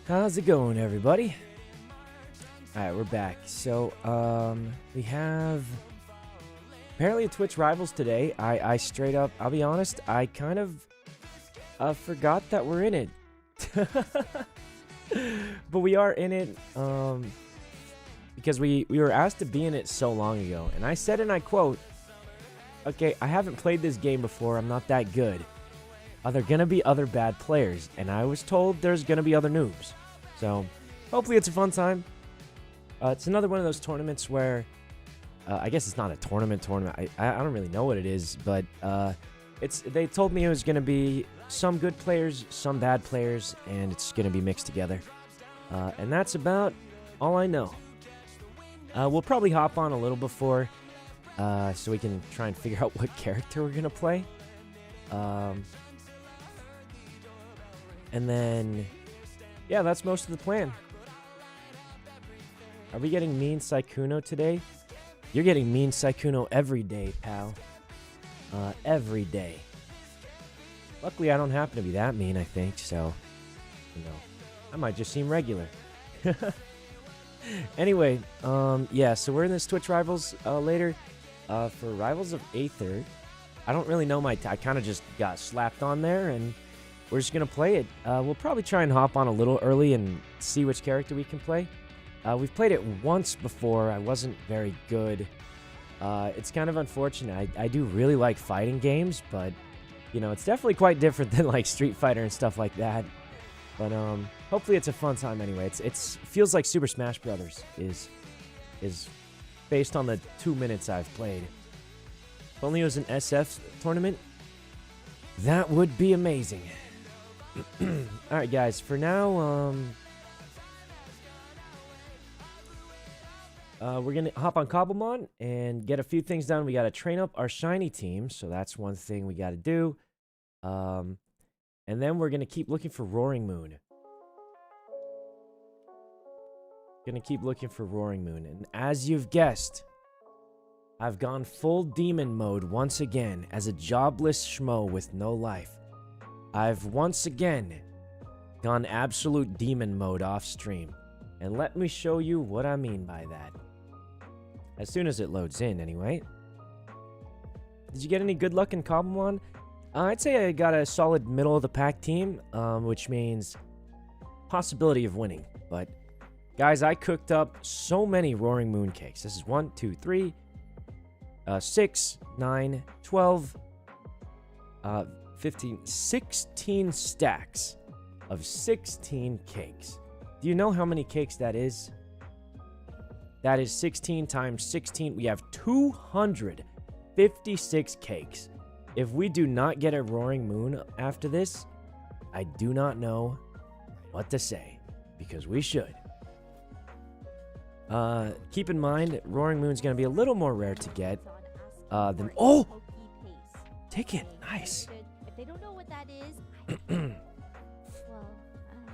How's it going, everybody? Alright, we're back. So, we have apparently a Twitch Rivals today. I straight up, I'll be honest, I kind of forgot that we're in it. But we are in it, because we were asked to be in it so long ago. And I said, and I quote, okay, I haven't played this game before, I'm not that good. Are there going to be other bad players? And I was told there's going to be other noobs. So, hopefully it's a fun time. It's another one of those tournaments where, I guess it's not a tournament. I don't really know what it is, but they told me it was going to be some good players, some bad players, and it's going to be mixed together. And that's about all I know. We'll probably hop on a little before, so we can try and figure out what character we're going to play. And then, yeah, that's most of the plan. Are we getting mean Sykkuno today? You're getting mean Sykkuno every day, pal. Every day. Luckily, I don't happen to be that mean, I think, so, you know, I might just seem regular. Anyway, yeah, so we're in this Twitch Rivals later. For Rivals of Aether, I don't really know I kind of just got slapped on there, and we're just going to play it. We'll probably try and hop on a little early and see which character we can play. We've played it once before. I wasn't very good. It's kind of unfortunate. I do really like fighting games, but, you know, it's definitely quite different than, like, Street Fighter and stuff like that. But, hopefully it's a fun time anyway. It feels like Super Smash Brothers is based on the 2 minutes I've played. If only it was an SF tournament, that would be amazing. Alright, guys, for now, we're going to hop on Cobblemon and get a few things done. We got to train up our shiny team, so that's one thing we got to do. And then we're going to keep looking for Roaring Moon. Going to keep looking for Roaring Moon. And as you've guessed, I've gone full demon mode once again as a jobless schmo with no life. I've once again gone absolute demon mode off stream. And let me show you what I mean by that. As soon as it loads in, anyway. Did you get any good luck in Cobblemon? I'd say I got a solid middle-of-the-pack team, which means possibility of winning. But, guys, I cooked up so many Roaring Moon cakes. This is 1, 2, 3, 6, 9, 12, 15, 16 stacks of 16 cakes. Do you know how many cakes that is? That is 16 times 16. We have 256 cakes. If we do not get a Roaring Moon after this, I do not know what to say, because we should. Keep in mind, Roaring Moon's going to be a little more rare to get than... Oh! Ticket! Nice! If they don't know what that is,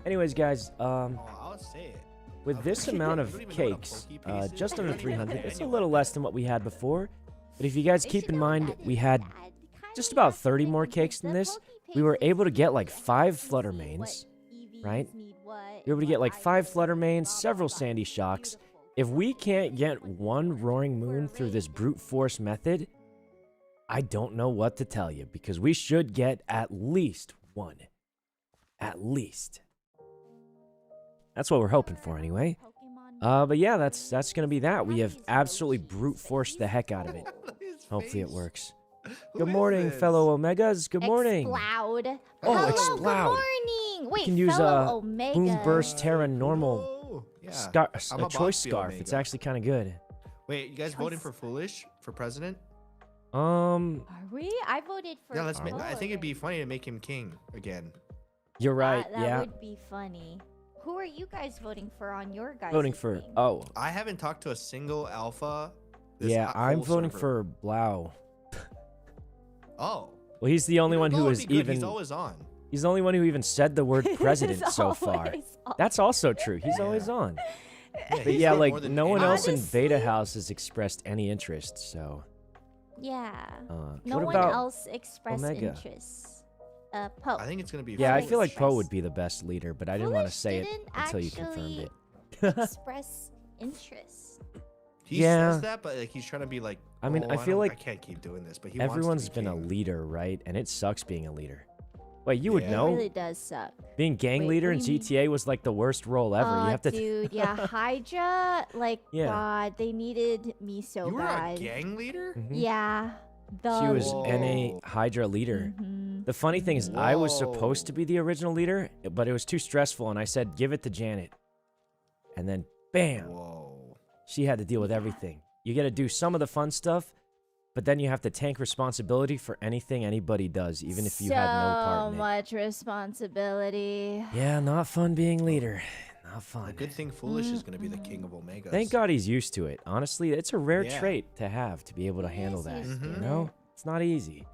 anyways, guys, I'll say it. with this amount of cakes, just under 300, it's a little less than what we had before. But if you guys keep in mind, we had just about 30 more cakes than this. We were able to get like 5 Flutter Mains, right? We were able to get like 5 Flutter Mains, several Sandy Shocks. If we can't get one Roaring Moon through this brute force method, I don't know what to tell you, because we should get at least one. At least. That's what we're hoping for, anyway. But yeah, that's gonna be that. We have absolutely brute forced the heck out of it. Hopefully it works. Good morning, fellow Omegas. Good morning. Explode. Oh, Hello, Explode. Good morning. Wait, You can use Omega. Boom Burst Terra Normal Oh, yeah. I'm a about choice to be scarf. Omega. It's actually kind of good. Wait, you guys voting for Foolish for president? Are we? I voted for. Yeah, let's make. I Color. think it'd be funny to make him king again. You're right. That Yeah. would be funny. Who are you guys voting for on your guys' Voting for. team? Oh. I haven't talked to a single alpha. Yeah, I'm whole voting server. for Blau. Oh. Well, he's the only one who Blau would is be good. even. He's always on. He's the only one who even said the word president He's so far. always on. That's also true. He's always on. But he's yeah, done more like than no one else in Honestly- Beta House has expressed any interest. So. Yeah. No what one about else expressed Omega? interest. Poe. I think it's gonna be. Yeah, I Foolish feel like Poe express. would be the best leader, but I didn't want to Foolish say it didn't until you confirmed actually it. express interest. He Yeah. says that, but like he's trying to be like. I mean, I feel don't- like I can't keep doing this, but he Everyone's wants to been be a king. leader, right? And it sucks being a leader. Wait, you would Yeah. It know? really does suck. Being gang Wait, leader what in do you mean? GTA was like the worst role ever. You have to. Dude, yeah, Hydra, like, Yeah. God, they needed me so You were bad. a gang leader? Mhm. Yeah, the She was Whoa. NA Hydra leader. Mhm. The funny thing is, I was Whoa. supposed to be the original leader, but it was too stressful, and I said, give it to Janet. And then, bam, Whoa. she had to deal with everything. You get to do some of the fun stuff, but then you have to tank responsibility for anything anybody does, even if you had no part in So it. much responsibility. Yeah, not fun being leader. Not A fun. good thing Foolish is gonna be the king of Omegas. Thank God he's used to it. Honestly, it's a rare Yeah. trait to have, to be able to He handle is that. used to You it. know? It's not easy.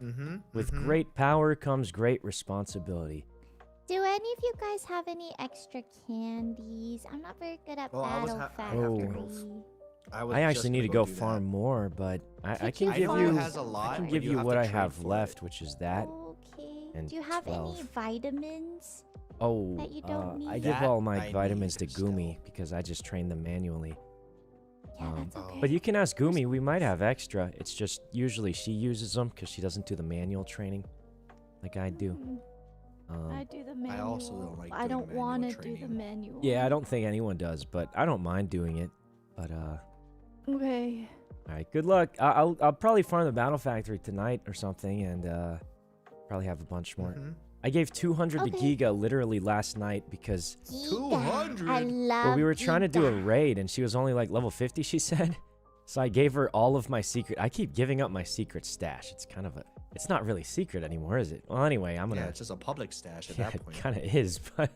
Mm-hmm. With great power comes great responsibility. Do any of you guys have any extra candies? I'm not very good at Well, I was Battle ha- I have to Factory. move. I actually need to go farm more, but I Could can you give farm- you I know it has a lot, I can but give you you have what to I trade have for it. left, which is that. Okay. and Do you have 12. any vitamins? Oh, that you don't I need? give That all my I vitamins to need still. Gumi because I just train them manually. Yeah, that's Oh. okay. But you can ask Gumi. We might have extra. It's just usually she uses them because she doesn't do the manual training like I do. I do the manual. also don't like I doing don't manual want to do the training. manual. Yeah, I don't think anyone does, but I don't mind doing it. But Okay. all right, good luck. I'll probably farm the Battle Factory tonight or something, and probably have a bunch more. Mhm. I gave 200 to Okay. Giga literally last night because 200. I 200? love. well, we were trying to do a Giga. raid and she was only like level 50, she said. So I gave her all of my secret. I keep giving up my secret stash. It's kind of a. It's not really secret anymore, is it? Well, anyway, I'm gonna. Yeah, it's just a public stash at Yeah, that it point. kind of is, but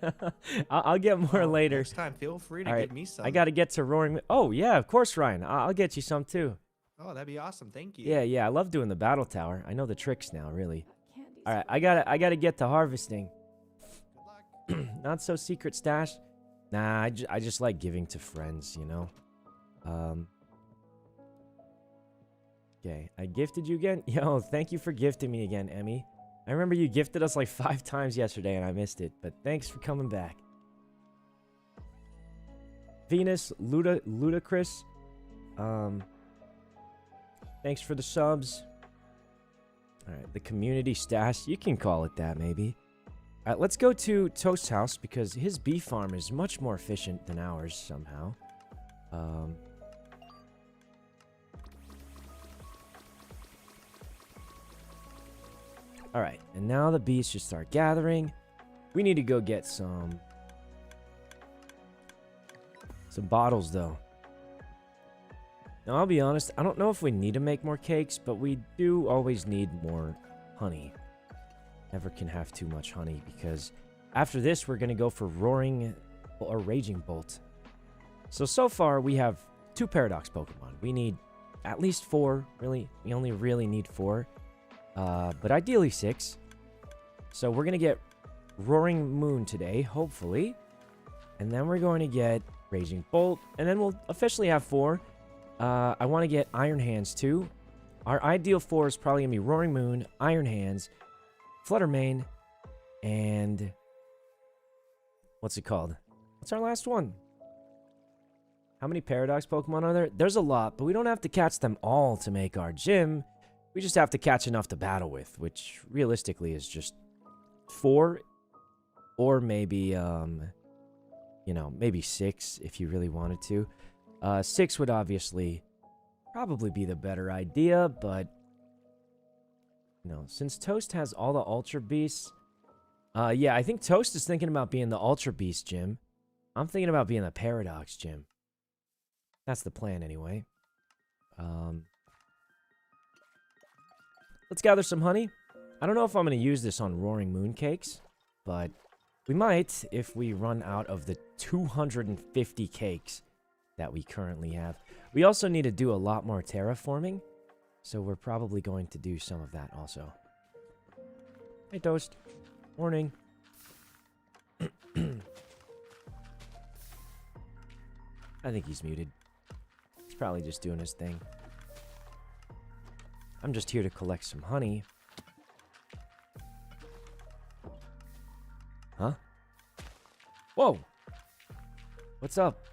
I'll get more Well, later. Next time, feel free to All right, give me some. I got to get to Roaring. Oh yeah, of course, Ryan. I'll get you some too. Oh, that'd be awesome. Thank you. Yeah. I love doing the battle tower. I know the tricks now, really. Candy's All right, I gotta get to harvesting. Good luck. Not so secret stash. Nah, I just like giving to friends, you know. Okay, I gifted you again. Yo, thank you for gifting me again, Emmy. I remember you gifted us like 5 times yesterday and I missed it, but thanks for coming back. Venus, Ludacris, thanks for the subs. All right, the community stash, you can call it that maybe. All right, let's go to Toast's house because his bee farm is much more efficient than ours somehow. All right, and now the bees should start gathering. We need to go get some bottles though. Now I'll be honest, I don't know if we need to make more cakes, but we do always need more honey. Never can have too much honey because after this we're gonna go for Roaring or Raging Bolt. So far we have 2 Paradox Pokemon. We need at least 4, really. We only really need 4. But ideally 6. So we're gonna get Roaring Moon today, hopefully. And then we're going to get Raging Bolt. And then we'll officially have 4. I want to get Iron Hands too. Our ideal 4 is probably gonna be Roaring Moon, Iron Hands, Flutter Mane, and what's it called? What's our last one? How many Paradox Pokemon are there? There's a lot, but we don't have to catch them all to make our gym. We just have to catch enough to battle with, which realistically is just 4 or maybe maybe 6 if you really wanted to. 6 would obviously probably be the better idea, but since Toast has all the Ultra Beasts, yeah, I think Toast is thinking about being the Ultra Beast gym. I'm thinking about being the Paradox gym. That's the plan anyway. Let's gather some honey. I don't know if I'm going to use this on Roaring Moon cakes, but we might if we run out of the 250 cakes that we currently have. We also need to do a lot more terraforming, so we're probably going to do some of that also. Hey, Toast. Morning. I think he's muted. He's probably just doing his thing. I'm just here to collect some honey. Whoa. What's up?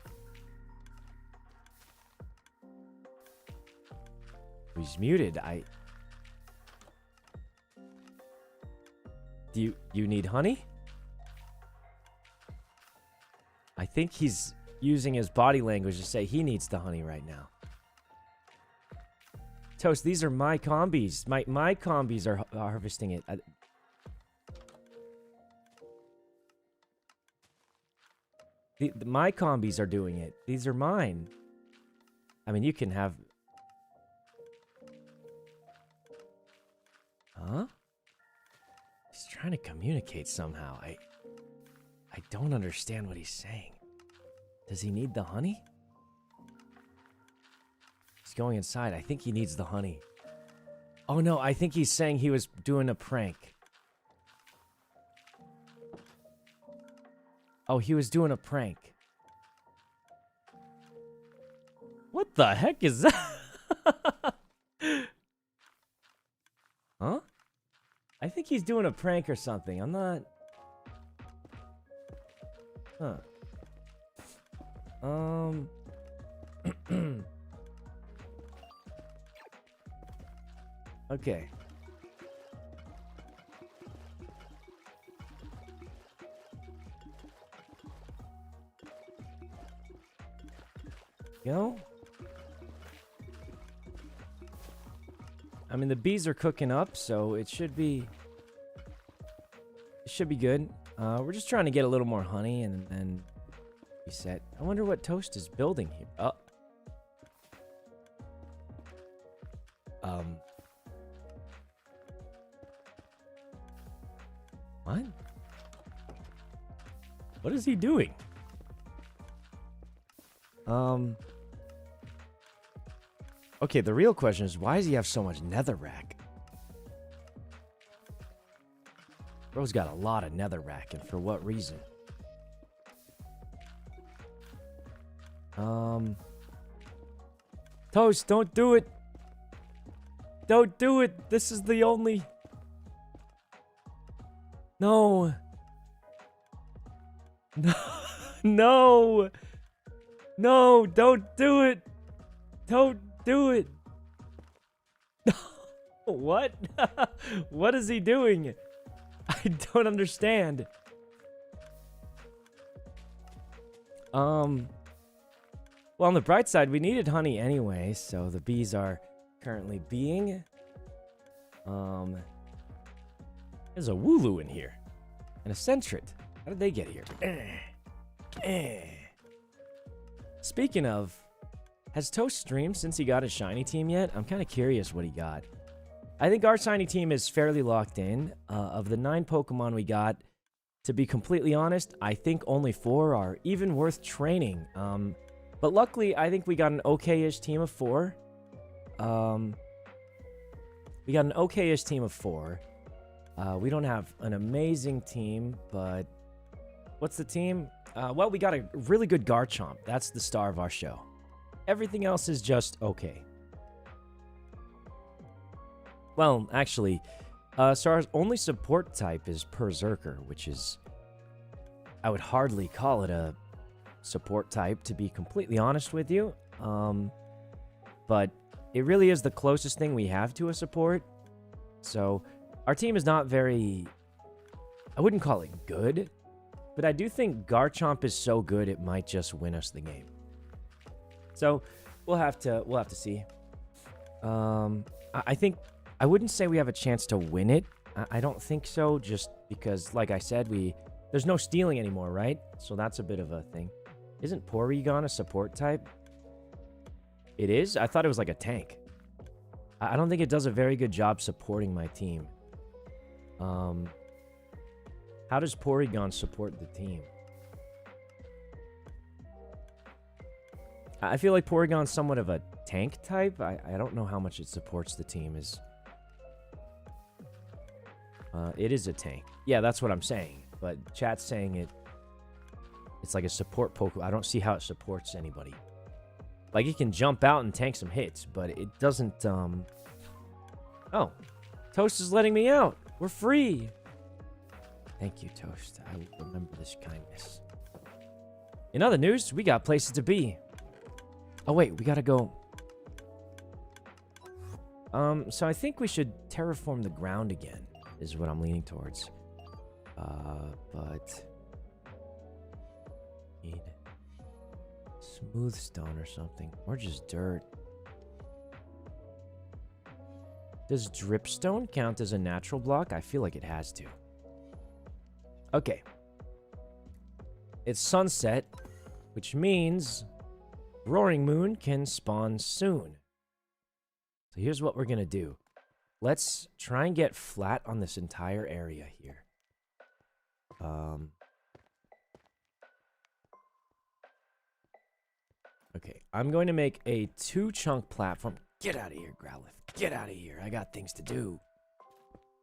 He's muted. Do you need honey? I think he's using his body language to say he needs the honey right now. Toast, these are my combies. My combies are harvesting it. My combies are doing it. These are mine. I mean, you can have... Huh? He's trying to communicate somehow. I don't understand what he's saying. Does he need the honey? He's going inside. I think he needs the honey. Oh no, I think he's saying he was doing a prank. Oh, he was doing a prank. What the heck is that? Huh? I think he's doing a prank or something. I'm not... Huh. Okay. Go. I mean, the bees are cooking up, so it should be good. We're just trying to get a little more honey and then be set. I wonder what Toast is building here. Oh. What? What is he doing? Okay, the real question is, why does he have so much netherrack? Bro's got a lot of netherrack, and for what reason? Toast, don't do it! Don't do it! This is the only... No! No! No! No! Don't do it! Don't do it! What? What is he doing? I don't understand. Well, on the bright side, we needed honey anyway, so the bees are currently being. There's a Wooloo in here. And a Centret. How did they get here? Speaking of, has Toast streamed since he got his shiny team yet? I'm kind of curious what he got. I think our shiny team is fairly locked in. Of the 9 Pokemon we got, to be completely honest, I think only 4 are even worth training. But luckily, I think we got an okay-ish team of 4. We got an okay-ish team of 4. We don't have an amazing team, but... What's the team? Well, we got a really good Garchomp. That's the star of our show. Everything else is just okay. Well, actually, so our only support type is Berserker, which is... I would hardly call it a support type, to be completely honest with you. But it really is the closest thing we have to a support. So, our team is not very... I wouldn't call it good, but I do think Garchomp is so good it might just win us the game. So, we'll have to see. I think... I wouldn't say we have a chance to win it. I don't think so, just because, like I said, there's no stealing anymore, right? So that's a bit of a thing. Isn't Porygon a support type? It is? I thought it was like a tank. I don't think it does a very good job supporting my team. How does Porygon support the team? I feel like Porygon's somewhat of a tank type. I don't know how much it supports the team. It is a tank. Yeah, that's what I'm saying. But chat's saying it's like a support Pokemon. I don't see how it supports anybody. Like, it can jump out and tank some hits, but it doesn't, Oh. Toast is letting me out. We're free. Thank you, Toast. I will remember this kindness. In other news, we got places to be. Oh, wait, we gotta go. So I think we should terraform the ground again, is what I'm leaning towards. But... need smooth stone or something. Or just dirt. Does dripstone count as a natural block? I feel like it has to. Okay. It's sunset, which means Roaring Moon can spawn soon. So here's what we're going to do. Let's try and get flat on this entire area here. Okay, I'm going to make a 2-chunk platform. Get out of here, Growlithe. Get out of here. I got things to do.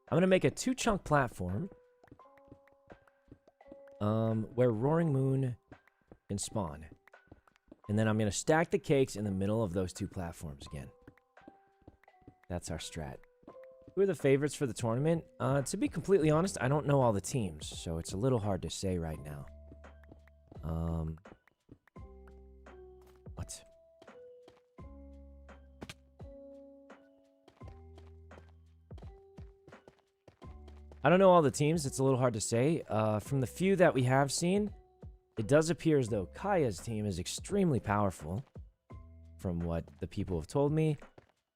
I'm going to make a 2-chunk platform where Roaring Moon can spawn. And then I'm going to stack the cakes in the middle of those 2 platforms again. That's our strat. Who are the favorites for the tournament? To be completely honest, I don't know all the teams, so it's a little hard to say right now. What? I don't know all the teams. It's a little hard to say. From the few that we have seen, it does appear as though Kaya's team is extremely powerful, from what the people have told me.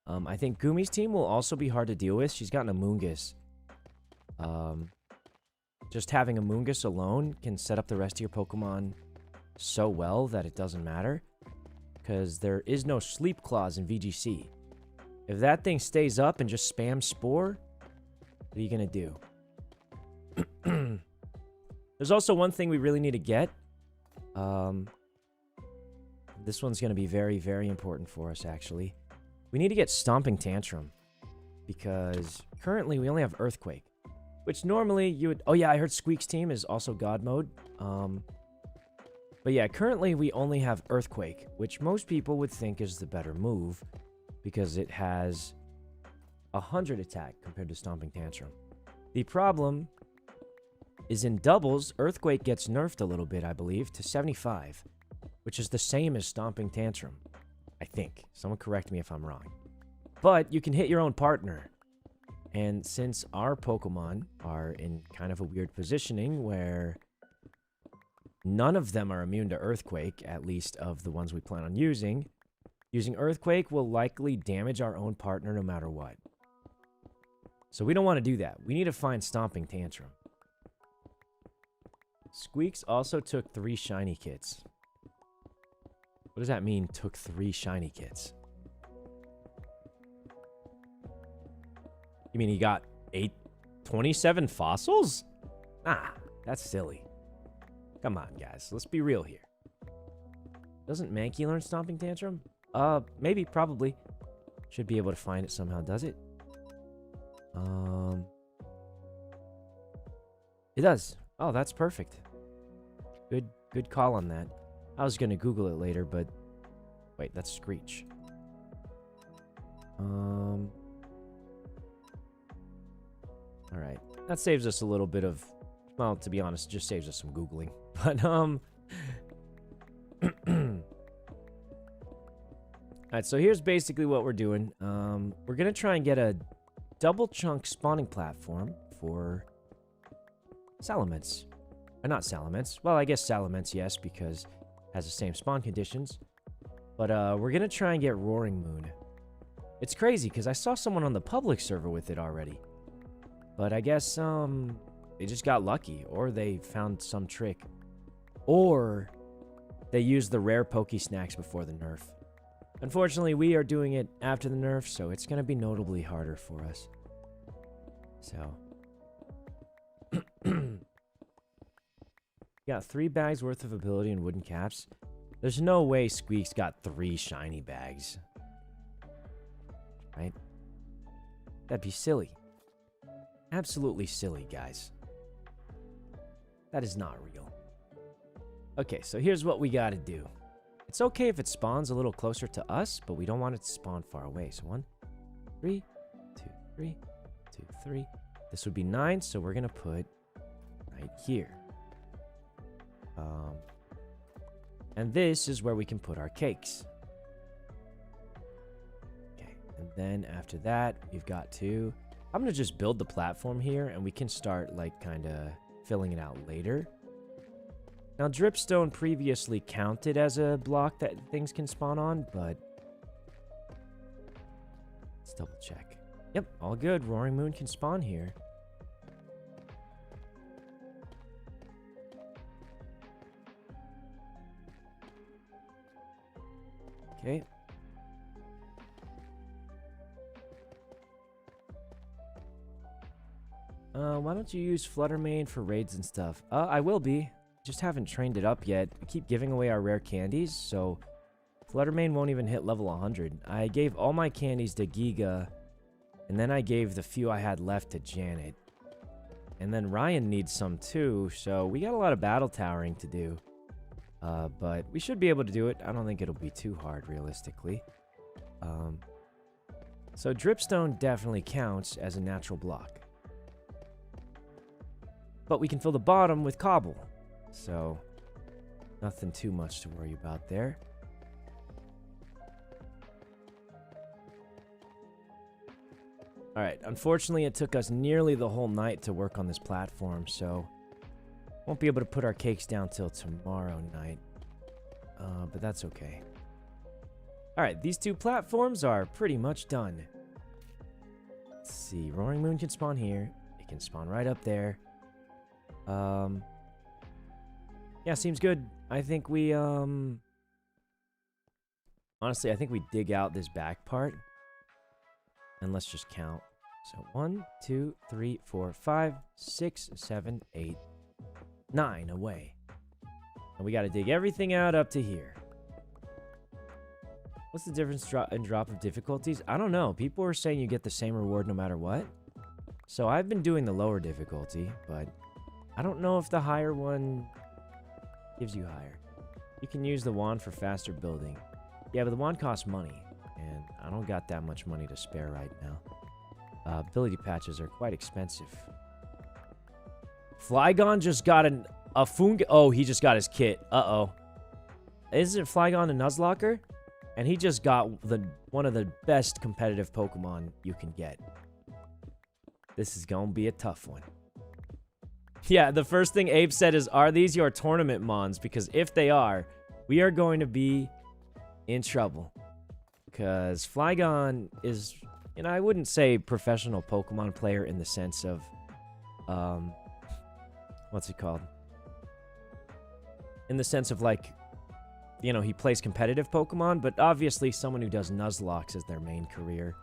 I think Gumi's team will also be hard to deal with. She's got an Amoonguss. Just having Amoonguss alone can set up the rest of your Pokemon so well that it doesn't matter. Because there is no Sleep Clause in VGC. If that thing stays up and just spams Spore, what are you going to do? There's also one thing we really need to get. This one's going to be very, very important for us, actually. We need to get Stomping Tantrum. Because currently we only have Earthquake. Which normally you would... Oh yeah, I heard Squeak's team is also God Mode. But yeah, currently we only have Earthquake. Which most people would think is the better move. Because it has 100 attack compared to Stomping Tantrum. The problem is in doubles, Earthquake gets nerfed a little bit, I believe, to 75. Which is the same as Stomping Tantrum. I think. Someone correct me if I'm wrong. But you can hit your own partner. And since our Pokemon are in kind of a weird positioning where none of them are immune to Earthquake, at least of the ones we plan on using Earthquake will likely damage our own partner no matter what. So we don't want to do that. We need to find Stomping Tantrum. Squeaks also took 3 shiny kits. What does that mean, took 3 shiny kits? You mean he got 27 fossils? Ah, that's silly. Come on, guys. Let's be real here. Doesn't Mankey learn Stomping Tantrum? Maybe, probably. Should be able to find it somehow, does it? It does. Oh, that's perfect. Good call on that. I was gonna Google it later, but... Wait, that's Screech. Alright. That saves us a little bit of... Well, to be honest, it just saves us some Googling. But, Alright, so here's basically what we're doing. We're gonna try and get a double chunk spawning platform for Salamence. Not Salamence. Well, I guess Salamence, yes, because it has the same spawn conditions. But we're gonna try and get Roaring Moon. It's crazy, because I saw someone on the public server with it already. But I guess, they just got lucky, or they found some trick. Or they used the rare Poke Snacks before the nerf. Unfortunately, we are doing it after the nerf, so it's going to be notably harder for us. So. Got 3 bags worth of ability and wooden caps. There's no way Squeak's got 3 shiny bags. Right? That'd be silly. Absolutely silly, guys. That is not real. Okay, so here's what we gotta do. It's okay if it spawns a little closer to us, but we don't want it to spawn far away. So 1, 3, 2, 3, 2, 3. This would be 9, so we're gonna put right here. And this is where we can put our cakes. Okay, and then after that, we've got to... I'm going to just build the platform here, and we can start, like, kind of filling it out later. Now, dripstone previously counted as a block that things can spawn on, but... let's double check. Yep, all good. Roaring Moon can spawn here. Okay. Why don't you use Fluttermane for raids and stuff? I will be. Just haven't trained it up yet. We keep giving away our rare candies, so Fluttermane won't even hit level 100. I gave all my candies to Giga, and then I gave the few I had left to Janet. And then Ryan needs some too, so we got a lot of battle towering to do. But we should be able to do it. I don't think it'll be too hard, realistically. So dripstone definitely counts as a natural block. But we can fill the bottom with cobble. So, nothing too much to worry about there. Alright, unfortunately it took us nearly the whole night to work on this platform, so won't be able to put our cakes down till tomorrow night. But that's okay. Alright, these two platforms are pretty much done. Let's see, Roaring Moon can spawn here. It can spawn right up there. Yeah, seems good. I think we, honestly, I think we dig out this back part. And let's just count. So 1, 2, 3, 4, 5, 6, 7, 8, 9 away. And we got to dig everything out up to here. What's the difference in drop of difficulties? I don't know. People are saying you get the same reward no matter what. So I've been doing the lower difficulty, but I don't know if the higher one gives you higher. You can use the wand for faster building. Yeah, but the wand costs money, and I don't got that much money to spare right now. Ability patches are quite expensive. Flygon just got a Fungus. Oh, he just got his kit. Uh-oh. Isn't Flygon a Nuzlocke? And he just got one of the best competitive Pokemon you can get. This is gonna be a tough one. Yeah, the first thing Abe said is, are these your tournament mons? Because if they are, we are going to be in trouble. Because Flygon is, you know, I wouldn't say professional Pokemon player in the sense of, what's it called? In the sense of, like, you know, he plays competitive Pokemon, but obviously someone who does Nuzlocke as their main career,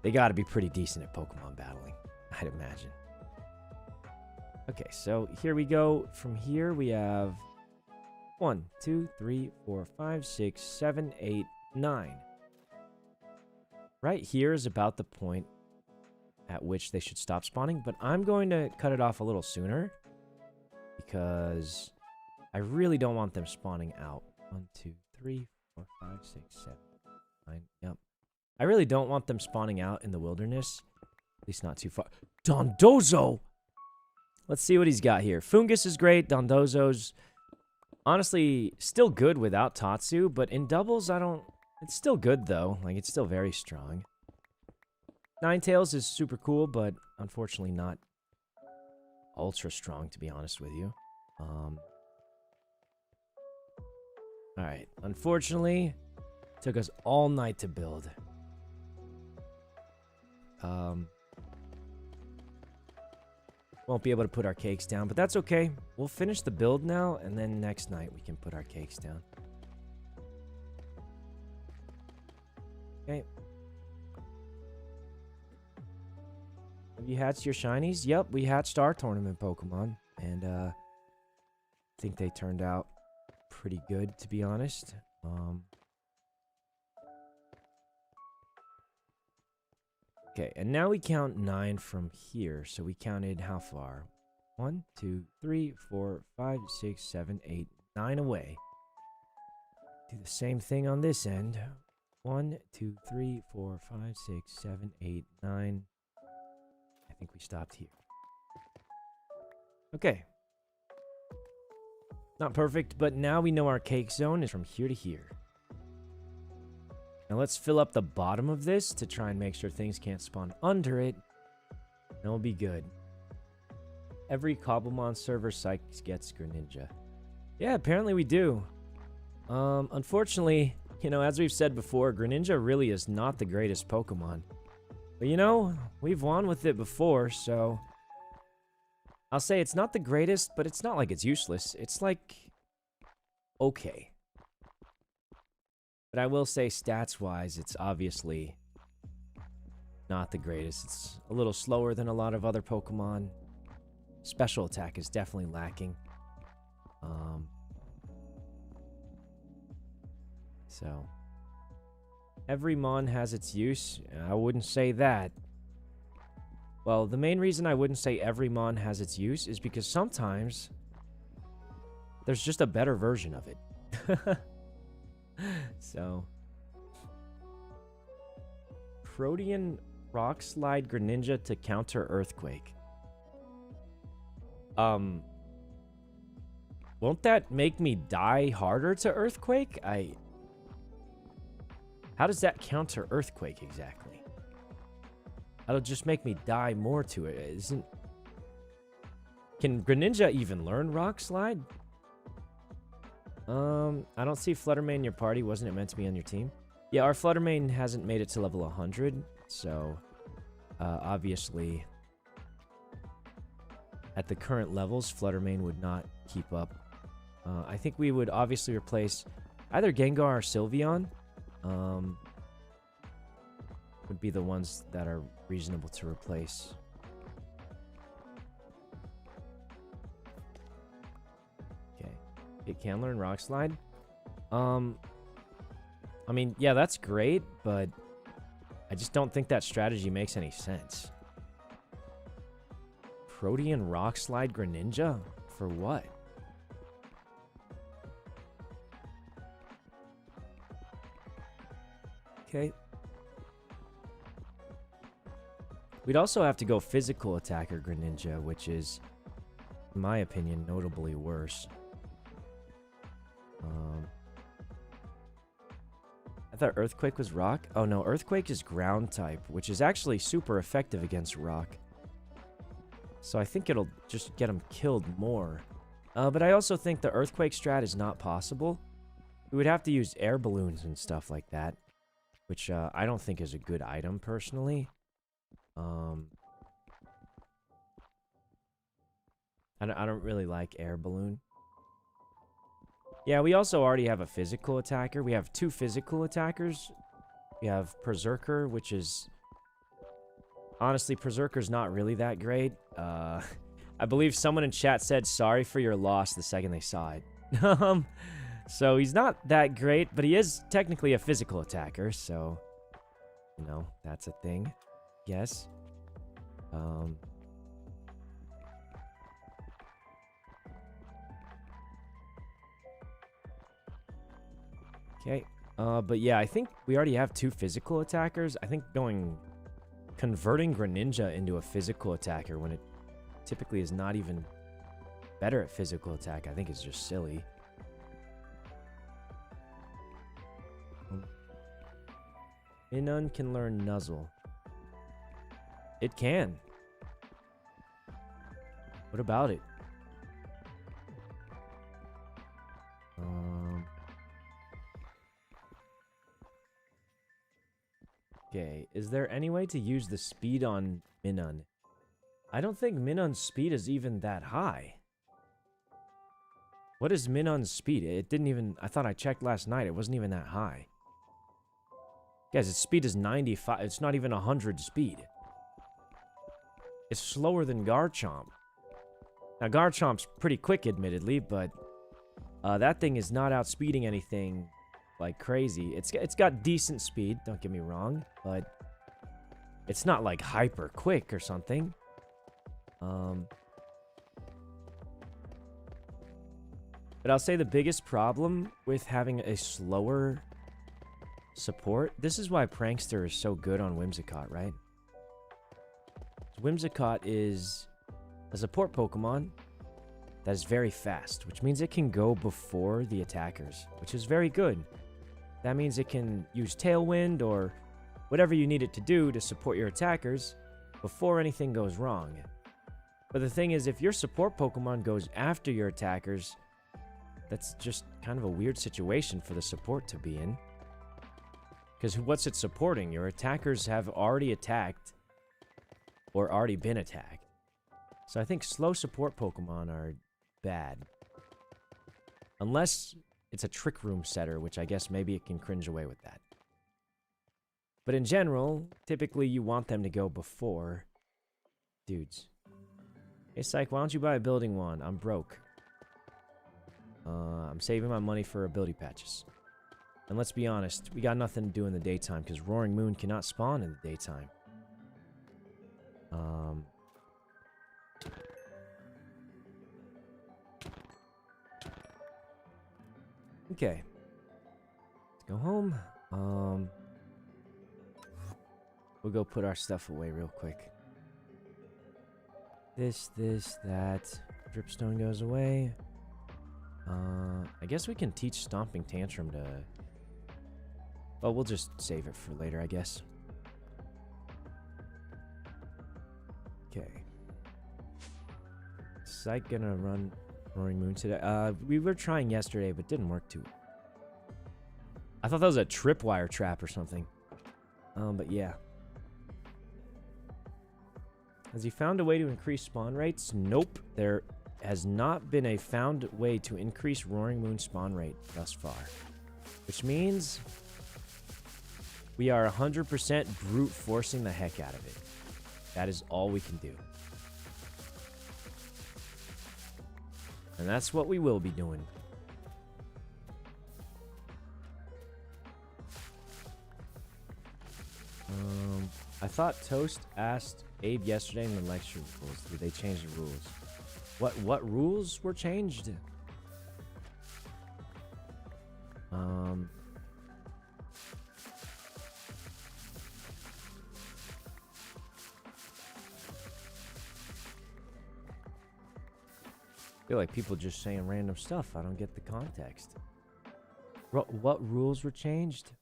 they gotta be pretty decent at Pokemon battling, I'd imagine. Okay, so here we go. From here, we have 1, 2, 3, 4, 5, 6, 7, 8, 9. Right here is about the point at which they should stop spawning, but I'm going to cut it off a little sooner because I really don't want them spawning out. 1, 2, 3, 4, 5, 6, 7, 9. Yep. I really don't want them spawning out in the wilderness. At least not too far. Dondozo! Let's see what he's got here. Fungus is great. Dondozo's honestly still good without Tatsu, but in doubles, I don't... It's still good, though. Like, it's still very strong. Ninetales is super cool, but unfortunately not ultra strong, to be honest with you. Alright. Unfortunately, it took us all night to build. Won't be able to put our cakes down, but that's okay. We'll finish the build now, and then next night we can put our cakes down. Okay. Have you hatched your shinies? Yep, we hatched our tournament Pokemon, and I think they turned out pretty good, to be honest. Okay, and now we count 9 from here. So we counted how far? 1, 2, 3, 4, 5, 6, 7, 8, 9 away. Do the same thing on this end. 1, 2, 3, 4, 5, 6, 7, 8, 9. I think we stopped here. Okay. Not perfect, but now we know our cake zone is from here to here. Now let's fill up the bottom of this to try and make sure things can't spawn under it. And we'll be good. Every Cobblemon server Sykes gets Greninja. Yeah, apparently we do. Unfortunately, you know, as we've said before, Greninja really is not the greatest Pokemon. But you know, we've won with it before, so... I'll say it's not the greatest, but it's not like it's useless. It's like... okay. But I will say, stats-wise, it's obviously not the greatest. It's a little slower than a lot of other Pokemon. Special attack is definitely lacking. So, every Mon has its use. I wouldn't say that. Well, the main reason I wouldn't say every Mon has its use is because sometimes there's just a better version of it. So, Protean Rock Slide Greninja to counter Earthquake. Won't that make me die harder to Earthquake? How does that counter Earthquake exactly? That'll just make me die more to it. Can Greninja even learn Rock Slide? I don't see Fluttermane in your party. Wasn't it meant to be on your team? Yeah, our Fluttermane hasn't made it to level 100, so obviously at the current levels, Fluttermane would not keep up. I think we would obviously replace either Gengar or Sylveon. Would be the ones that are reasonable to replace. Okay. It can learn Rock Slide. I mean, yeah, that's great, but I just don't think that strategy makes any sense. Protean Rock Slide Greninja? For what? Okay. We'd also have to go Physical Attacker Greninja, which is, in my opinion, notably worse. I thought Earthquake was Rock. Oh no, Earthquake is Ground type, which is actually super effective against Rock. So I think it'll just get him killed more. But I also think the Earthquake strat is not possible. We would have to use air balloons and stuff like that, which I don't think is a good item personally. I don't really like air balloon. Yeah, we also already have a physical attacker. We have 2 physical attackers. We have Berserker, which is... honestly, Berserker's not really that great. I believe someone in chat said sorry for your loss the second they saw it. So he's not that great, but he is technically a physical attacker, so... you know, that's a thing. Yes. Okay. But yeah, I think we already have 2 physical attackers. I think converting Greninja into a physical attacker when it typically is not even better at physical attack, I think is just silly. Minun can learn Nuzzle. It can. What about it? Okay, is there any way to use the speed on Minun? I don't think Minun's speed is even that high. What is Minun's speed? It didn't even... I thought I checked last night. It wasn't even that high. Guys, its speed is 95. It's not even 100 speed. It's slower than Garchomp. Now, Garchomp's pretty quick, admittedly, but that thing is not outspeeding anything like crazy. It's got decent speed, don't get me wrong, but it's not like hyper quick or something. But I'll say the biggest problem with having a slower support, this is why Prankster is so good on Whimsicott, right? Whimsicott is a support Pokemon that is very fast, which means it can go before the attackers, which is very good. That means it can use Tailwind or whatever you need it to do to support your attackers before anything goes wrong. But the thing is, if your support Pokemon goes after your attackers, that's just kind of a weird situation for the support to be in. Because what's it supporting? Your attackers have already attacked or already been attacked. So I think slow support Pokemon are bad. Unless it's a Trick Room setter, which I guess maybe it can cringe away with that. But in general, typically you want them to go before dudes. Hey, Psych, why don't you buy a building wand? I'm broke. I'm saving my money for ability patches. And let's be honest, we got nothing to do in the daytime because Roaring Moon cannot spawn in the daytime. Okay. Let's go home. We'll go put our stuff away real quick. This, that. Dripstone goes away. I guess we can teach Stomping Tantrum to... Well, we'll just save it for later, I guess. Okay. Psych gonna run Roaring Moon today. We were trying yesterday, but didn't work too. I thought that was a tripwire trap or something. But yeah. Has he found a way to increase spawn rates? Nope. There has not been a found way to increase Roaring Moon spawn rate thus far. Which means we are 100% brute forcing the heck out of it. That is all we can do. And that's what we will be doing. I thought Toast asked Abe yesterday in the lecture rules. Did they change the rules? What rules were changed? I feel like people just saying random stuff. I don't get the context. What rules were changed?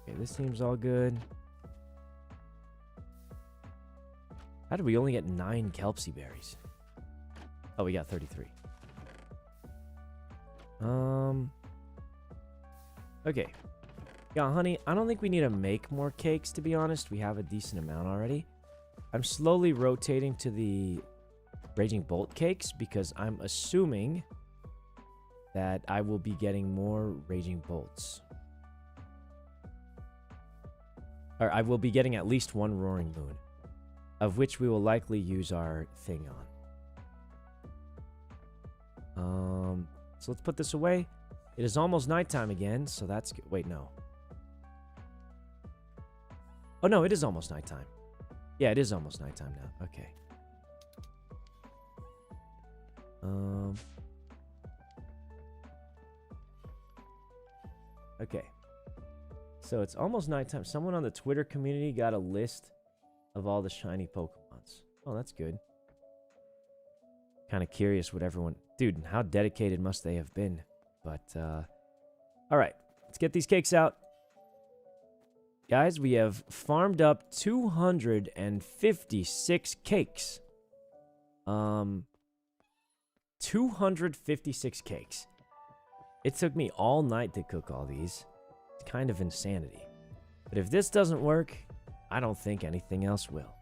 Okay, this seems all good. How did we only get 9 Kelpsy berries? Oh, we got 33. Okay. Yeah, honey, I don't think we need to make more cakes, to be honest. We have a decent amount already. I'm slowly rotating to the Raging Bolt cakes because I'm assuming that I will be getting more Raging Bolts. Or I will be getting at least 1 Roaring Moon, of which we will likely use our thing on. So let's put this away. It is almost nighttime again, so that's good. Wait, no. Oh, no, it is almost nighttime. Yeah, it is almost nighttime now. Okay. Okay. So it's almost nighttime. Someone on the Twitter community got a list of all the shiny Pokemons. Oh, that's good. Kind of curious what everyone... Dude, how dedicated must they have been? But, alright. Let's get these cakes out. Guys, we have farmed up 256 cakes. 256 cakes. It took me all night to cook all these. It's kind of insanity. But if this doesn't work, I don't think anything else will.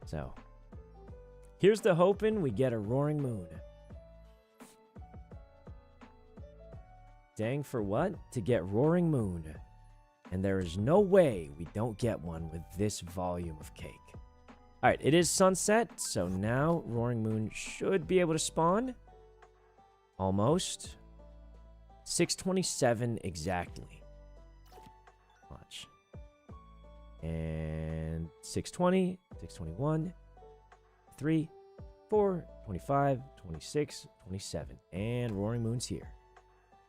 So, here's the hoping we get a Roaring Moon. Dang for what? To get Roaring Moon. And there is no way we don't get one with this volume of cake. Alright, it is sunset, so now Roaring Moon should be able to spawn. Almost. 6:27 exactly. Watch. And 6:20, 6:21, 3, 4, 25, 26, 27. And Roaring Moon's here.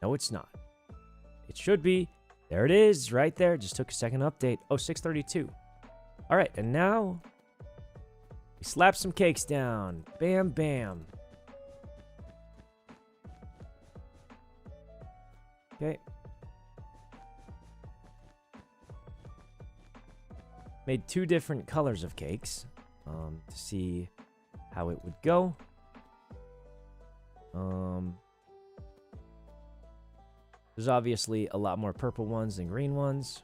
No, it's not. It should be. There it is, right there. Just took a second to update. Oh, 632. All right, and now we slap some cakes down. Bam, bam. Okay. Made 2 different colors of cakes to see how it would go. There's obviously a lot more purple ones than green ones.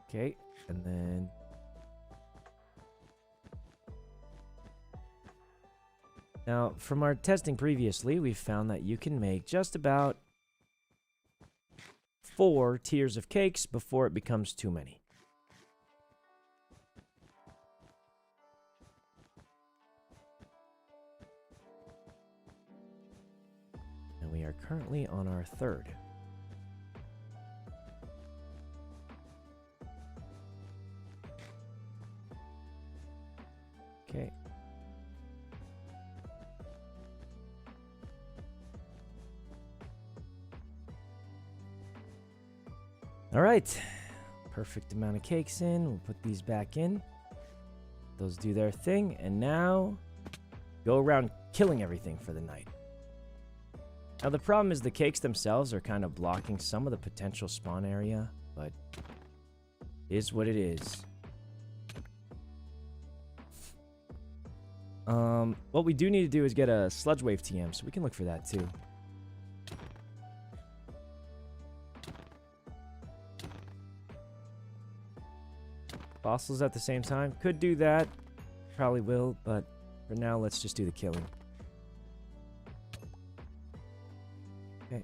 Okay, and then now from our testing previously, we've found that you can make just about 4 tiers of cakes before it becomes too many. And we are currently on our 3rd. Okay. All right. Perfect amount of cakes in. We'll put these back in. Those do their thing. And now go around killing everything for the night. Now the problem is the cakes themselves are kind of blocking some of the potential spawn area, but it is what it is. What we do need to do is get a sludge wave TM, so we can look for that too. Fossils at the same time. Could do that. Probably will, but for now, let's just do the killing. Okay.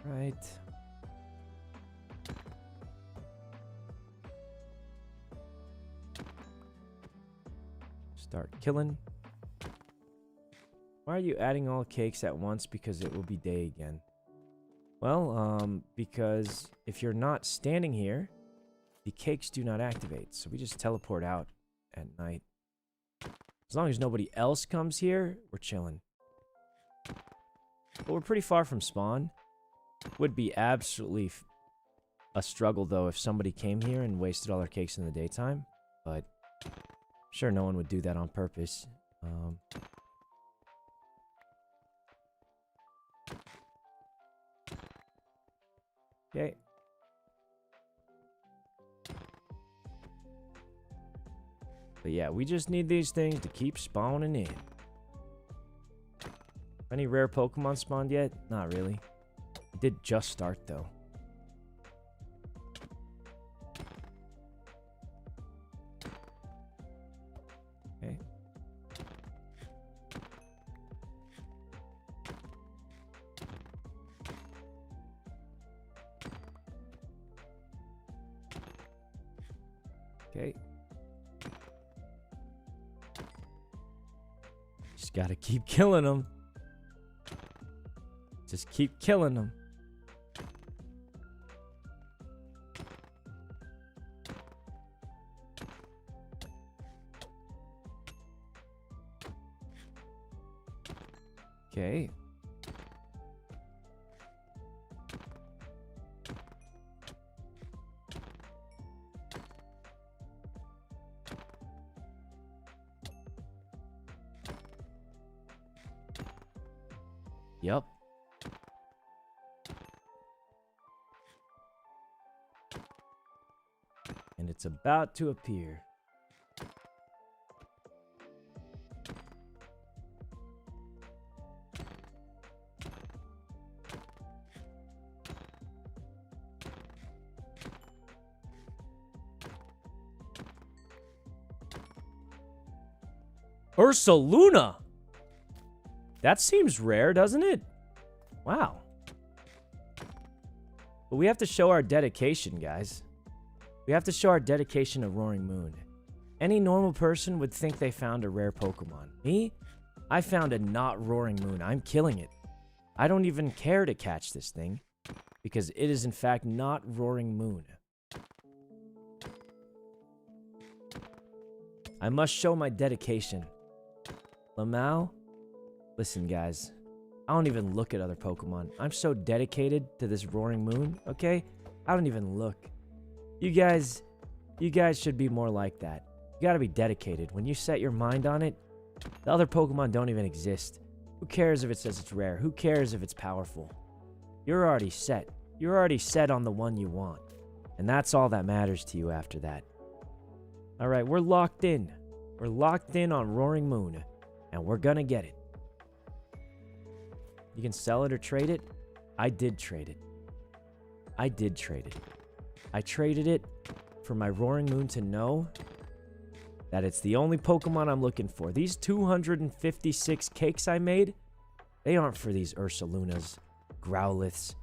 Right. Start killing. Why are you adding all cakes at once? Because it will be day again. Well, because if you're not standing here, the cakes do not activate. So we just teleport out at night. As long as nobody else comes here, we're chilling. But we're pretty far from spawn. Would be absolutely a struggle, though, if somebody came here and wasted all their cakes in the daytime. But I'm sure no one would do that on purpose. Okay. But yeah, we just need these things to keep spawning in. Any rare Pokemon spawned yet? Not really. It did just start, though. Okay. Okay. Just gotta keep killing them. Just keep killing them. Okay. Yep. And it's about to appear. Ursaluna! That seems rare, doesn't it? Wow. But we have to show our dedication, guys. We have to show our dedication to Roaring Moon. Any normal person would think they found a rare Pokemon. Me? I found a not Roaring Moon. I'm killing it. I don't even care to catch this thing, because it is in fact not Roaring Moon. I must show my dedication. Lamau? Listen, guys. I don't even look at other Pokemon. I'm so dedicated to this Roaring Moon, okay? I don't even look. You guys should be more like that. You gotta be dedicated. When you set your mind on it, the other Pokemon don't even exist. Who cares if it says it's rare? Who cares if it's powerful? You're already set. You're already set on the one you want. And that's all that matters to you after that. Alright, we're locked in. We're locked in on Roaring Moon. And we're gonna get it. You can sell it or trade it. I did trade it. I did trade it. I traded it for my Roaring Moon to know that it's the only Pokemon I'm looking for. These 256 cakes I made, they aren't for these Ursalunas, Growliths.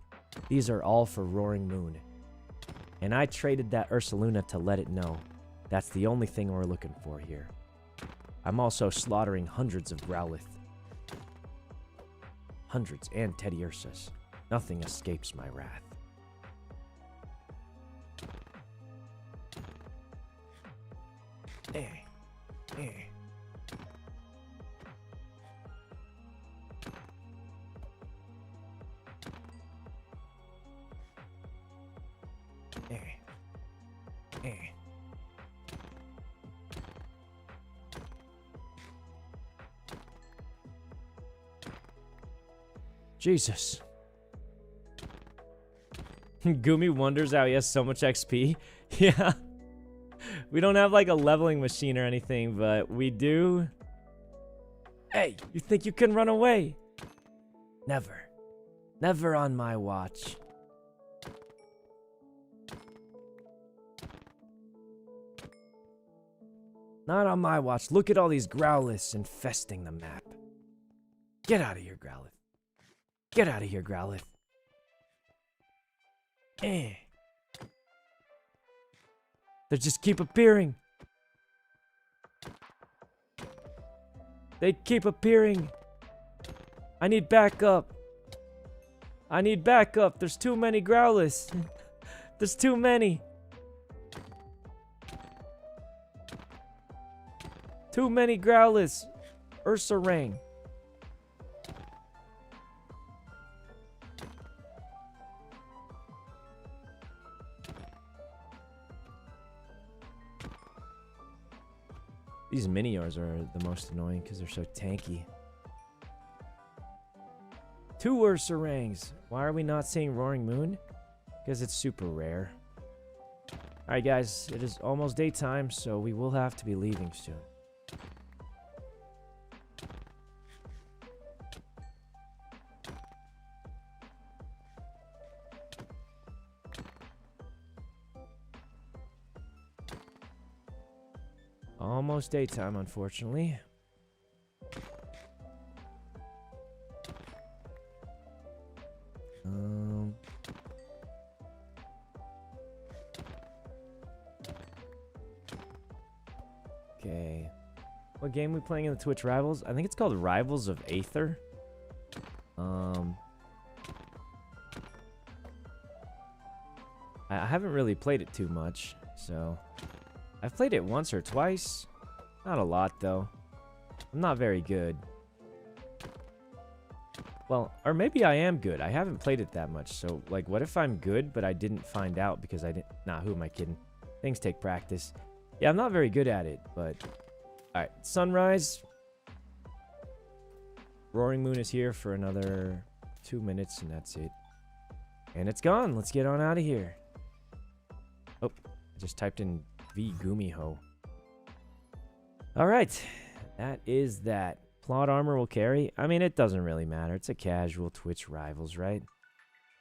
These are all for Roaring Moon. And I traded that Ursaluna to let it know that's the only thing we're looking for here. I'm also slaughtering hundreds of Growlith. Hundreds and Teddiursas. Nothing escapes my wrath. Eh. Eh. Eh. Eh. Jesus. Gumi wonders how he has so much XP. Yeah. We don't have like a leveling machine or anything, but we do. Hey, you think you can run away? Never. Never on my watch. Not on my watch. Look at all these Growliths infesting the map. Get out of here, Growlith. Get out of here, Growlith. Eh. They just keep appearing. They keep appearing. I need backup. I need backup. There's too many Growliths. There's too many. Too many Growliths. Ursaring. These Miniors are the most annoying because they're so tanky. 2 Ursarangs. Why are we not seeing Roaring Moon? Because it's super rare. Alright guys, it is almost daytime, so we will have to be leaving soon. Almost daytime, unfortunately. Okay. What game are we playing in the Twitch Rivals? I think it's called Rivals of Aether. I haven't really played it too much, so... I've played it once or twice. Not a lot, though. I'm not very good. Well, or maybe I am good. I haven't played it that much. So, like, what if I'm good, but I didn't find out because I didn't... Nah, who am I kidding? Things take practice. Yeah, I'm not very good at it, but... Alright, sunrise. Roaring Moon is here for another 2 minutes, and that's it. And it's gone. Let's get on out of here. Oh, I just typed in... V Gumiho. Alright. That is that. Plot armor will carry. I mean, it doesn't really matter. It's a casual Twitch Rivals, right?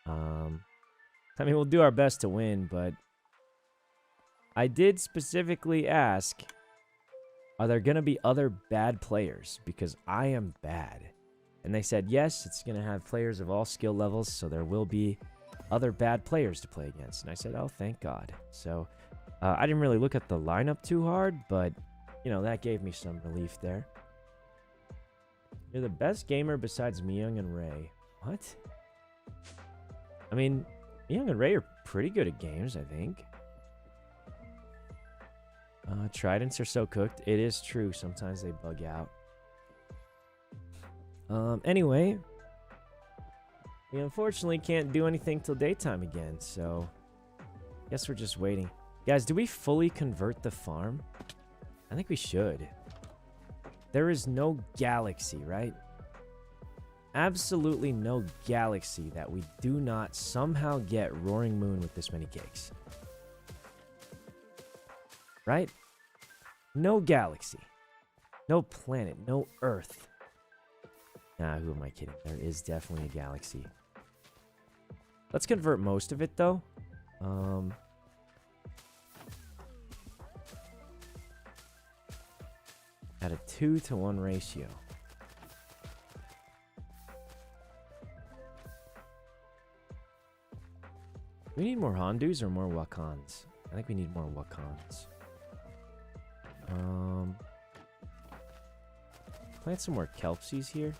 I mean, we'll do our best to win, but... I did specifically ask, are there going to be other bad players? Because I am bad. And they said, yes, it's going to have players of all skill levels, so there will be other bad players to play against. And I said, oh, thank God. So... I didn't really look at the lineup too hard, but, you know, that gave me some relief there. You're the best gamer besides Myung and Ray. What? I mean, Myung and Ray are pretty good at games, I think. Tridents are so cooked. It is true. Sometimes they bug out. Anyway, we unfortunately can't do anything till daytime again, so guess we're just waiting. Guys, do we fully convert the farm? I think we should. There is no galaxy, right? Absolutely no galaxy that we do not somehow get Roaring Moon with this many cakes. Right? No galaxy. No planet. No Earth. Nah, who am I kidding? There is definitely a galaxy. Let's convert most of it, though. At a 2-to-1 ratio. We need more Hondus or more Wakans? I think we need more Wakans. Plant some more Kelpsies here.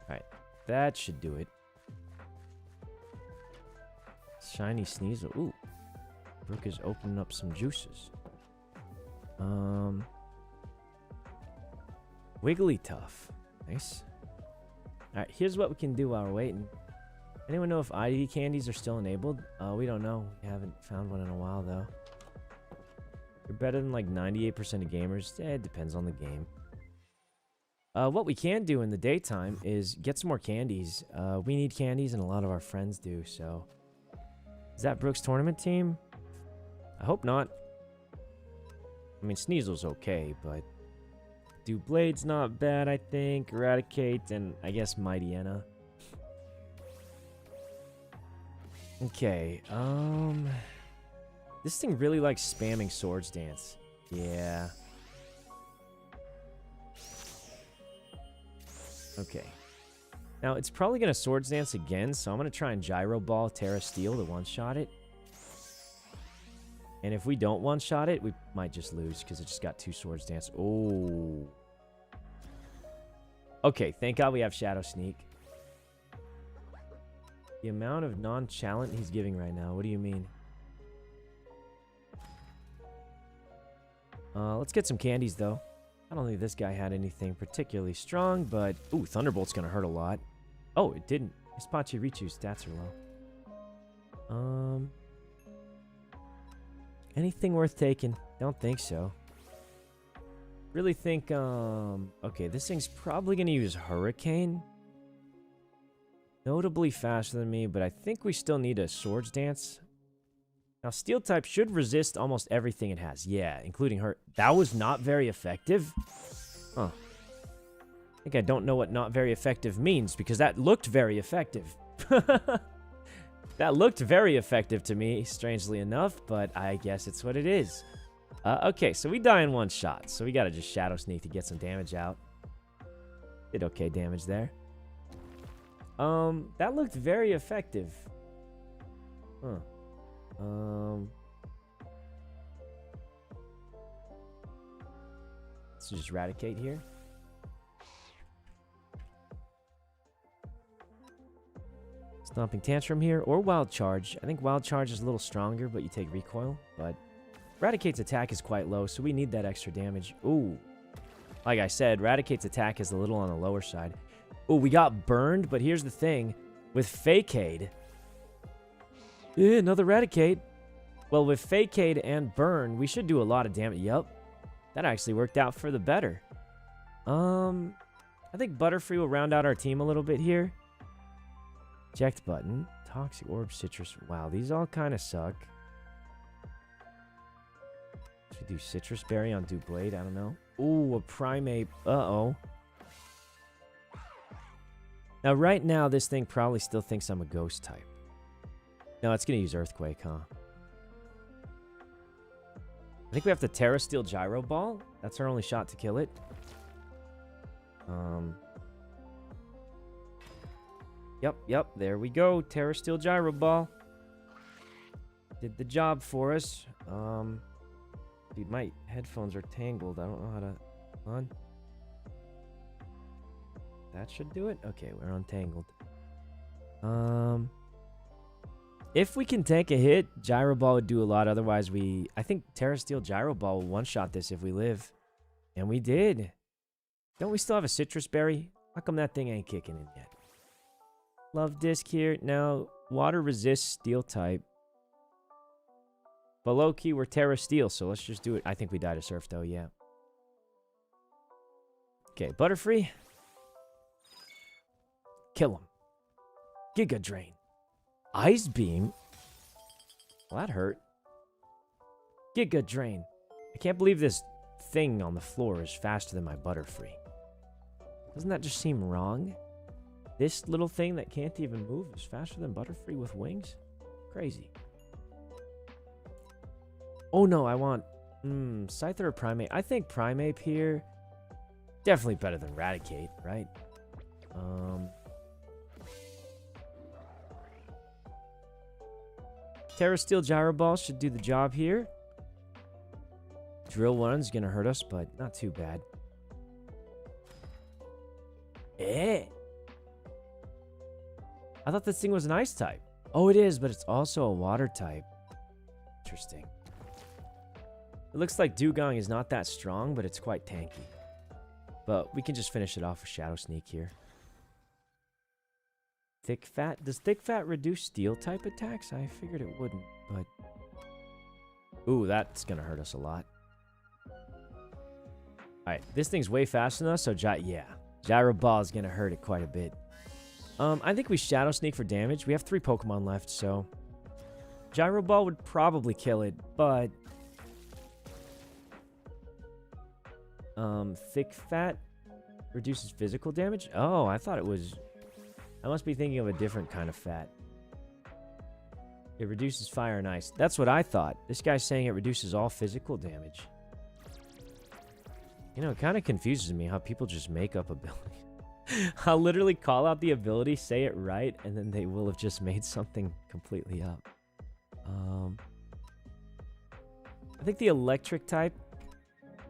Alright, that should do it. Shiny Sneasel. Ooh. Brooke is opening up some juices. Wigglytuff. Nice. Alright, here's what we can do while we're waiting. Anyone know if ID candies are still enabled? We don't know. We haven't found one in a while, though. You're better than like 98% of gamers. It depends on the game. What we can do in the daytime is get some more candies. We need candies, and a lot of our friends do, so... Is that Brooke's tournament team? I hope not. I mean, Sneasel's okay, but... Dublade's not bad, I think. Eradicate, and I guess Mightyena. Okay, this thing really likes spamming Swords Dance. Yeah. Okay. Now, it's probably going to Swords Dance again, so I'm going to try and Gyro Ball Terra Steel to one-shot it. And if we don't one-shot it, we might just lose, because it just got 2 Swords Dance. Oh. Okay, thank God we have Shadow Sneak. The amount of nonchalant he's giving right now. What do you mean? Let's get some candies, though. I don't think this guy had anything particularly strong, but... Ooh, Thunderbolt's gonna hurt a lot. Oh, it didn't. His Pachirichu's stats are low. Anything worth taking? Don't think so. Really think, okay, this thing's probably gonna use Hurricane. Notably faster than me, but I think we still need a Swords Dance. Now, Steel type should resist almost everything it has. Yeah, including her. That was not very effective? Huh. I think I don't know what not very effective means, because that looked very effective. That looked very effective to me, strangely enough, but I guess it's what it is. Okay, so we die in one shot, so we gotta just Shadow Sneak to get some damage out. Did okay damage there. That looked very effective. Huh. Let's just Eradicate here. Stomping Tantrum here, or Wild Charge. I think Wild Charge is a little stronger, but you take recoil. But Eradicate's attack is quite low, so we need that extra damage. Ooh. Like I said, Eradicate's attack is a little on the lower side. Ooh, we got burned, but here's the thing. With Fakeade... another Eradicate. Well, with Fakeade and Burn, we should do a lot of damage. Yup. That actually worked out for the better. I think Butterfree will round out our team a little bit here. Eject button. Toxic Orb, Citrus. Wow, these all kind of suck. Should we do Citrus Berry on Doublade? I don't know. Ooh, a Primeape. Uh-oh. Now, right now, this thing probably still thinks I'm a Ghost type. No, it's going to use Earthquake, huh? I think we have to Terra Steel Gyro Ball. That's our only shot to kill it. Yep, there we go. Terra Steel Gyro Ball. Did the job for us. Dude, my headphones are tangled. I don't know how to... Come on. That should do it? Okay, we're untangled. If we can tank a hit, Gyro Ball would do a lot. Otherwise, I think Terra Steel Gyro Ball will one-shot this if we live. And we did. Don't we still have a Citrus Berry? How come that thing ain't kicking in yet? Love Disc here. Now, Water resists Steel type. But low-key, we're Terra Steel, so let's just do it. I think we died to Surf, though, yeah. Okay, Butterfree. Kill him. Giga Drain. Ice Beam? Well, that hurt. Giga Drain. I can't believe this thing on the floor is faster than my Butterfree. Doesn't that just seem wrong? This little thing that can't even move is faster than Butterfree with wings? Crazy. Oh no, I want... Scyther or Primeape? I think Primeape here... Definitely better than Raticate, right? Terra Steel Gyro Ball should do the job here. Drill 1's gonna hurt us, but not too bad. Eh! I thought this thing was an ice type. Oh, it is, but it's also a water type. Interesting. It looks like Dugong is not that strong, but it's quite tanky. But we can just finish it off with Shadow Sneak here. Thick Fat. Does Thick Fat reduce Steel type attacks? I figured it wouldn't, but... Ooh, that's gonna hurt us a lot. Alright, this thing's way faster than us, so yeah. Gyro Ball is gonna hurt it quite a bit. I think we Shadow Sneak for damage. We have 3 Pokemon left, so... Gyro Ball would probably kill it, but... Thick Fat reduces physical damage? Oh, I thought it was... I must be thinking of a different kind of fat. It reduces fire and ice. That's what I thought. This guy's saying it reduces all physical damage. You know, it kind of confuses me how people just make up abilities. I'll literally call out the ability, say it right, and then they will have just made something completely up. I think the electric type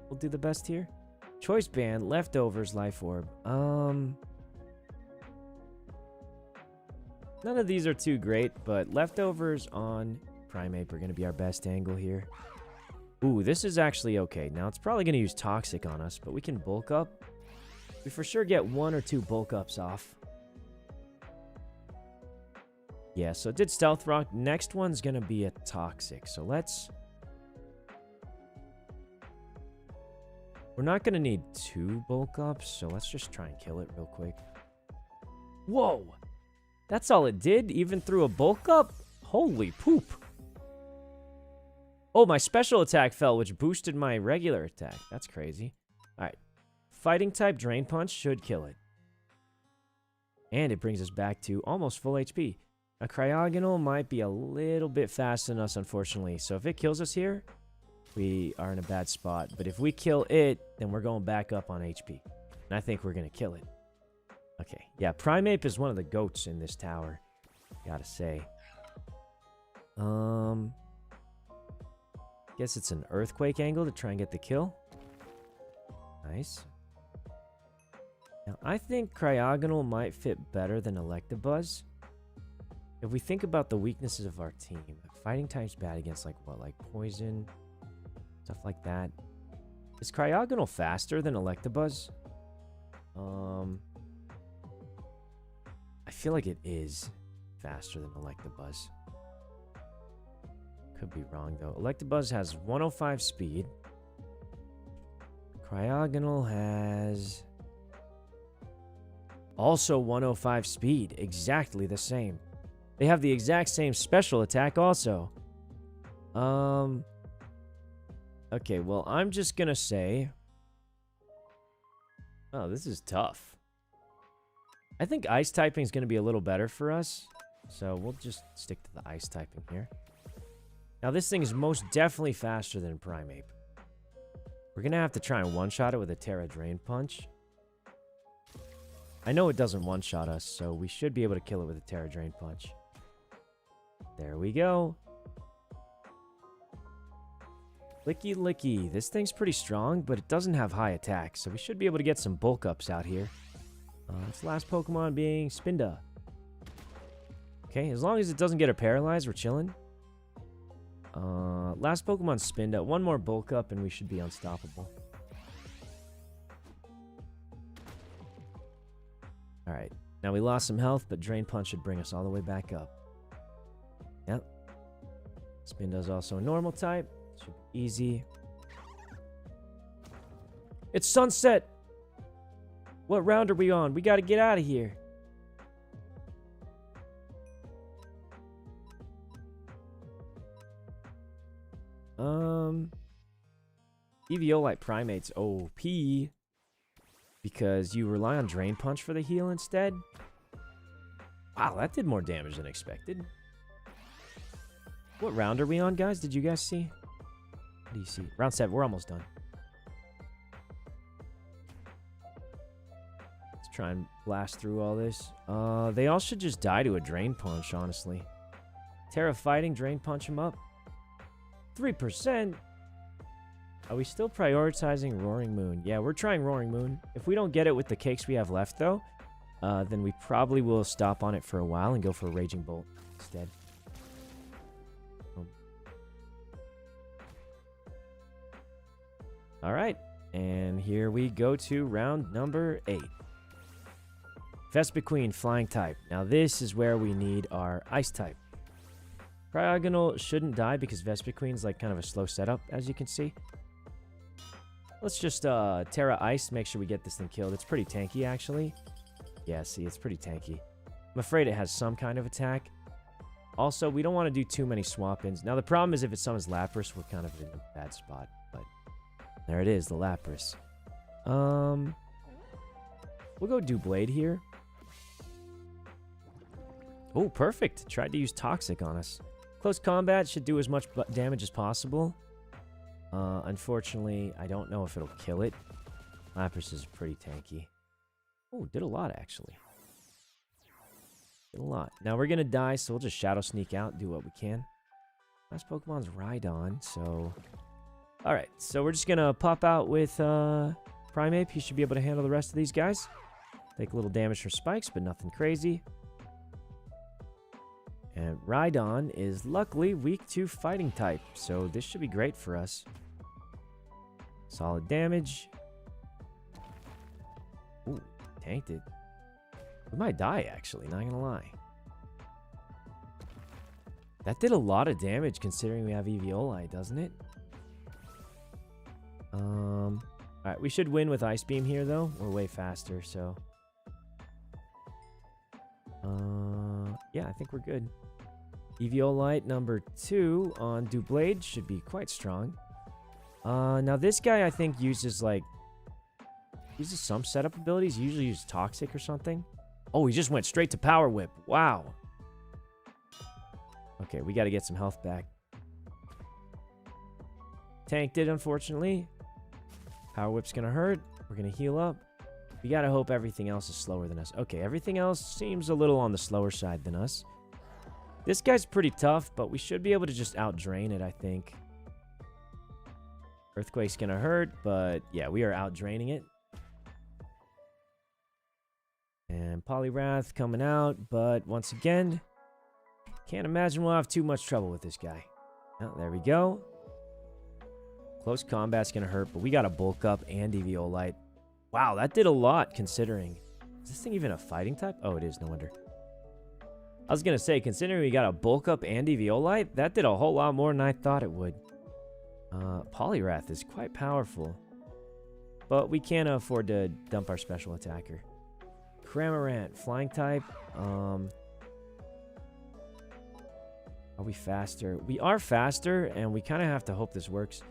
will do the best here. Choice Band, Leftovers, Life Orb. None of these are too great, but Leftovers on Primeape are going to be our best angle here. Ooh, this is actually okay. Now, it's probably going to use Toxic on us, but we can bulk up. We for sure get 1 or 2 bulk ups off. Yeah, so it did Stealth Rock. Next one's going to be a Toxic, so let's... We're not going to need 2 bulk ups, so let's just try and kill it real quick. Whoa! That's all it did, even through a bulk up? Holy poop. Oh, my special attack fell, which boosted my regular attack. That's crazy. Alright. Fighting type Drain Punch should kill it. And it brings us back to almost full HP. A Cryogonal might be a little bit faster than us, unfortunately. So if it kills us here, we are in a bad spot. But if we kill it, then we're going back up on HP. And I think we're going to kill it. Okay, yeah, Primeape is one of the goats in this tower. Gotta say. Guess it's an Earthquake angle to try and get the kill. Nice. Now, I think Cryogonal might fit better than Electabuzz. If we think about the weaknesses of our team, fighting type's bad against, like, what, like poison? Stuff like that. Is Cryogonal faster than Electabuzz? I feel like it is faster than Electabuzz. Could be wrong, though. Electabuzz has 105 speed. Cryogonal has... also 105 speed. Exactly the same. They have the exact same special attack also. Okay, well, I'm just gonna say... Oh, this is tough. I think ice typing is going to be a little better for us. So we'll just stick to the ice typing here. Now this thing is most definitely faster than Primeape. We're going to have to try and one-shot it with a Terra Drain Punch. I know it doesn't one-shot us, so we should be able to kill it with a Terra Drain Punch. There we go. Licky Licky. This thing's pretty strong, but it doesn't have high attack, so we should be able to get some bulk ups out here. Its last Pokemon being Spinda. Okay, as long as it doesn't get her paralyzed, we're chilling. Last Pokemon spinned out. One more bulk up and we should be unstoppable. Alright, now we lost some health, but Drain Punch should bring us all the way back up. Yep. Spin does also a normal type. Should be easy. It's sunset! What round are we on? We gotta get out of here. Eviolite Primate's OP because you rely on Drain Punch for the heal instead. Wow, that did more damage than expected. What round are we on, guys? Did you guys see? What do you see? Round 7. We're almost done. Let's try and blast through all this. They all should just die to a Drain Punch, honestly. Terra Fighting, Drain Punch them up. 3%? Are we still prioritizing Roaring Moon? Yeah, we're trying Roaring Moon. If we don't get it with the cakes we have left, though, then we probably will stop on it for a while and go for Raging Bolt instead. All right, and here we go to round number 8. Vespiquen, Flying type. Now this is where we need our Ice type. Cryogonal shouldn't die because Vespiquen's like kind of a slow setup, as you can see. Let's just Terra Ice, make sure we get this thing killed. It's pretty tanky, actually. Yeah, see, it's pretty tanky. I'm afraid it has some kind of attack. Also, we don't want to do too many swap-ins. Now, the problem is if it summons Lapras, we're kind of in a bad spot. But there it is, the Lapras. We'll go do Blade here. Oh, perfect. Tried to use Toxic on us. Close combat should do as much damage as possible. Unfortunately, I don't know if it'll kill it. Lapras is pretty tanky. Oh, did a lot, actually. Did a lot. Now we're going to die, so we'll just Shadow Sneak out, do what we can. Last Pokemon's Rhydon, so... Alright, so we're just going to pop out with Primeape. He should be able to handle the rest of these guys. Take a little damage from spikes, but nothing crazy. And Rhydon is luckily weak to Fighting type, so this should be great for us. Solid damage. Ooh, tanked it. We might die, actually, not gonna lie. That did a lot of damage considering we have Eviolite, doesn't it? Alright, we should win with Ice Beam here, though. We're way faster, so... yeah, I think we're good. Eviolite number 2 on Doublade should be quite strong. Now this guy I think uses some setup abilities. He usually uses Toxic or something. Oh, he just went straight to Power Whip. Wow. Okay, we got to get some health back. Tanked it, unfortunately. Power Whip's gonna hurt. We're gonna heal up. We gotta hope everything else is slower than us. Okay, everything else seems a little on the slower side than us. This guy's pretty tough, but we should be able to just out-drain it, I think. Earthquake's gonna hurt, but yeah, we are out-draining it. And Poliwrath coming out, but once again, can't imagine we'll have too much trouble with this guy. Oh, there we go. Close combat's gonna hurt, but we got a bulk up and Eviolite. Wow, that did a lot considering. Is this thing even a fighting type? Oh, it is, no wonder. I was gonna say, considering we got a bulk up and Eviolite, that did a whole lot more than I thought it would. Poliwrath is quite powerful, but we can't afford to dump our special attacker. Cramorant, flying type. Are we faster? We are faster, and we kind of have to hope this works.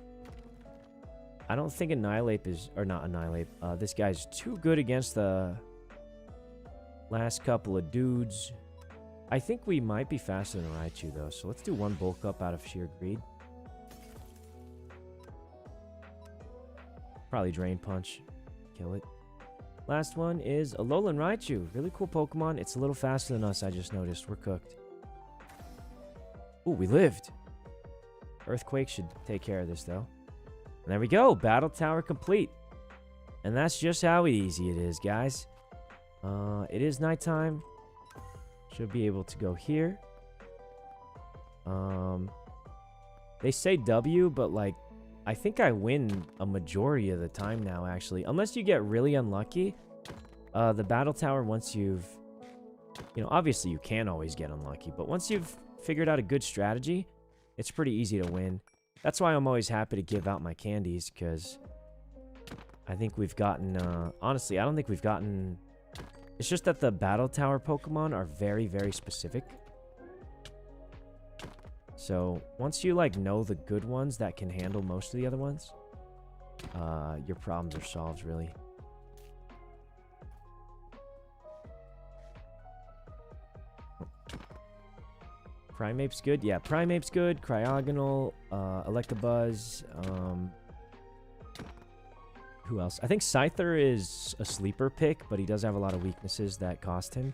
I don't think Annihilate is... Or not Annihilate. This guy's too good against the last couple of dudes. I think we might be faster than Raichu, though. So let's do one bulk up out of sheer greed. Probably Drain Punch. Kill it. Last one is Alolan Raichu. Really cool Pokemon. It's a little faster than us, I just noticed. We're cooked. Ooh, we lived. Earthquake should take care of this, though. And there we go. Battle Tower complete. And that's just how easy it is, guys. It is nighttime. Should be able to go here. They say W, but like, I think I win a majority of the time now, actually. Unless you get really unlucky. The battle tower, once you've... You know, obviously you can always get unlucky, but once you've figured out a good strategy, it's pretty easy to win. That's why I'm always happy to give out my candies, because I think we've gotten... honestly, I don't think we've gotten... It's just that the battle tower Pokemon are very, very specific. So, once you, like, know the good ones that can handle most of the other ones, your problems are solved, really. Primape's good? Yeah, Primape's good. Cryogonal, Electabuzz, who else? I think Scyther is a sleeper pick, but he does have a lot of weaknesses that cost him.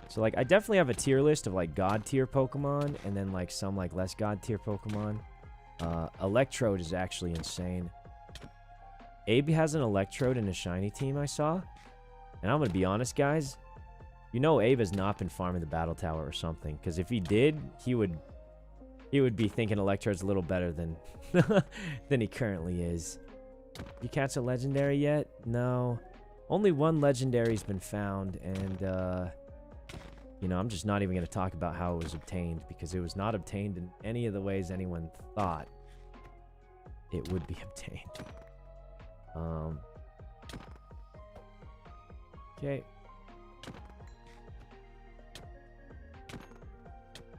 So, like, I definitely have a tier list of, like, God tier Pokemon, and then, like, some, like, less God tier Pokemon. Electrode is actually insane. Abe has an Electrode in his shiny team, I saw. And I'm gonna be honest, guys. You know Abe has not been farming the battle tower or something. Because if he did, he would be thinking Electrode's a little better than, than he currently is. You catch a legendary yet? No. Only one legendary's been found, and, you know, I'm just not even going to talk about how it was obtained, because it was not obtained in any of the ways anyone thought it would be obtained. Okay.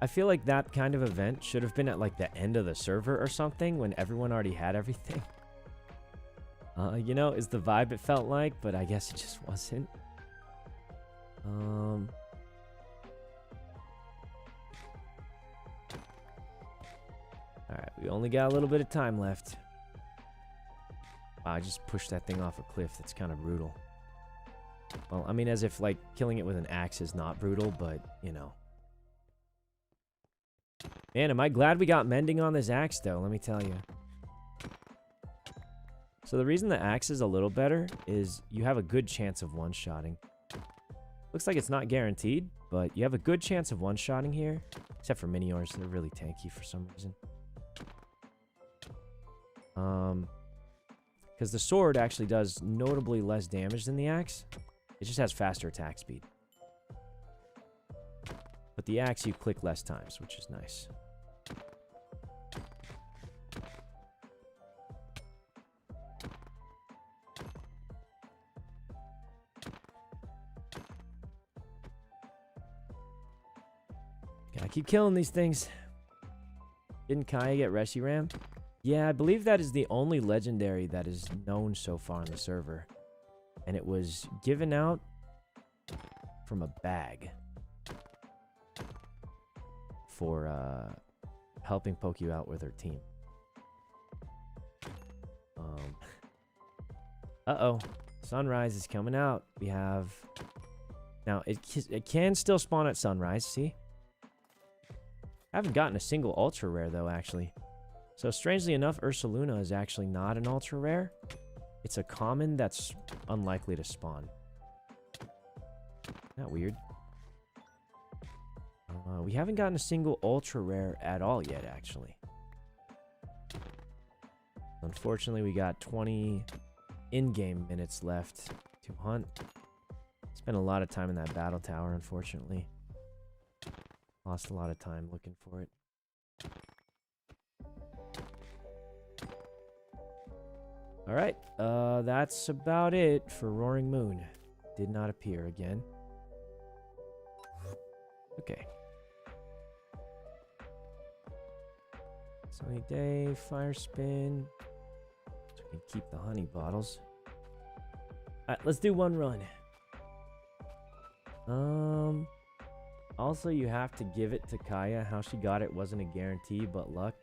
I feel like that kind of event should have been at, like, the end of the server or something, when everyone already had everything. You know, is the vibe it felt like, but I guess it just wasn't. Alright, we only got a little bit of time left. Wow, I just pushed that thing off a cliff. That's kind of brutal. Well, I mean, as if, like, killing it with an axe is not brutal, but, you know. Man, am I glad we got mending on this axe, though, let me tell you. So the reason the axe is a little better is you have a good chance of one-shotting. Looks like it's not guaranteed, but you have a good chance of one-shotting here. Except for Miniors, they're really tanky for some reason. Because the sword actually does notably less damage than the axe. It just has faster attack speed. But the axe, you click less times, which is nice. Gotta keep killing these things. Didn't Kaya get Reshiram? Yeah, I believe that is the only legendary that is known so far on the server. And it was given out from a bag for helping poke you out with her team. Uh-oh. Sunrise is coming out. We have... Now, it can still spawn at sunrise, see? I haven't gotten a single ultra rare, though, actually. So, strangely enough, Ursaluna is actually not an ultra rare. It's a common that's unlikely to spawn. Not weird. We haven't gotten a single ultra rare at all yet, actually. Unfortunately, we got 20 in-game minutes left to hunt. Spent a lot of time in that battle tower, unfortunately. Lost a lot of time looking for it. Alright, that's about it for Roaring Moon. Did not appear again. Okay. Sunny day, fire spin. So we can keep the honey bottles. Alright, let's do one run. Also, you have to give it to Kaya. How she got it wasn't a guarantee, but luck.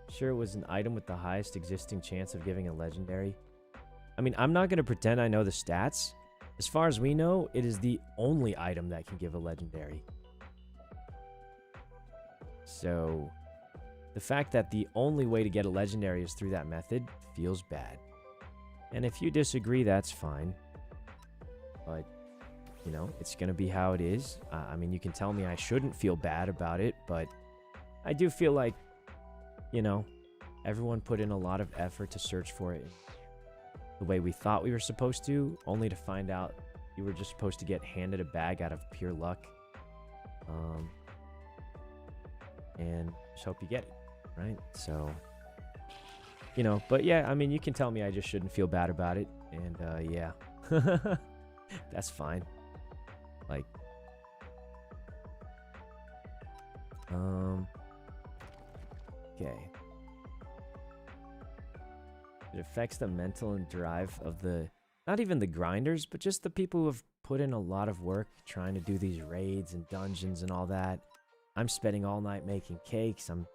Sure, it was an item with the highest existing chance of giving a legendary. I mean, I'm not going to pretend I know the stats. As far as we know, it is the only item that can give a legendary. So, the fact that the only way to get a legendary is through that method feels bad. And if you disagree, that's fine. but, you know, it's going to be how it is. I mean, you can tell me I shouldn't feel bad about it, but I do feel like, you know, everyone put in a lot of effort to search for it the way we thought we were supposed to, only to find out you were just supposed to get handed a bag out of pure luck. And just hope you get it, right? So, you know, but yeah, I mean, you can tell me I just shouldn't feel bad about it, and yeah, that's fine. Like, okay. It affects the mental and drive of the, not even the grinders, but just the people who have put in a lot of work trying to do these raids and dungeons and all that. I'm spending all night making cakes. I'm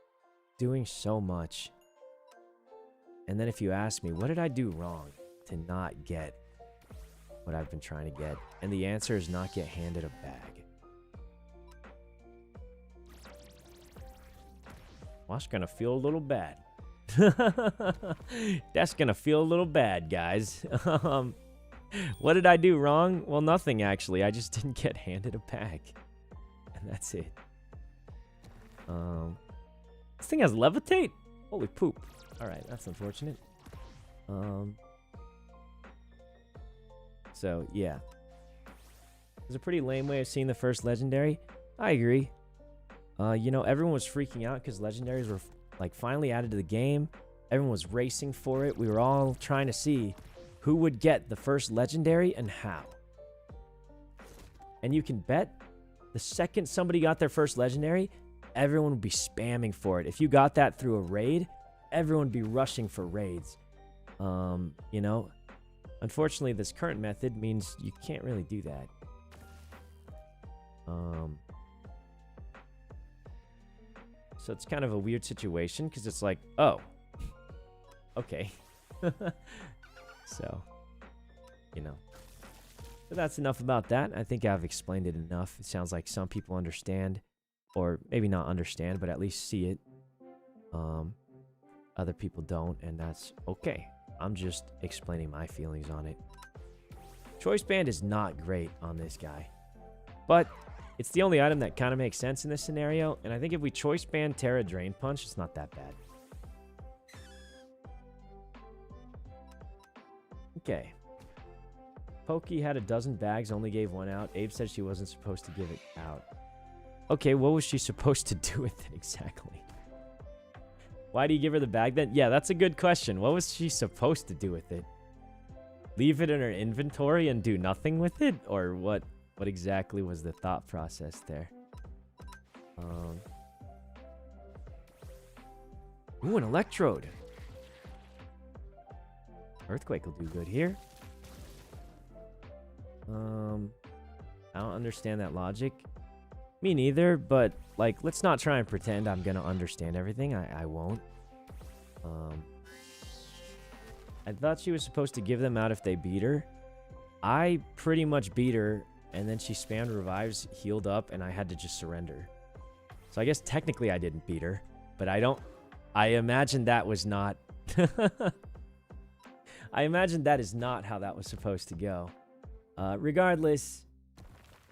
doing so much. And then if you ask me, what did I do wrong to not get what I've been trying to get? And the answer is not get handed a bag. Well, that's gonna feel a little bad. That's gonna feel a little bad, guys. What did I do wrong? Well, nothing, actually. I just didn't get handed a bag. And that's it. This thing has levitate? Holy poop. Alright, that's unfortunate. So, yeah. It's a pretty lame way of seeing the first legendary. I agree. You know, everyone was freaking out because legendaries were, like, finally added to the game. Everyone was racing for it. We were all trying to see who would get the first legendary and how. And you can bet the second somebody got their first legendary, everyone would be spamming for it. If you got that through a raid, everyone would be rushing for raids. You know, unfortunately, this current method means you can't really do that. So it's kind of a weird situation because it's like, oh, okay. So, you know. But that's enough about that. I think I've explained it enough. It sounds like some people understand, or maybe not understand, but at least see it. Other people don't, and that's okay. I'm just explaining my feelings on it. Choice Band is not great on this guy, but it's the only item that kind of makes sense in this scenario, and I think if we Choice Band Terra Drain Punch, it's not that bad. Okay. Pokey had a dozen bags, only gave one out. Abe said she wasn't supposed to give it out. Okay, what was she supposed to do with it exactly? Why do you give her the bag then? Yeah, that's a good question. What was she supposed to do with it? Leave it in her inventory and do nothing with it? Or what exactly was the thought process there? Ooh, an Electrode. Earthquake will do good here. I don't understand that logic. Me neither, but, like, let's not try and pretend I'm gonna understand everything. I won't. I thought she was supposed to give them out if they beat her. I pretty much beat her, and then she spammed revives, healed up, and I had to just surrender. So I guess technically I didn't beat her, but I imagine that was not... I imagine that is not how that was supposed to go. Regardless,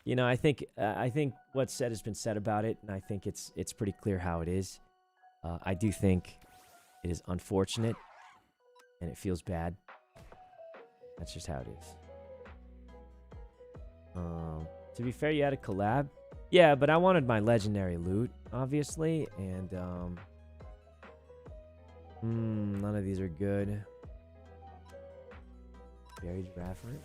you know, I think what's said has been said about it, and I think it's pretty clear how it is. I do think it is unfortunate, and it feels bad. That's just how it is. To be fair, you had a collab. Yeah, but I wanted my legendary loot, obviously, and none of these are good. Buried Raffert.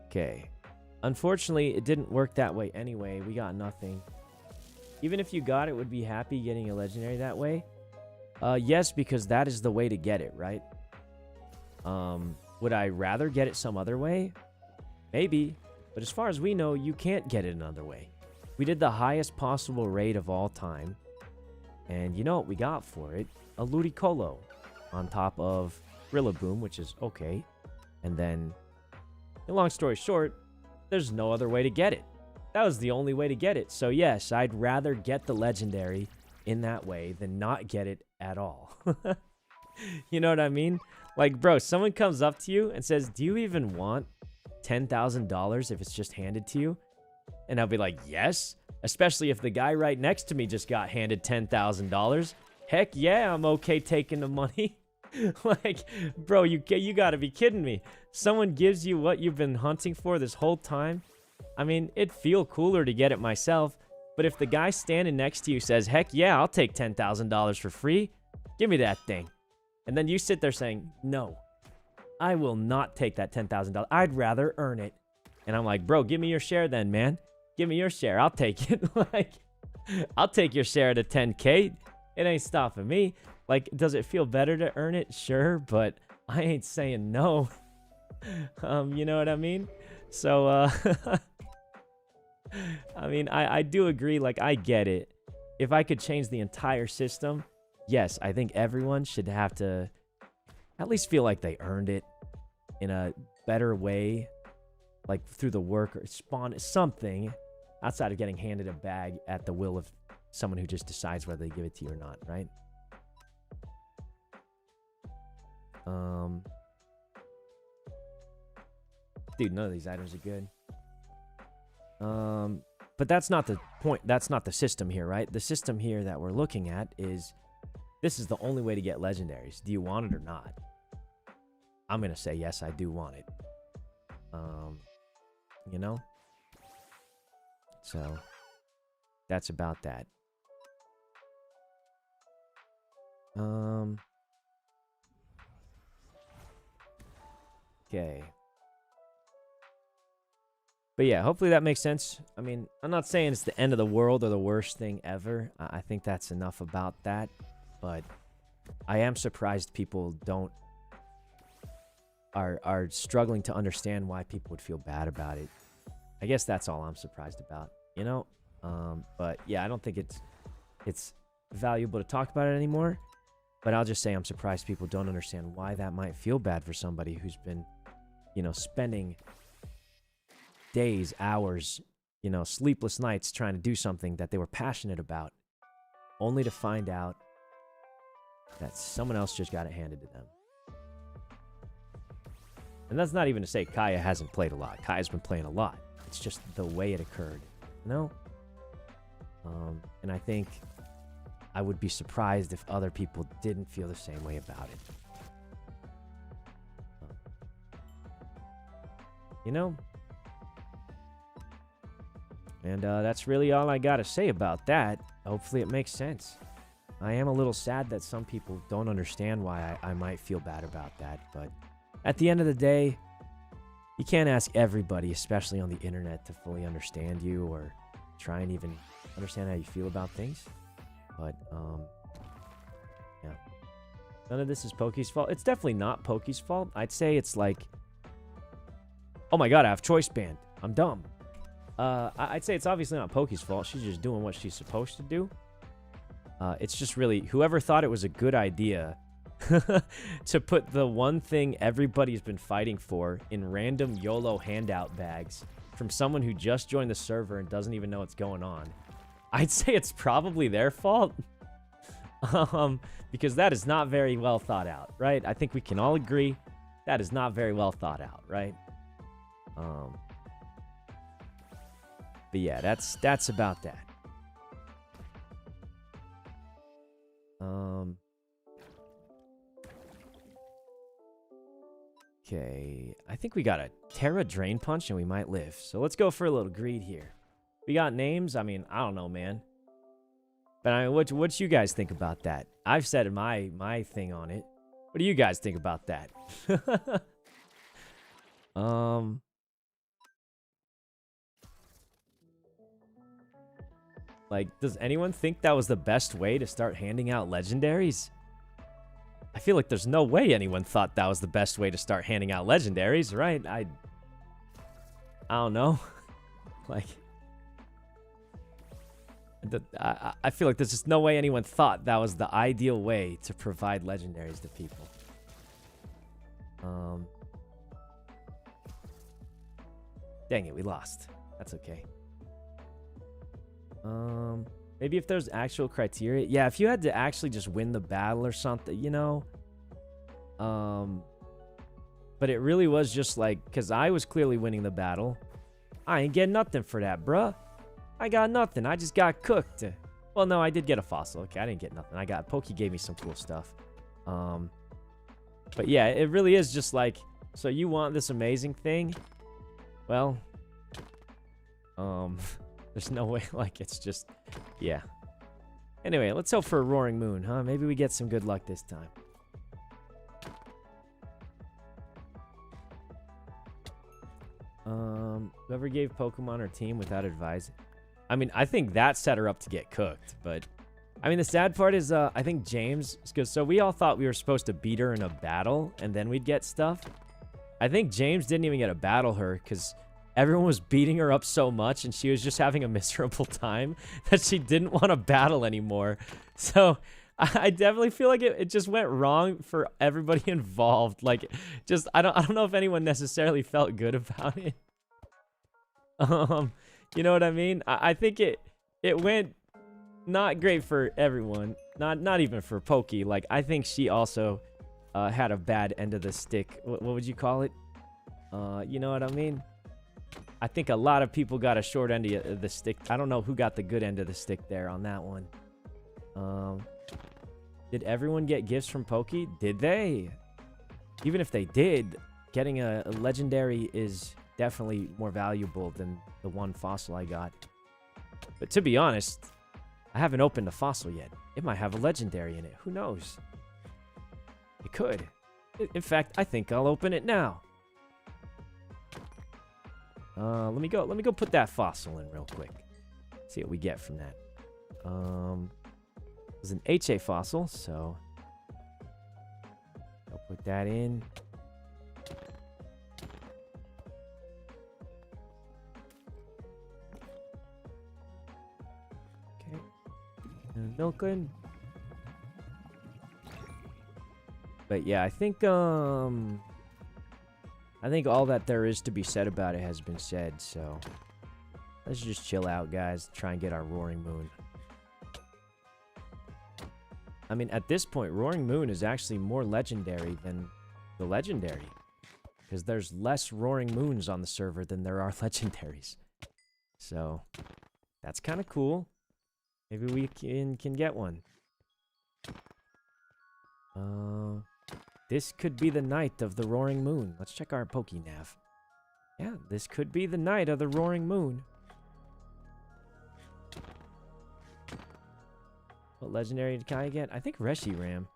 Okay. Unfortunately, it didn't work that way anyway. We got nothing. Even if you got it, would be happy getting a legendary that way? Yes, because that is the way to get it, right? Would I rather get it some other way? Maybe. But as far as we know, you can't get it another way. We did the highest possible raid of all time. And you know what we got for it? A Ludicolo on top of Rillaboom, which is okay. And then, long story short, there's no other way to get it. That was the only way to get it. So yes, I'd rather get the legendary in that way than not get it at all. You know what I mean? Like, bro, someone comes up to you and says, do you even want $10,000 if it's just handed to you? And I'll be like, yes. Especially if the guy right next to me just got handed $10,000. Heck yeah, I'm okay taking the money. Like, bro, you gotta be kidding me. Someone gives you what you've been hunting for this whole time. I mean, it'd feel cooler to get it myself. But if the guy standing next to you says, heck yeah, I'll take $10,000 for free. Give me that thing. And then you sit there saying, no, I will not take that $10,000. I'd rather earn it. And I'm like, bro, give me your share then, man. Give me your share. I'll take it. Like, I'll take your share of the 10K. It ain't stopping me. Like, does it feel better to earn it? Sure, but I ain't saying no. You know what I mean? So, I mean, I do agree. Like, I get it. If I could change the entire system, yes, I think everyone should have to at least feel like they earned it in a better way, like through the work or spawn something outside of getting handed a bag at the will of someone who just decides whether they give it to you or not, right? Dude, none of these items are good. But that's not the point. That's not the system here, right? The system here that we're looking at is this is the only way to get legendaries. Do you want it or not? I'm going to say, yes, I do want it. You know? So, that's about that. Okay. But yeah, hopefully that makes sense. I mean, I'm not saying it's the end of the world or the worst thing ever. I think that's enough about that. But I am surprised people are struggling to understand why people would feel bad about it. I guess that's all I'm surprised about, you know? But yeah, I don't think it's valuable to talk about it anymore. But I'll just say I'm surprised people don't understand why that might feel bad for somebody who's been, you know, spending days, hours, you know, sleepless nights trying to do something that they were passionate about, only to find out that someone else just got it handed to them. And that's not even to say Kaya hasn't played a lot. Kaya's been playing a lot. It's just the way it occurred, you know? And I think I would be surprised if other people didn't feel the same way about it. You know? And that's really all I got to say about that. Hopefully it makes sense. I am a little sad that some people don't understand why I might feel bad about that. But at the end of the day, you can't ask everybody, especially on the internet, to fully understand you or try and even understand how you feel about things. But, yeah. None of this is Pokey's fault. It's definitely not Pokey's fault. I'd say it's like, oh my god, I have choice band. I'm dumb. I'd say it's obviously not Pokey's fault. She's just doing what she's supposed to do. It's just really, whoever thought it was a good idea to put the one thing everybody's been fighting for in random YOLO handout bags from someone who just joined the server and doesn't even know what's going on. I'd say it's probably their fault. Because that is not very well thought out, right? I think we can all agree that is not very well thought out, right? But yeah, that's about that. Okay, I think we got a Terra Drain Punch and we might live. So let's go for a little greed here. We got names. I mean, I don't know, man. But I mean, what you guys think about that? I've said my thing on it. What do you guys think about that? Like, does anyone think that was the best way to start handing out legendaries? I feel like there's no way anyone thought that was the best way to start handing out legendaries, right? I don't know. Like, I feel like there's just no way anyone thought that was the ideal way to provide legendaries to people. Dang it, we lost. That's okay. Maybe if there's actual criteria. Yeah, if you had to actually just win the battle or something, you know. But it really was just like, because I was clearly winning the battle. I ain't getting nothing for that, bruh. I got nothing. I just got cooked. Well, no, I did get a fossil. Okay, I didn't get nothing. Pokey gave me some cool stuff. But yeah, it really is just like, so you want this amazing thing? Well, there's no way, like, it's just, yeah. Anyway, let's hope for a roaring moon, huh? Maybe we get some good luck this time. Whoever gave Pokemon her team without advising. I mean, I think that set her up to get cooked, but I mean, the sad part is, I think James, because so we all thought we were supposed to beat her in a battle and then we'd get stuff. I think James didn't even get to battle her because everyone was beating her up so much and she was just having a miserable time that she didn't want to battle anymore. So I definitely feel like it just went wrong for everybody involved. Like, just, I don't know if anyone necessarily felt good about it. You know what I mean? I think it went not great for everyone. Not even for Pokey. Like, I think she also had a bad end of the stick. What would you call it? You know what I mean? I think a lot of people got a short end of the stick. I don't know who got the good end of the stick there on that one. Did everyone get gifts from Pokey? Did they? Even if they did, getting a legendary is definitely more valuable than the one fossil I got. But to be honest, I haven't opened a fossil yet. It might have a legendary in it. Who knows? It could. In fact, I think I'll open it now. Let me go put that fossil in real quick. See what we get from that. It was an HA fossil, so I'll put that in. Okay. And Milkland. But yeah, I think all that there is to be said about it has been said, so let's just chill out, guys. Try and get our Roaring Moon. I mean, at this point, Roaring Moon is actually more legendary than the legendary, because there's less Roaring Moons on the server than there are legendaries. So that's kind of cool. Maybe we can get one. This could be the night of the Roaring Moon. Let's check our Pokénav. Yeah, this could be the night of the Roaring Moon. What legendary can I get? I think Reshiram.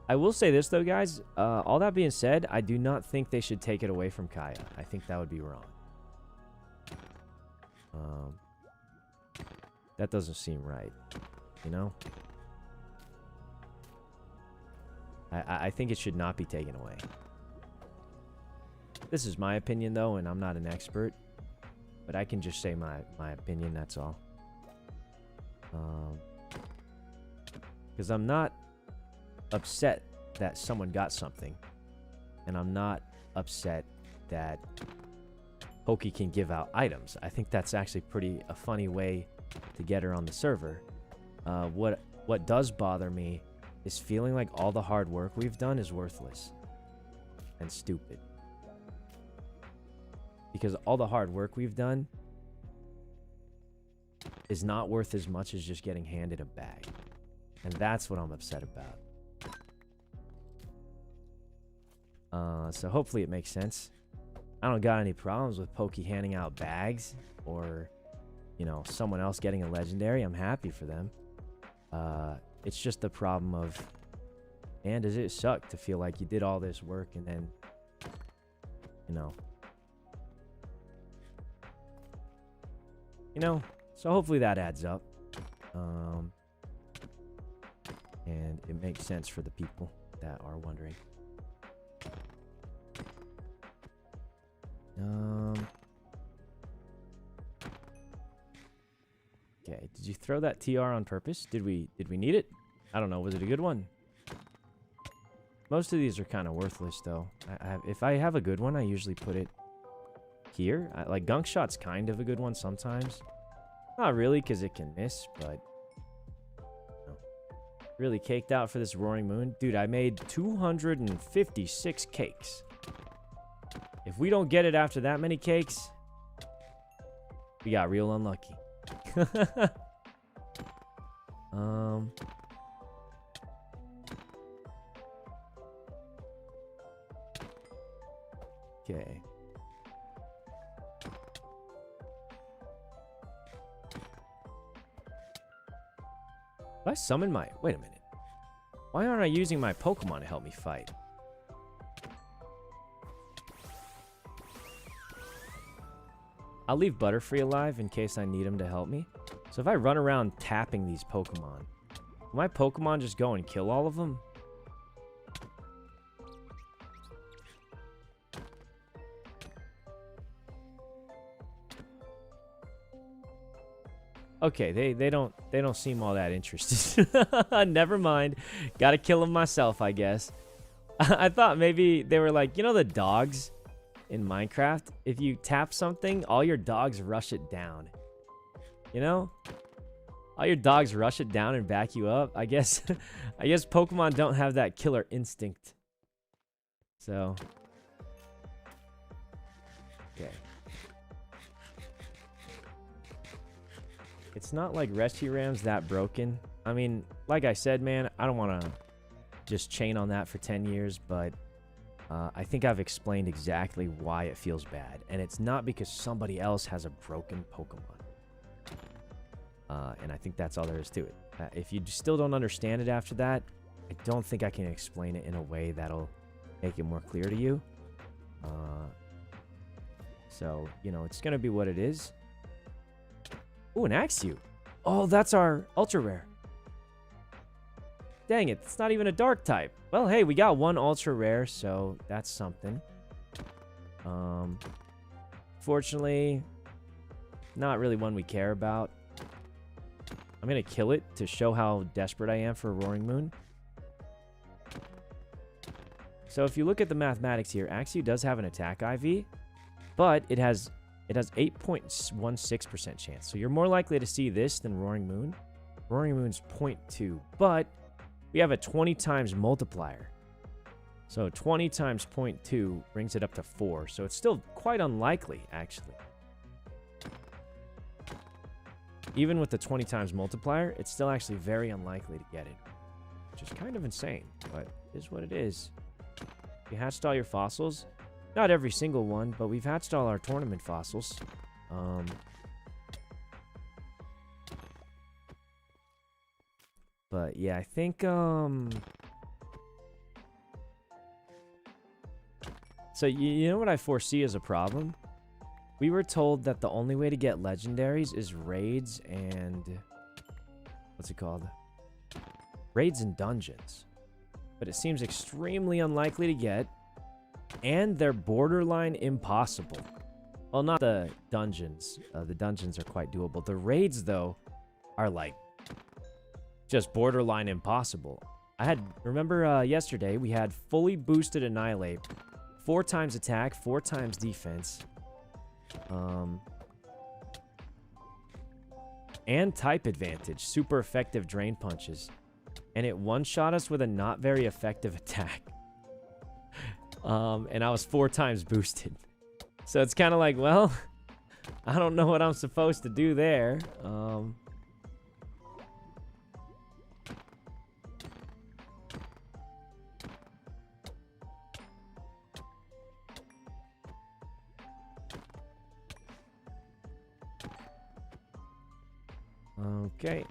I will say this, though, guys. All that being said, I do not think they should take it away from Kaya. I think that would be wrong. That doesn't seem right, you know? I think it should not be taken away. This is my opinion, though, and I'm not an expert. But I can just say my opinion, that's all. Because I'm not upset that someone got something. And I'm not upset that Pokey can give out items. I think that's actually a funny way to get her on the server. What does bother me is feeling like all the hard work we've done is worthless and stupid. Because all the hard work we've done is not worth as much as just getting handed a bag. And that's what I'm upset about. So hopefully it makes sense. I don't got any problems with Pokey handing out bags or, you know, someone else getting a legendary. I'm happy for them. It's just the problem of, man, does it suck to feel like you did all this work and then, you know, so hopefully that adds up. And it makes sense for the people that are wondering. Okay, did you throw that TR on purpose? Did we need it? I don't know, was it a good one? Most of these are kind of worthless, though. If I have a good one, I usually put it here. Like, Gunk Shot's kind of a good one sometimes. Not really, because it can miss, but... No. Really caked out for this Roaring Moon. Dude, I made 256 cakes. If we don't get it after that many cakes, we got real unlucky. Okay. If I summon my... Wait a minute. Why aren't I using my Pokemon to help me fight? I'll leave Butterfree alive in case I need him to help me. So if I run around tapping these Pokemon, will my Pokemon just go and kill all of them? Okay, they don't seem all that interested. Never mind. Gotta kill them myself, I guess. I thought maybe they were like, you know the dogs in Minecraft? If you tap something, all your dogs rush it down. You know? All your dogs rush it down and back you up. I guess Pokemon don't have that killer instinct. So. Okay. It's not like Reshiram's that broken. I mean, like I said, man, I don't want to just chain on that for 10 years, but I think I've explained exactly why it feels bad. And it's not because somebody else has a broken Pokemon. And I think that's all there is to it. If you still don't understand it after that, I don't think I can explain it in a way that'll make it more clear to you. So, you know, it's going to be what it is. Ooh, an Axew. Oh, that's our ultra rare. Dang it, it's not even a dark type. Well, hey, we got one ultra rare, so that's something. Fortunately, not really one we care about. I'm going to kill it to show how desperate I am for a Roaring Moon. So if you look at the mathematics here, Axew does have an attack IV, but it has 8.16% chance. So you're more likely to see this than Roaring Moon. Roaring Moon's 0.2, but we have a 20 times multiplier. So 20 times 0.2 brings it up to 4. So it's still quite unlikely, actually. Even with the 20 times multiplier, it's still actually very unlikely to get it. Which is kind of insane, but it is what it is. You hatched all your fossils. Not every single one, but we've hatched all our tournament fossils. But yeah, I think so you know what I foresee as a problem? We were told that the only way to get legendaries is raids and what's it called? Raids and dungeons. But it seems extremely unlikely to get. And they're borderline impossible. Well, not the dungeons. The dungeons are quite doable. The raids, though, are like just borderline impossible. Remember yesterday, we had fully boosted Annihilate. 4 times attack, 4 times defense. And type advantage. Super effective drain punches. And it one-shot us with a not very effective attack. And I was 4 times boosted. So it's kind of like, well, I don't know what I'm supposed to do there. Okay.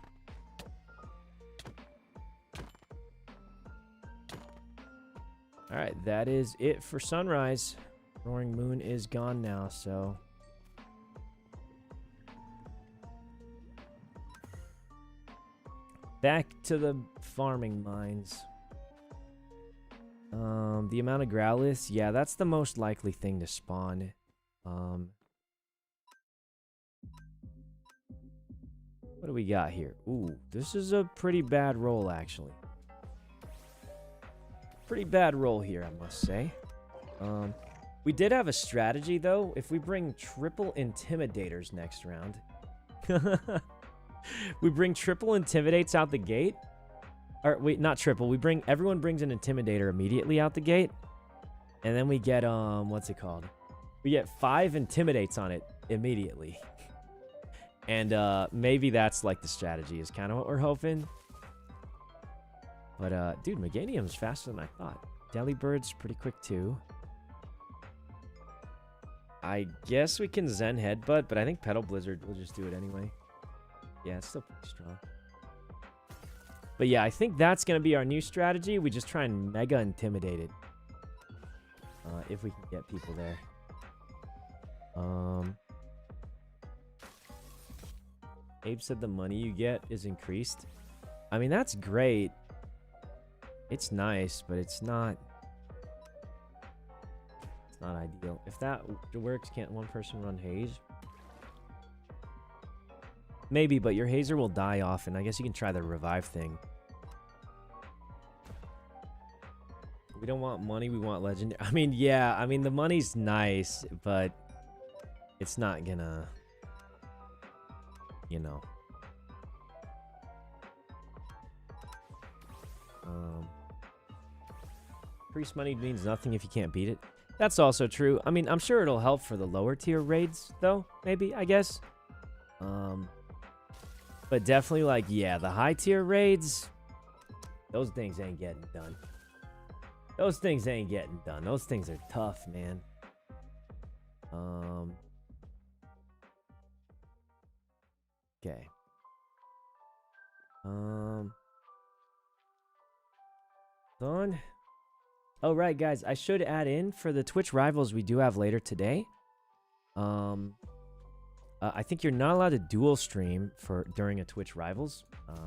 Alright, that is it for Sunrise. Roaring Moon is gone now, so... Back to the farming mines. The amount of Growliths, yeah, that's the most likely thing to spawn. What do we got here? Ooh, this is a pretty bad roll, actually. Pretty bad roll here, I must say. We did have a strategy, though. If we bring triple Intimidators next round. We bring triple Intimidates out the gate. Or, wait, not triple. Everyone brings an Intimidator immediately out the gate. And then we get, what's it called? We get 5 Intimidates on it immediately. And maybe that's like the strategy is kind of what we're hoping. But, dude, Meganium's faster than I thought. Delibird's pretty quick, too. I guess we can Zen Headbutt, but I think Petal Blizzard will just do it anyway. Yeah, it's still pretty strong. But yeah, I think that's going to be our new strategy. We just try and Mega Intimidate it. If we can get people there. Abe said the money you get is increased. I mean, that's great. It's nice, but it's not ideal. If that works, can't one person run haze? Maybe, but your hazer will die off, and I guess you can try the revive thing. We don't want money, we want legendary. I mean, yeah, I mean, the money's nice, but it's not gonna, you know. Priest money means nothing if you can't beat it. That's also true. I mean, I'm sure it'll help for the lower tier raids, though, maybe, I guess. But definitely, like, yeah, the high tier raids, those things ain't getting done. Those things ain't getting done. Those things are tough, man. Okay. Done. Oh, right, guys. I should add in for the Twitch rivals we do have later today. I think you're not allowed to dual stream during a Twitch rivals,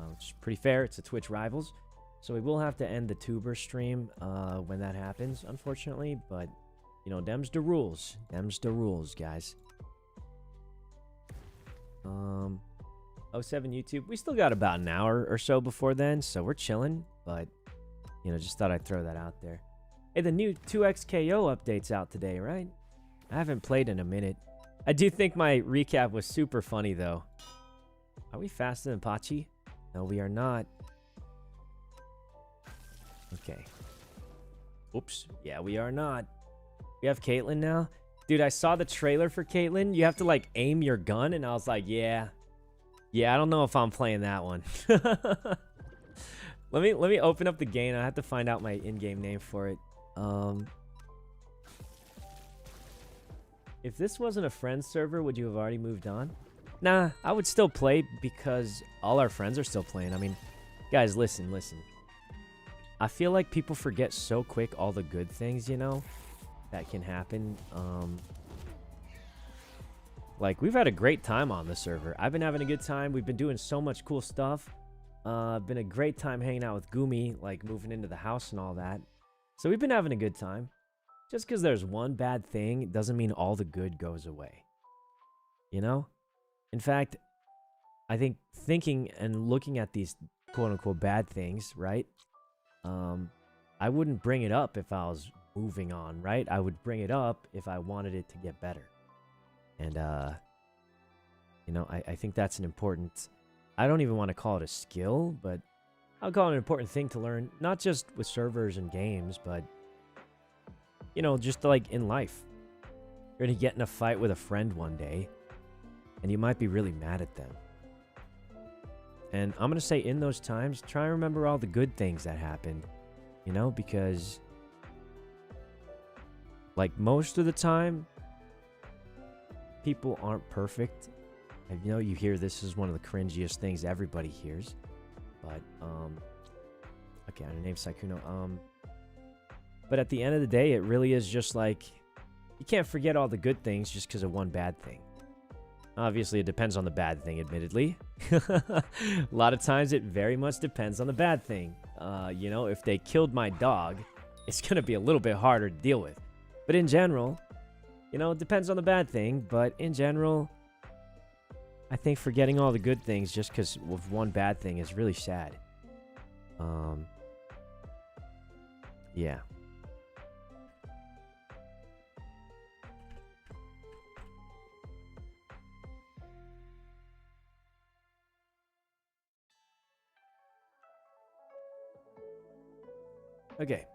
which is pretty fair. It's a Twitch rivals. So we will have to end the tuber stream when that happens, unfortunately. But, you know, them's the rules. Them's the rules, guys. 07 YouTube. We still got about an hour or so before then, so we're chilling. But, you know, just thought I'd throw that out there. Hey, the new 2XKO update's out today, right? I haven't played in a minute. I do think my recap was super funny, though. Are we faster than Pachi? No, we are not. Okay. Oops. Yeah, we are not. We have Caitlyn now. Dude, I saw the trailer for Caitlyn. You have to, like, aim your gun, and I was like, yeah. Yeah, I don't know if I'm playing that one. Let me open up the game. I have to find out my in-game name for it. If this wasn't a friends server, would you have already moved on? Nah, I would still play because all our friends are still playing. I mean, guys, listen. I feel like people forget so quick all the good things, you know, that can happen. Like, we've had a great time on the server. I've been having a good time. We've been doing so much cool stuff. Been a great time hanging out with Gumi, like moving into the house and all that. So we've been having a good time. Just because there's one bad thing doesn't mean all the good goes away. You know? In fact, I think thinking and looking at these quote-unquote bad things, right? I wouldn't bring it up if I was moving on, right? I would bring it up if I wanted it to get better. And, you know, I think that's an important... I don't even want to call it a skill, but I'll call it an important thing to learn. Not just with servers and games, but... You know, just like in life. You're going to get in a fight with a friend one day, and you might be really mad at them. And I'm going to say in those times, try and remember all the good things that happened. You know, because like most of the time, people aren't perfect. And you know, you hear this is one of the cringiest things everybody hears. But, okay, I'm going to name Sykkuno. But at the end of the day, it really is just like, you can't forget all the good things just because of one bad thing. Obviously, it depends on the bad thing, admittedly. A lot of times, it very much depends on the bad thing. You know, if they killed my dog, it's going to be a little bit harder to deal with. But in general, you know, it depends on the bad thing. But in general, I think forgetting all the good things just because of one bad thing is really sad. Yeah. Okay.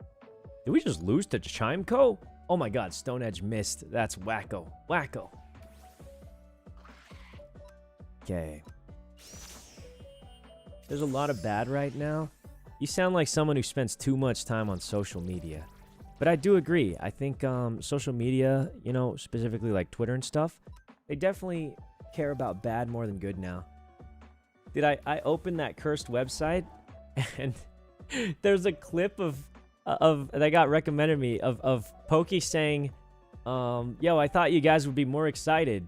Did we just lose to Chimeco? Oh my god, Stone Edge missed. That's wacko. Wacko. Okay. There's a lot of bad right now. You sound like someone who spends too much time on social media. But I do agree. I think social media, you know, specifically like Twitter and stuff, they definitely care about bad more than good now. Did I opened that cursed website and there's a clip of that got recommended me of Pokey saying, yo, I thought you guys would be more excited.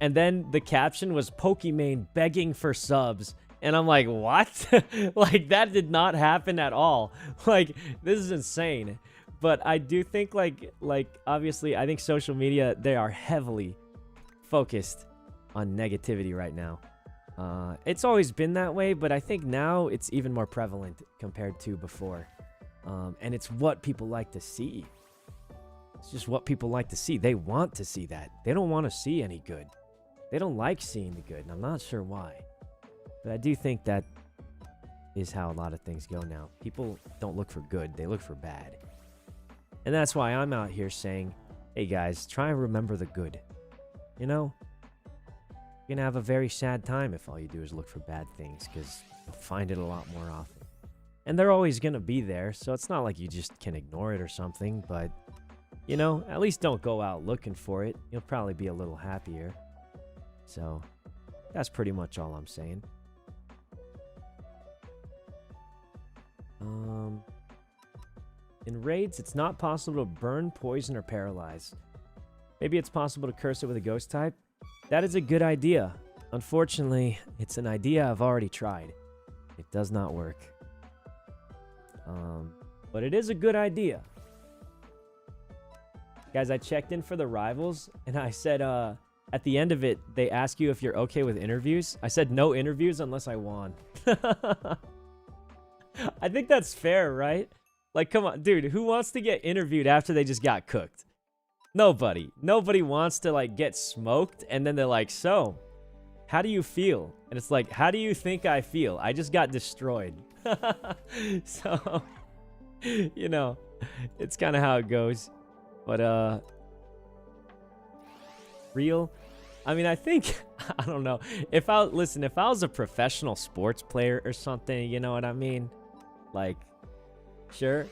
And then the caption was Pokimane begging for subs. And I'm like, what? Like, that did not happen at all. Like, this is insane. But I do think, like obviously, I think social media, they are heavily focused on negativity right now. It's always been that way, but I think now it's even more prevalent compared to before. And it's what people like to see. It's just what people like to see. They want to see that. They don't want to see any good. They don't like seeing the good, and I'm not sure why. But I do think that is how a lot of things go now. People don't look for good, they look for bad. And that's why I'm out here saying, hey guys, try and remember the good. You know? You're gonna have a very sad time if all you do is look for bad things, because you'll find it a lot more often. And they're always gonna be there, so it's not like you just can ignore it or something, but, you know, at least don't go out looking for it. You'll probably be a little happier. So, that's pretty much all I'm saying. In raids, it's not possible to burn, poison, or paralyze. Maybe it's possible to curse it with a ghost type. That is a good idea. Unfortunately, it's an idea I've already tried. It does not work. But it is a good idea. Guys, I checked in for the rivals, and I said, at the end of it, they ask you if you're okay with interviews. I said no interviews unless I won. I think that's fair, right? Like, come on, dude, who wants to get interviewed after they just got cooked? Nobody. Nobody wants to, like, get smoked, and then they're like, so, how do you feel? And it's like, how do you think I feel? I just got destroyed. So, you know, it's kind of how it goes. But, real, I mean, I think, I don't know. If I was a professional sports player or something, you know what I mean? Like, sure.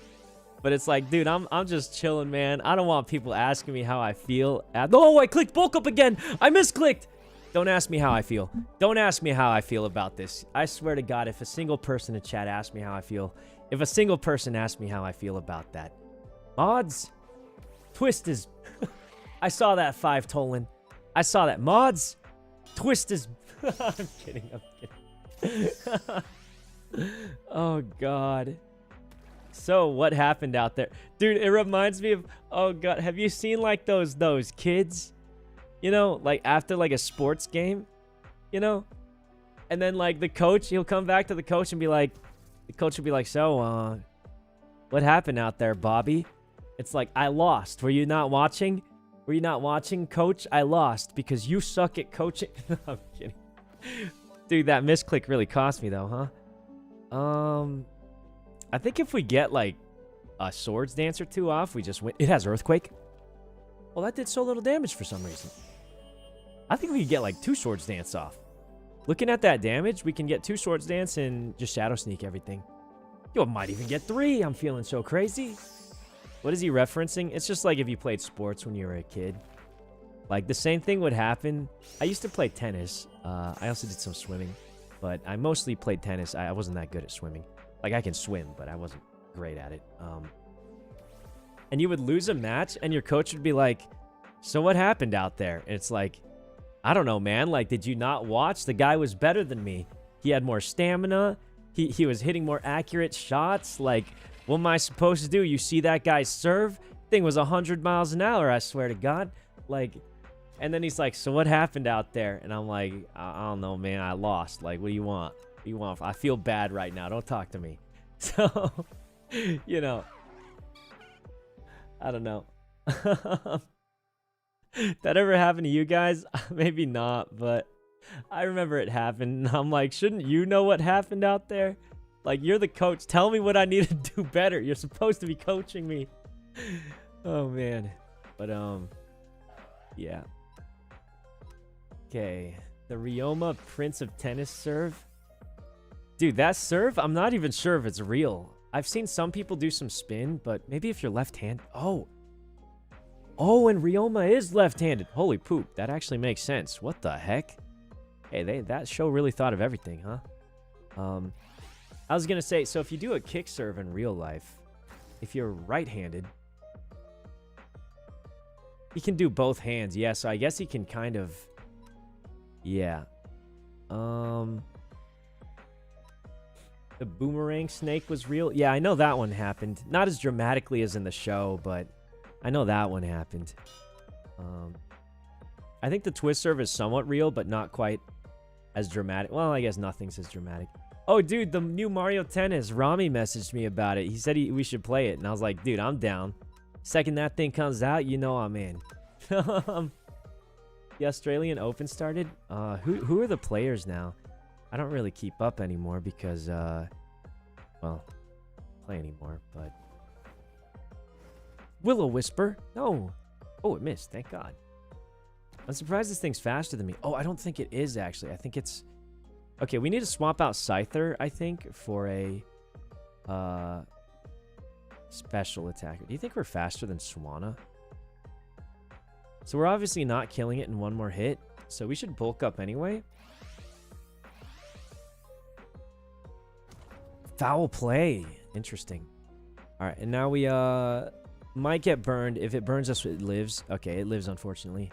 But it's like, dude, I'm just chilling, man. I don't want people asking me how I feel. Oh, I clicked bulk up again. I misclicked. Don't ask me how I feel. Don't ask me how I feel about this. I swear to God, if a single person in chat asked me how I feel, if a single person asked me how I feel about that. Mods, twist is... I saw that 5 Tolan. I saw that. Mods, twist is... I'm kidding. Oh, God. So, what happened out there? Dude, it reminds me of... Oh, God. Have you seen, like, those kids? You know, like, after, like, a sports game? You know? And then, like, the coach, he'll come back to the coach and be like... The coach will be like, so, what happened out there, Bobby? It's like, I lost. Were you not watching? Were you not watching, coach? I lost because you suck at coaching. I'm kidding. Dude, that misclick really cost me, though, huh? I think if we get, like, a Swords Dance or 2 off, we just win. It has Earthquake. Well, that did so little damage for some reason. I think we could get, like, 2 Swords Dance off. Looking at that damage, we can get 2 Swords Dance and just Shadow Sneak everything. You might even get 3. I'm feeling so crazy. What is he referencing? It's just like if you played sports when you were a kid. Like, the same thing would happen. I used to play tennis. I also did some swimming. But I mostly played tennis. I wasn't that good at swimming. Like, I can swim, but I wasn't great at it. And you would lose a match, and your coach would be like, so what happened out there? And it's like, I don't know, man. Like, did you not watch? The guy was better than me. He had more stamina. He was hitting more accurate shots. Like, what am I supposed to do? You see that guy's serve? Thing was 100 miles an hour, I swear to God. Like, and then he's like, so what happened out there? And I'm like, I don't know, man. I lost. Like, what do you want? What do you want? I feel bad right now. Don't talk to me. So, you know, I don't know. That ever happened to you guys? Maybe not, but I remember it happened. I'm like, shouldn't you know what happened out there? Like, you're the coach. Tell me what I need to do better. You're supposed to be coaching me. Oh, man. But, yeah. Okay. The Ryoma Prince of Tennis serve. Dude, that serve, I'm not even sure if it's real. I've seen some people do some spin, but maybe if you're left-handed. Oh. Oh, and Ryoma is left-handed. Holy poop. That actually makes sense. What the heck? Hey, that show really thought of everything, huh? I was going to say, so if you do a kick serve in real life, if you're right-handed, he can do both hands. Yeah, so I guess he can kind of... Yeah. The boomerang snake was real. Yeah, I know that one happened. Not as dramatically as in the show, but I know that one happened. I think the twist serve is somewhat real, but not quite as dramatic. Well, I guess nothing's as dramatic. Oh, dude, the new Mario Tennis. Rami messaged me about it. He said we should play it, and I was like, dude, I'm down. Second that thing comes out, you know I'm in. The Australian Open started. Who are the players now? I don't really keep up anymore because, well, play anymore, but... Will-O-Wisper? No. Oh, it missed. Thank God. I'm surprised this thing's faster than me. Oh, I don't think it is, actually. I think it's... Okay, we need to swap out Scyther, I think, for a special attacker. Do you think we're faster than Swanna? So we're obviously not killing it in one more hit, so we should bulk up anyway. Foul play. Interesting. All right, and now we might get burned. If it burns us, it lives. Okay, it lives, unfortunately.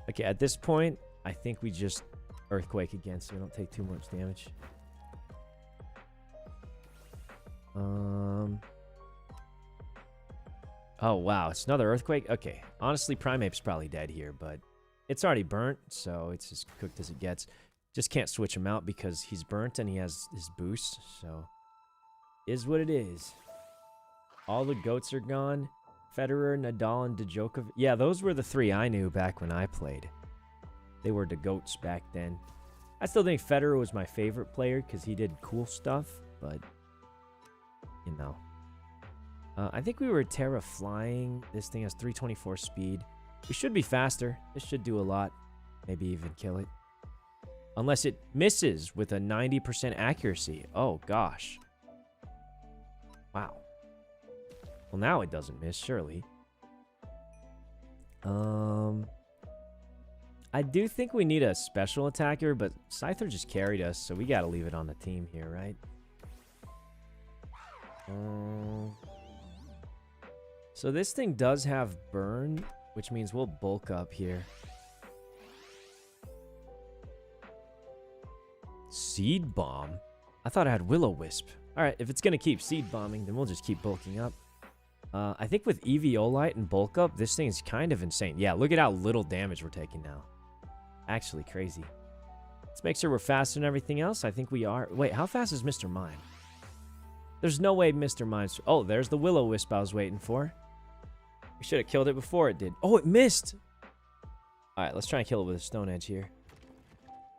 Okay, at this point, I think we just earthquake again so we don't take too much damage. Oh, wow. It's another earthquake? Okay. Honestly, Primeape's probably dead here, but it's already burnt, so it's as cooked as it gets. Just can't switch him out because he's burnt and he has his boost, so is what it is. All the goats are gone. Federer, Nadal, and Djokovic. Yeah, those were the three I knew back when I played. They were the goats back then. I still think Federer was my favorite player because he did cool stuff, but, you know. I think we were Terra flying. This thing has 324 speed. We should be faster. This should do a lot. Maybe even kill it. Unless it misses with a 90% accuracy. Oh, gosh. Wow. Well, now it doesn't miss, surely. I do think we need a special attacker, but Scyther just carried us, so we got to leave it on the team here, right? So this thing does have burn, which means we'll bulk up here. Seed bomb? I thought I had Will-O-Wisp. All right, if it's going to keep seed bombing, then we'll just keep bulking up. I think with Eviolite and bulk up, this thing's kind of insane. Yeah, look at how little damage we're taking now. Actually crazy. Let's make sure we're faster than everything else. I think we are. Wait, how fast is Mr. Mime? There's no way Mr. Mime's... Oh, there's the Will-O-Wisp I was waiting for. We should have killed it before it did. Oh, it missed! Alright, let's try and kill it with a Stone Edge here.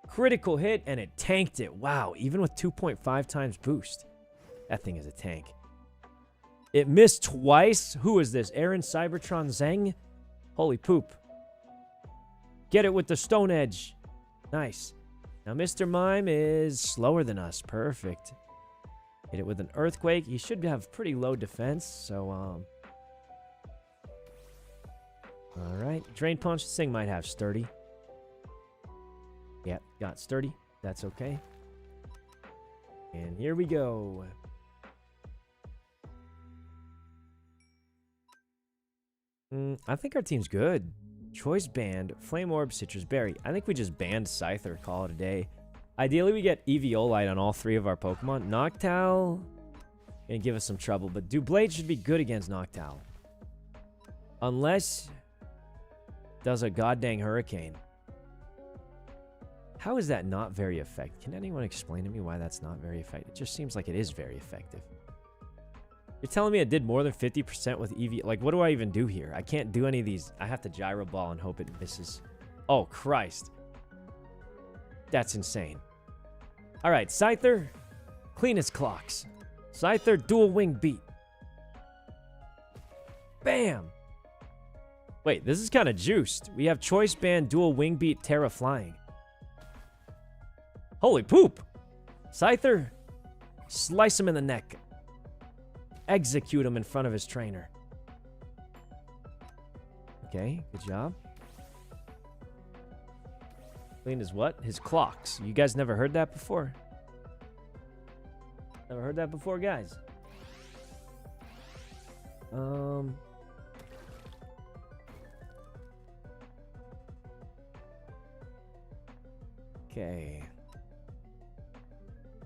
Critical hit, and it tanked it. Wow, even with 2.5 times boost. That thing is a tank. It missed twice? Who is this? Aaron Cybertron Zeng? Holy poop. Get it with the Stone Edge. Nice. Now, Mr. Mime is slower than us. Perfect. Hit it with an Earthquake. He should have pretty low defense, so, Alright. Drain Punch. This thing might have Sturdy. Yep, got Sturdy. That's okay. And here we go. I think our team's good. Choice Band, Flame Orb, Citrus Berry. I think we just banned Scyther, call it a day. Ideally, we get Eviolite on all three of our Pokemon. Noctowl gonna give us some trouble, but Doublade should be good against Noctowl. Unless does a goddamn Hurricane. How is that not very effective? Can anyone explain to me why that's not very effective? It just seems like it is very effective. You're telling me it did more than 50% with Eevee? Like, what do I even do here? I can't do any of these. I have to Gyro Ball and hope it misses. Oh, Christ. That's insane. All right, Scyther. Clean his clocks. Scyther, dual wing beat. Bam! Wait, this is kind of juiced. We have choice band, dual wing beat, Terra flying. Holy poop! Scyther, slice him in the neck. Execute him in front of his trainer. Okay, good job. Clean his what? His clocks. You guys never heard that before? Never heard that before, guys? Okay.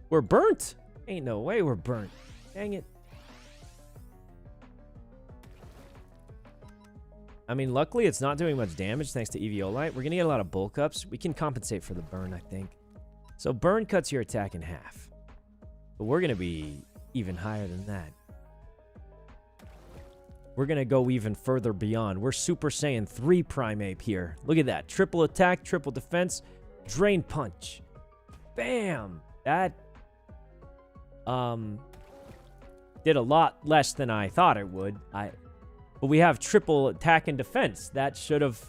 We're burnt. Ain't no way we're burnt. Dang it. I mean, luckily it's not doing much damage thanks to Eviolite. We're going to get a lot of bulk ups. We can compensate for the burn, I think. So burn cuts your attack in half. But we're going to be even higher than that. We're going to go even further beyond. We're Super Saiyan 3 Primeape here. Look at that. Triple attack, triple defense, drain punch. Bam! That did a lot less than I thought it would. But we have triple attack and defense. That should have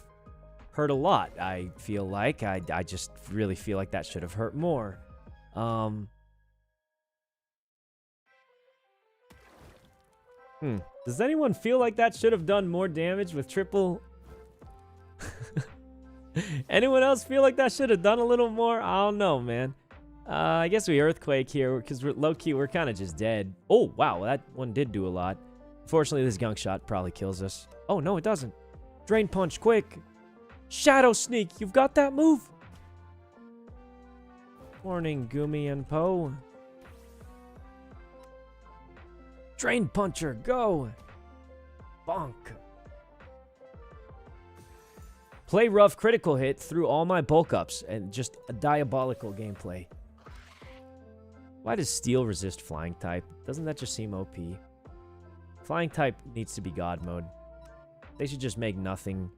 hurt a lot, I feel like. I just really feel like that should have hurt more. Does anyone feel like that should have done more damage with triple? Anyone else feel like that should have done a little more? I don't know, man. I guess we Earthquake here because we're low-key, we're kind of just dead. Oh, wow, that one did do a lot. Unfortunately, this gunk shot probably kills us. Oh, no, it doesn't. Drain punch, quick. Shadow Sneak, you've got that move. Morning, Gumi and Poe. Drain Puncher, go. Bonk. Play rough, critical hit through all my bulk ups and just a diabolical gameplay. Why does Steel resist Flying type? Doesn't that just seem OP? Flying type needs to be God mode. They should just make nothing.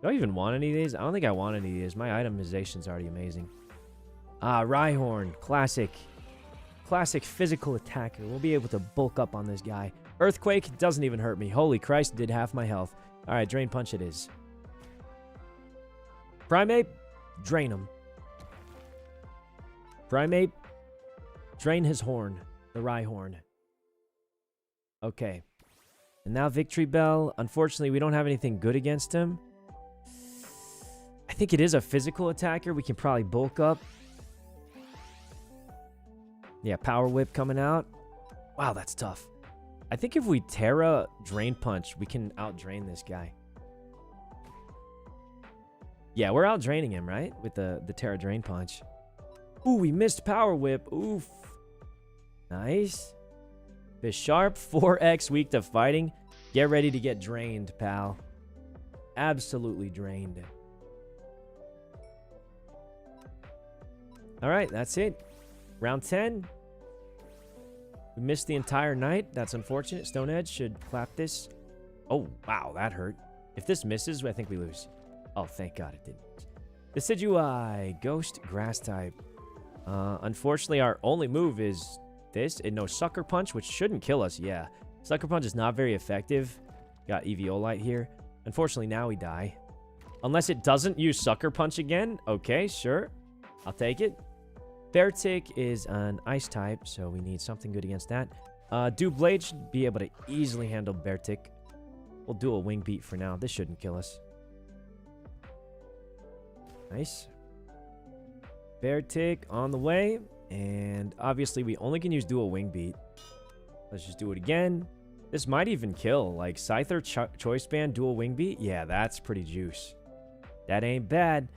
Do I even want any of these? I don't think I want any of these. My itemization's already amazing. Rhyhorn. Classic. Classic physical attacker. We'll be able to bulk up on this guy. Earthquake doesn't even hurt me. Holy Christ, did half my health. Alright, Drain Punch it is. Primeape, drain him. Primeape, drain his horn. The Rhyhorn. Okay. And now Victory Bell. Unfortunately, we don't have anything good against him. I think it is a physical attacker. We can probably bulk up. Yeah, Power Whip coming out. Wow, that's tough. I think if we Terra Drain Punch, we can out-drain this guy. Yeah, we're out-draining him, right? With the Terra Drain Punch. Ooh, we missed Power Whip. Oof. Nice. Fish Sharp, 4x weak to fighting. Get ready to get drained, pal. Absolutely drained. Alright, that's it. Round 10. We missed the entire night. That's unfortunate. Stone Edge should clap this. Oh, wow, that hurt. If this misses, I think we lose. Oh, thank God it didn't. Decidueye, Ghost, Grass type. Unfortunately, our only move is this. It knows Sucker Punch, which shouldn't kill us. Yeah, Sucker Punch is not very effective. Got Eviolite here. Unfortunately, now we die. Unless it doesn't use Sucker Punch again. Okay, sure. I'll take it. Beartic is an ice type, so we need something good against that. Doublade should be able to easily handle Beartic. We'll do a Wing Beat for now. This shouldn't kill us. Nice. Beartic on the way. And obviously, we only can use Dual Wing Beat. Let's just do it again. This might even kill. Like, Scyther, Choice Band, Dual Wing Beat. Yeah, that's pretty juice. That ain't bad.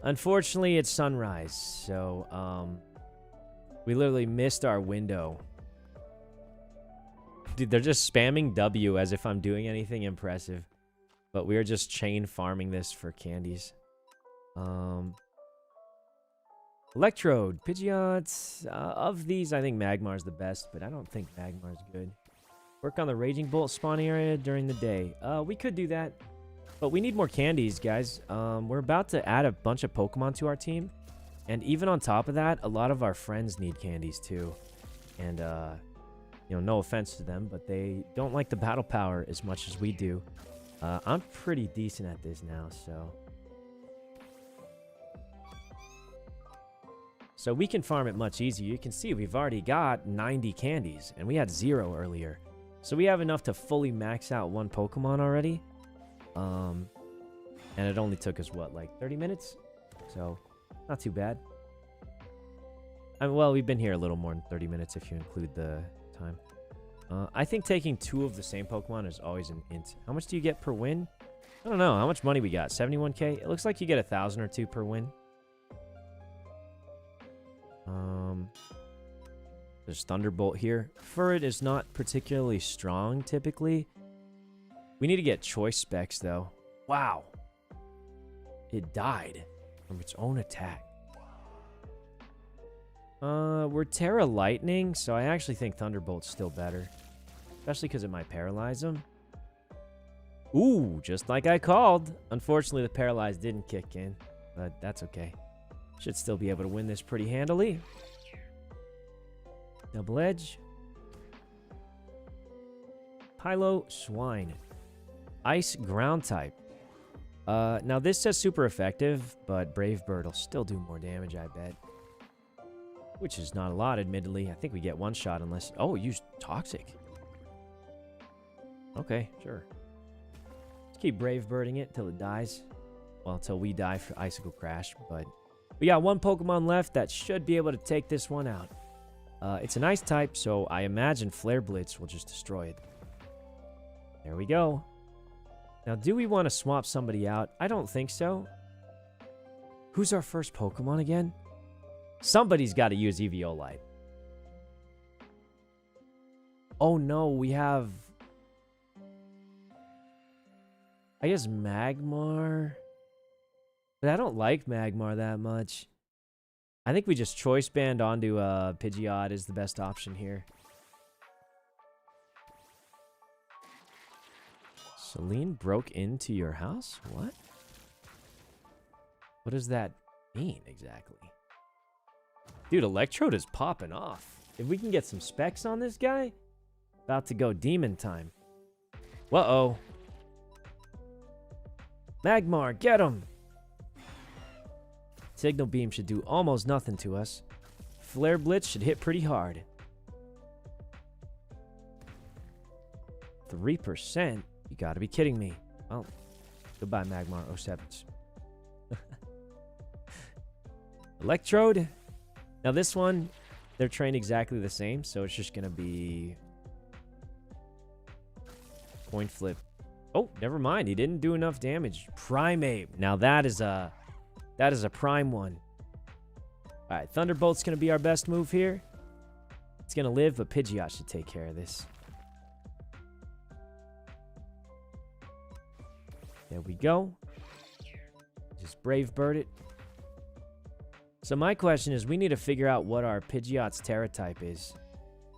Unfortunately, it's sunrise. So, we literally missed our window. Dude, they're just spamming W as if I'm doing anything impressive. But we are just chain farming this for candies. Electrode, Pidgeot. Of these, I think Magmar's the best, but I don't think Magmar's good. Work on the Raging Bolt spawning area during the day. We could do that, but we need more candies, guys. We're about to add a bunch of Pokemon to our team. And even on top of that, a lot of our friends need candies too. And, you know, no offense to them, but they don't like the battle power as much as we do. I'm pretty decent at this now, so... So we can farm it much easier. You can see we've already got 90 candies, and we had 0 earlier. So we have enough to fully max out one Pokemon already. And it only took us, what, like 30 minutes? So, not too bad. Well, we've been here a little more than 30 minutes if you include the time. I think taking 2 of the same Pokemon is always an int. How much do you get per win? I don't know. How much money we got? 71k? It looks like you get 1,000 or 2 per win. There's Thunderbolt here. Furret is not particularly strong, typically. We need to get choice specs, though. Wow. It died from its own attack. We're Terra Lightning, so I actually think Thunderbolt's still better. Especially because it might paralyze him. Ooh, just like I called. Unfortunately, the paralyze didn't kick in, but that's okay. Should still be able to win this pretty handily. Double Edge. Pylo Swine. Ice Ground type. Now this says super effective, but Brave Bird will still do more damage, I bet. Which is not a lot, admittedly. I think we get 1 shot unless... Oh, use Toxic. Okay, sure. Let's keep Brave Birding it till it dies. Well, till we die for Icicle Crash, but... We got 1 Pokemon left that should be able to take this one out. It's an Ice type, so I imagine Flare Blitz will just destroy it. There we go. Now, do we want to swap somebody out? I don't think so. Who's our first Pokemon again? Somebody's got to use Eviolite. Oh no, we have... I guess Magmar... But I don't like Magmar that much. I think we just choice band onto Pidgeot is the best option here. Celine broke into your house? What? What does that mean exactly? Dude, Electrode is popping off. If we can get some specs on this guy, about to go demon time. Uh-oh. Magmar, get him! Signal Beam should do almost nothing to us. Flare Blitz should hit pretty hard. 3%? You gotta be kidding me. Well, goodbye, Magmar 07s. Electrode. Now this one, they're trained exactly the same, so it's just gonna be... Point Flip. Oh, never mind. He didn't do enough damage. Primeape. Now that is a prime one. Alright, Thunderbolt's going to be our best move here. It's going to live, but Pidgeot should take care of this. There we go. Just Brave Bird it. So my question is, we need to figure out what our Pidgeot's Terra type is.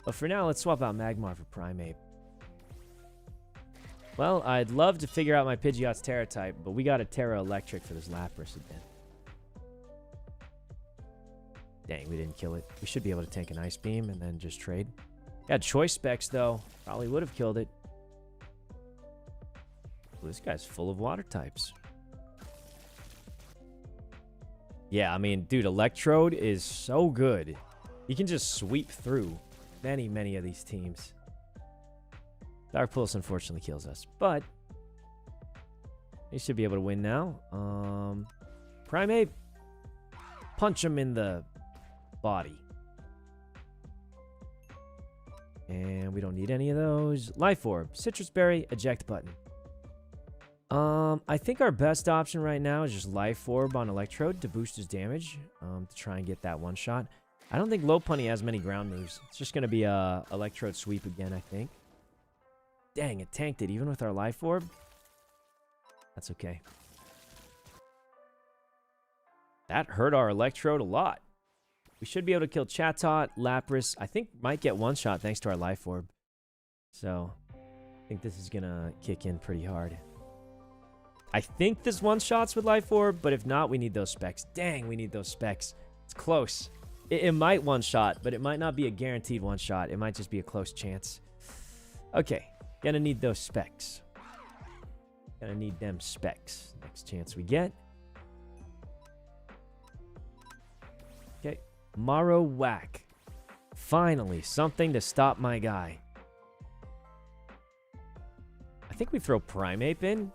But for now, let's swap out Magmar for Primeape. Well, I'd love to figure out my Pidgeot's Terra type, but we got a Terra Electric for this Lapras again. Dang, we didn't kill it. We should be able to tank an Ice Beam and then just trade. Got choice specs, though. Probably would have killed it. Well, this guy's full of water types. Yeah, I mean, dude, Electrode is so good. You can just sweep through many of these teams. Dark Pulse unfortunately kills us, but he should be able to win now. Primeape, punch him in the body. And we don't need any of those. Life Orb, Citrus Berry, eject button. I think our best option right now is just Life Orb on Electrode to boost his damage, to try and get that one shot. I don't think Lopunny has many ground moves. It's just going to be a Electrode sweep again, I think. Dang, it tanked it even with our Life Orb. That's okay. That hurt our Electrode a lot. We should be able to kill Chatot, Lapras. I think might get one shot thanks to our Life Orb. So, I think this is going to kick in pretty hard. I think this one shots with Life Orb, but if not, we need those specs. Dang, we need those specs It's close. It might one-shot, but it might not be a guaranteed one-shot. It might just be a close chance. Okay. Gonna need those specs. Gonna need them specs. Next chance we get. Okay. Morrow Whack. Finally, something to stop my guy. I think we throw Primeape in.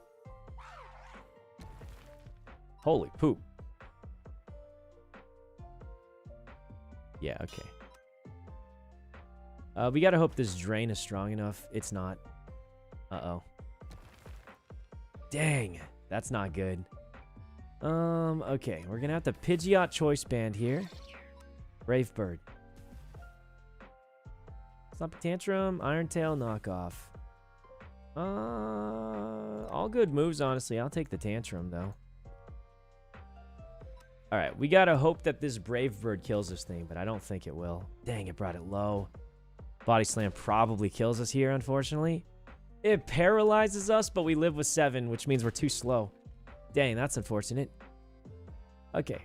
Holy poop. Yeah, okay. We gotta hope this drain is strong enough. It's not. Uh-oh. Dang, that's not good. Okay, we're gonna have to Pidgeot Choice Band here. Brave Bird. Stop a Tantrum, Iron Tail, Knockoff. All good moves, honestly. I'll take the Tantrum, though. Alright, we gotta hope that this Brave Bird kills this thing, but I don't think it will. Dang, it brought it low. Body Slam probably kills us here, unfortunately. It paralyzes us, but we live with 7, which means we're too slow. Dang, that's unfortunate. Okay.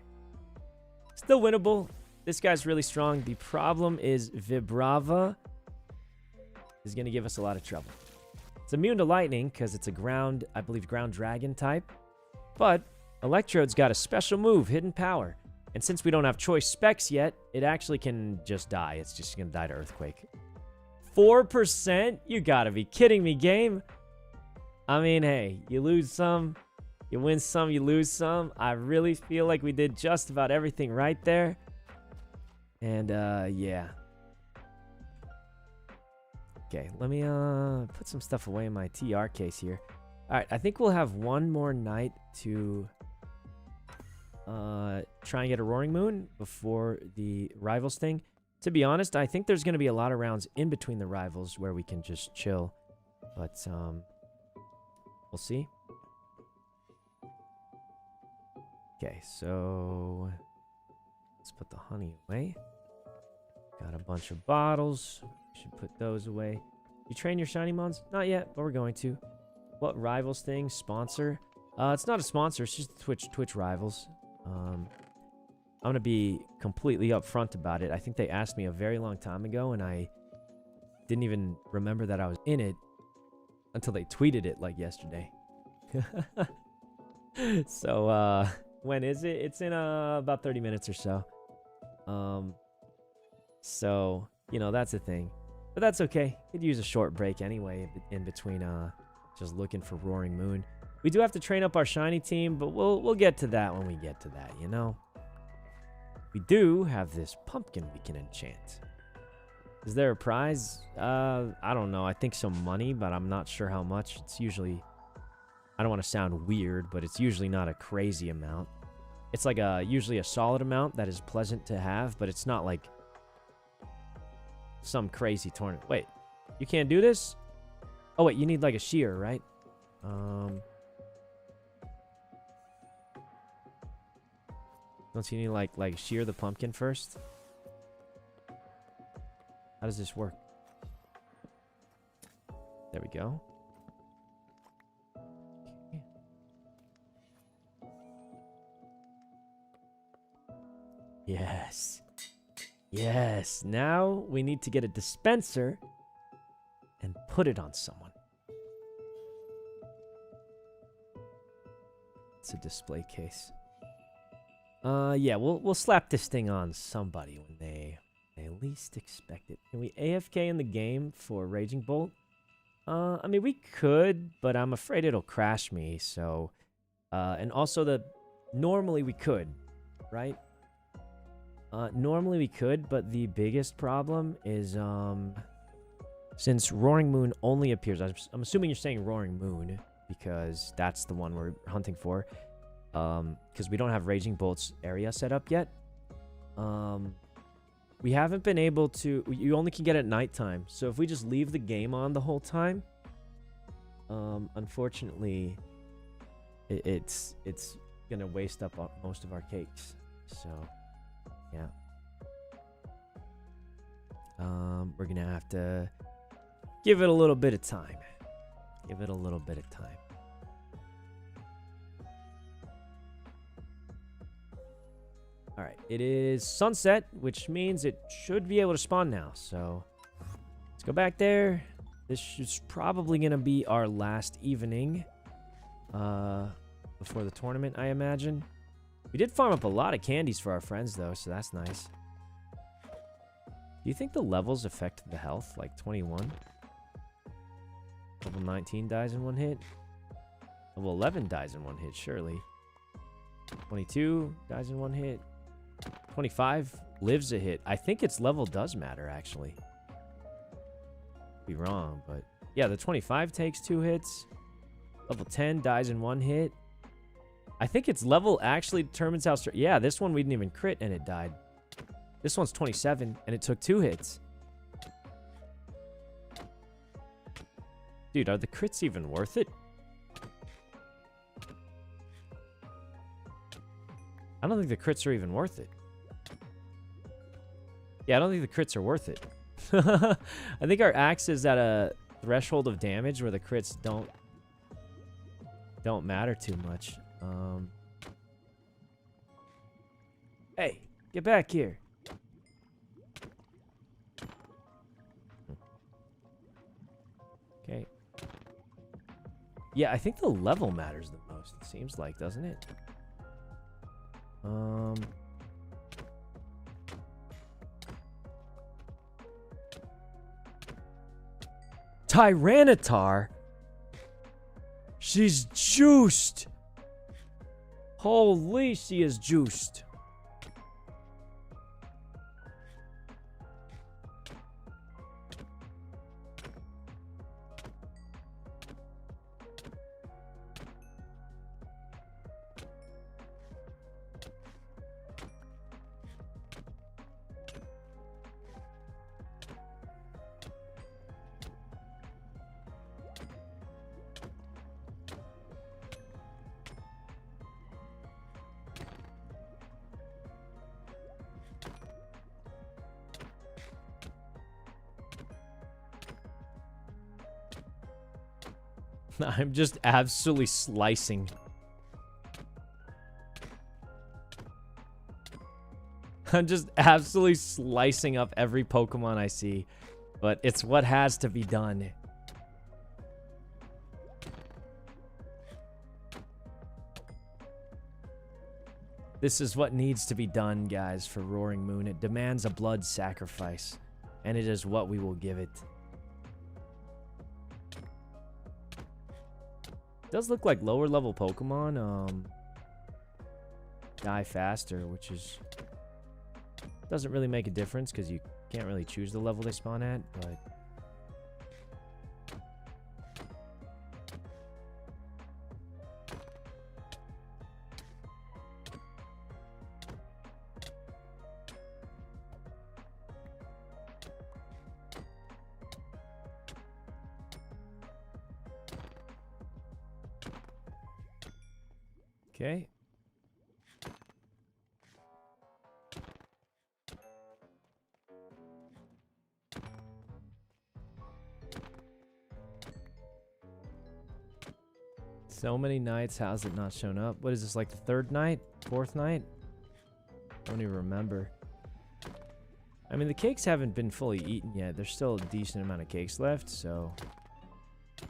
Still winnable. This guy's really strong. The problem is Vibrava is going to give us a lot of trouble. It's immune to lightning because it's a ground, I believe, ground dragon type. But Electrode's got a special move, Hidden Power. And since we don't have choice specs yet, it actually can just die. It's just going to die to Earthquake. 4%? You gotta be kidding me, game. I mean, hey, you lose some, you win some, you lose some. I really feel like we did just about everything right there. And, yeah. Okay, let me, put some stuff away in my TR case here. Alright, I think we'll have one more night to, try and get a Roaring Moon before the Rivals thing. To be honest, I think there's going to be a lot of rounds in between the Rivals where we can just chill. But, we'll see. Okay, so let's put the honey away. Got a bunch of bottles. We should put those away. You train your shiny mons? Not yet, but we're going to. What Rivals thing? Sponsor? It's not a sponsor. It's just Twitch Rivals. I'm going to be completely upfront about it. I think they asked me a very long time ago, and I didn't even remember that I was in it until they tweeted it, like, yesterday. So, when is it? It's in, about 30 minutes or so. So, you know, that's a thing. But that's okay. Could use a short break anyway in between, just looking for Roaring Moon. We do have to train up our shiny team, but we'll get to that when we get to that, you know? We do have this pumpkin we can enchant. Is there a prize? I don't know. I think some money, but I'm not sure how much. It's usually... I don't want to sound weird, but it's usually not a crazy amount. It's like usually a solid amount that is pleasant to have, but it's not like some crazy tournament. Wait, you can't do this? Oh, wait, you need like a shear, right? Don't you need like shear the pumpkin first? How does this work? There we go. Okay. Yes. Yes. Now we need to get a dispenser and put it on someone. It's a display case. Yeah, we'll slap this thing on somebody when they least expect it. Can we AFK in the game for Raging Bolt? I mean, we could, but I'm afraid it'll crash me, so... and also normally we could, right? Normally we could, but the biggest problem is, since Roaring Moon only appears... I'm assuming you're saying Roaring Moon, because that's the one we're hunting for. Because we don't have Raging Bolt's area set up yet. We haven't been able to... You only can get it at nighttime. So if we just leave the game on the whole time, unfortunately, it's going to waste up most of our cakes. So, yeah. We're going to have to give it a little bit of time. Give it a little bit of time. All right, it is sunset, which means it should be able to spawn now. So let's go back there. This is probably going to be our last evening before the tournament, I imagine. We did farm up a lot of candies for our friends, though, so that's nice. Do you think the levels affect the health? Like 21? Level 19 dies in one hit? Level 11 dies in one hit, surely. 22 dies in one hit. 25 lives a hit. I think its level does matter, actually. Be wrong, but... Yeah, the 25 takes 2 hits. Level 10 dies in 1 hit. I think its level actually determines how strong... Yeah, this one we didn't even crit and it died. This one's 27 and it took 2 hits. Dude, are the crits even worth it? I don't think the crits are even worth it. Yeah, I don't think the crits are worth it. I think our axe is at a threshold of damage where the crits don't matter too much. Hey, get back here. Okay. Yeah, I think the level matters the most, it seems like, doesn't it? Tyranitar? She's juiced! Holy, she is juiced. I'm just absolutely slicing. I'm just absolutely slicing up every Pokemon I see. But it's what has to be done. This is what needs to be done, guys, for Roaring Moon. It demands a blood sacrifice. And it is what we will give it. It does look like lower level Pokemon die faster, which is doesn't really make a difference because you can't really choose the level they spawn at, but okay. So many nights, how's it not shown up? What is this, like the 3rd night? 4th night? I don't even remember. I mean, the cakes haven't been fully eaten yet. There's still a decent amount of cakes left, so I'm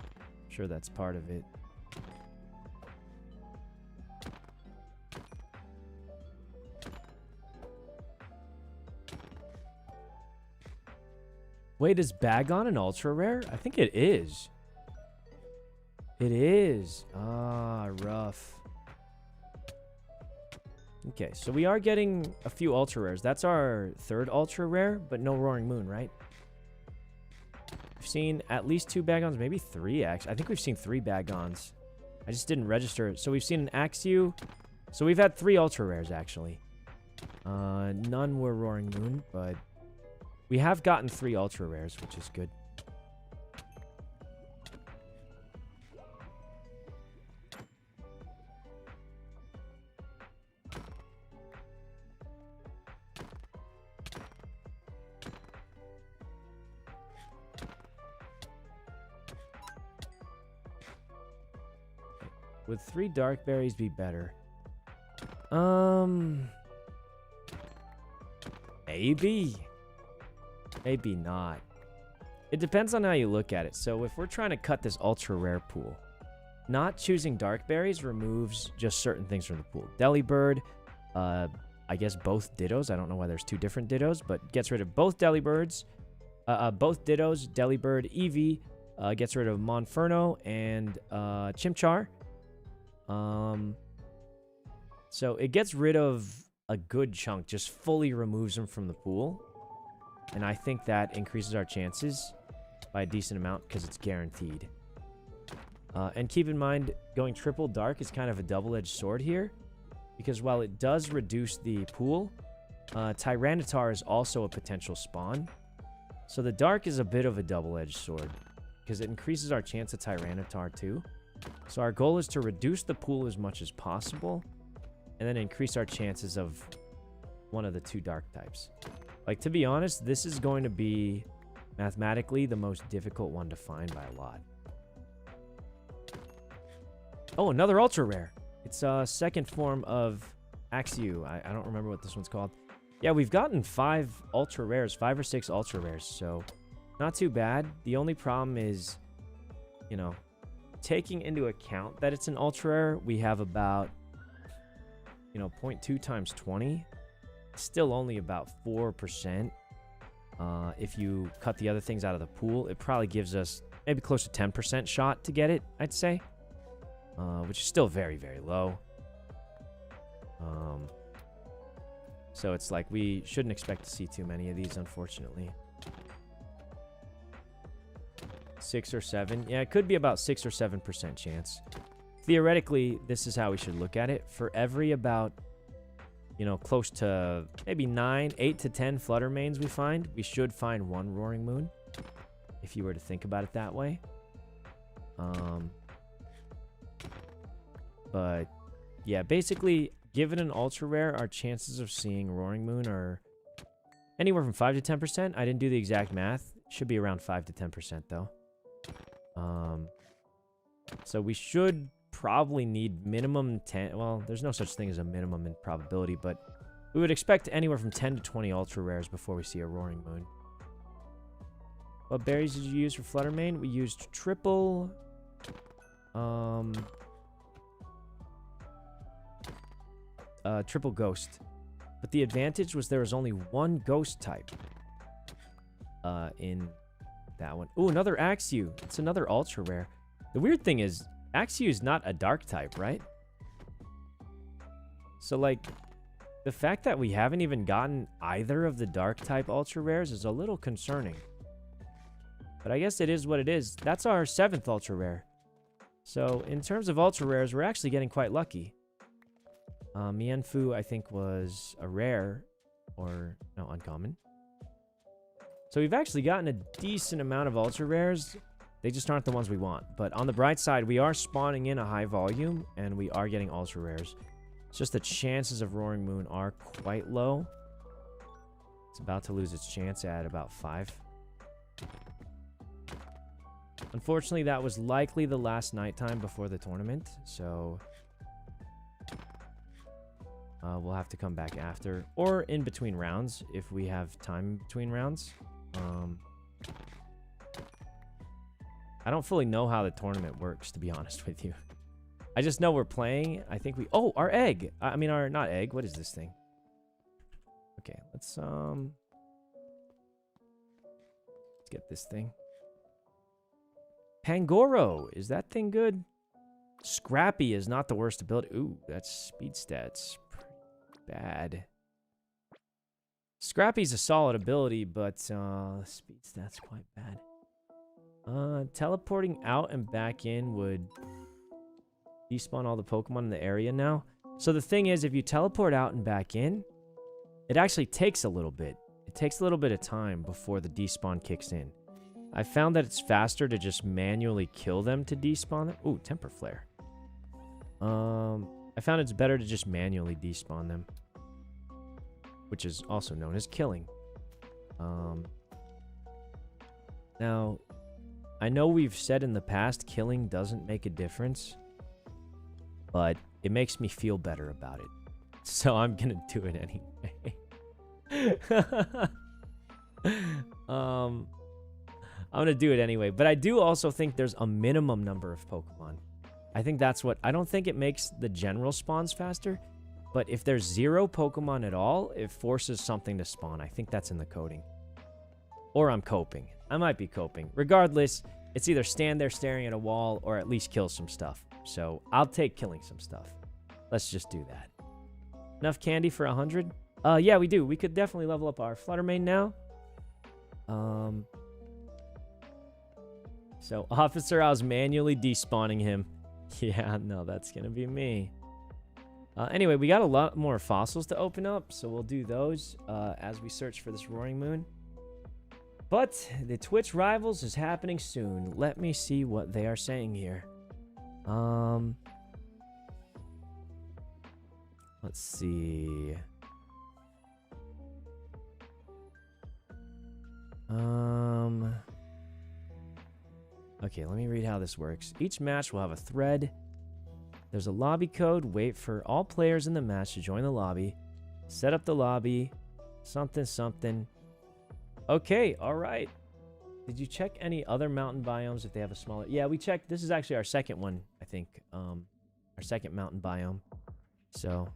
sure that's part of it. Wait, is Bagon an ultra rare? I think it is. It is. Ah, rough. Okay, so we are getting a few ultra rares. That's our 3rd ultra rare, but no Roaring Moon, right? We've seen at least 2 Bagons, maybe 3 actually. I think we've seen 3 Bagons. I just didn't register it. So we've seen an Axew. So we've had 3 ultra rares actually. None were Roaring Moon, but we have gotten 3 ultra rares, which is good. Would 3 dark berries be better? Maybe. Maybe not. It depends on how you look at it. So if we're trying to cut this ultra rare pool, not choosing dark berries removes just certain things from the pool. Delibird, I guess both Dittos. I don't know why there's two different Dittos, but gets rid of both Delibirds. Both Dittos, Delibird, Eevee, gets rid of Monferno and Chimchar. So it gets rid of a good chunk, just fully removes them from the pool. And I think that increases our chances by a decent amount because it's guaranteed. And keep in mind, going triple dark is kind of a double-edged sword here. Because while it does reduce the pool, Tyranitar is also a potential spawn. So the dark is a bit of a double-edged sword. Because it increases our chance of Tyranitar too. So our goal is to reduce the pool as much as possible. And then increase our chances of one of the two dark types. Like, to be honest, this is going to be mathematically the most difficult one to find by a lot. Oh, another ultra rare. It's a second form of Axew. I don't remember what this one's called. Yeah, we've gotten 5 ultra rares, 5 or 6 ultra rares, so not too bad. The only problem is, you know, taking into account that it's an ultra rare, we have about, you know, 0.2 times 20. Still only about 4%. If you cut the other things out of the pool, it probably gives us maybe close to 10% shot to get it, I'd say. Which is still very, very low. So it's like we shouldn't expect to see too many of these, unfortunately. 6 or 7. Yeah, it could be about 6 or 7% chance. Theoretically, this is how we should look at it. For every about, you know, close to maybe 8 to 10 Flutter Mains we find, we should find 1 Roaring Moon. If you were to think about it that way. But, yeah, basically, given an ultra rare, our chances of seeing Roaring Moon are anywhere from 5 to 10%. I didn't do the exact math. Should be around 5 to 10%, though. So we should probably need minimum 10. Well, there's no such thing as a minimum in probability, but we would expect anywhere from 10 to 20 ultra rares before we see a Roaring Moon. What berries did you use for Flutter Mane? We used triple... triple ghost. But the advantage was there was only 1 ghost type in that one. Ooh, another Axew. It's another ultra rare. The weird thing is, Axew is not a dark type, right? So, like, the fact that we haven't even gotten either of the dark type ultra rares is a little concerning. But I guess it is what it is. That's our 7th ultra rare. So, in terms of ultra rares, we're actually getting quite lucky. Mienfoo, I think, was a rare, or, no, uncommon. So we've actually gotten a decent amount of ultra rares. They just aren't the ones we want. But on the bright side, we are spawning in a high volume, and we are getting ultra rares. It's just the chances of Roaring Moon are quite low. It's about to lose its chance at about 5. Unfortunately, that was likely the last nighttime before the tournament, so... we'll have to come back after, or in between rounds, if we have time between rounds. I don't fully know how the tournament works, to be honest with you. I just know we're playing. I think we... Oh, our egg! I mean, our... Not egg. What is this thing? Okay, let's get this thing. Pangoro! Is that thing good? Scrappy is not the worst ability. Ooh, that's speed stats. Bad. Scrappy's a solid ability, but speed stats quite bad. Teleporting out and back in would despawn all the Pokemon in the area now. So the thing is, if you teleport out and back in, it actually takes a little bit. It takes a little bit of time before the despawn kicks in. I found that it's faster to just manually kill them to despawn them. Ooh, Temper Flare. I found it's better to just manually despawn them, which is also known as killing. Now, I know we've said in the past killing doesn't make a difference, but it makes me feel better about it. So I'm gonna do it anyway. I'm gonna do it anyway. But I do also think there's a minimum number of Pokemon. I think that's what... I don't think it makes the general spawns faster. But if there's 0 Pokemon at all, it forces something to spawn. I think that's in the coding. Or I'm coping. I might be coping. Regardless, it's either stand there staring at a wall or at least kill some stuff. So I'll take killing some stuff. Let's just do that. Enough candy for 100? Yeah, we do. We could definitely level up our Fluttermane now. So, Officer, I was manually despawning him. Yeah, no, that's going to be me. Anyway, we got a lot more fossils to open up, so we'll do those as we search for this Roaring Moon. But the Twitch Rivals is happening soon. Let me see what they are saying here. Let's see. Okay, let me read how this works. Each match will have a thread. There's a lobby code. Wait for all players in the match to join the lobby. Set up the lobby. Something, something. Okay, all right. Did you check any other mountain biomes if they have a smaller... Yeah, we checked. This is actually our second one, I think. Our second mountain biome. So...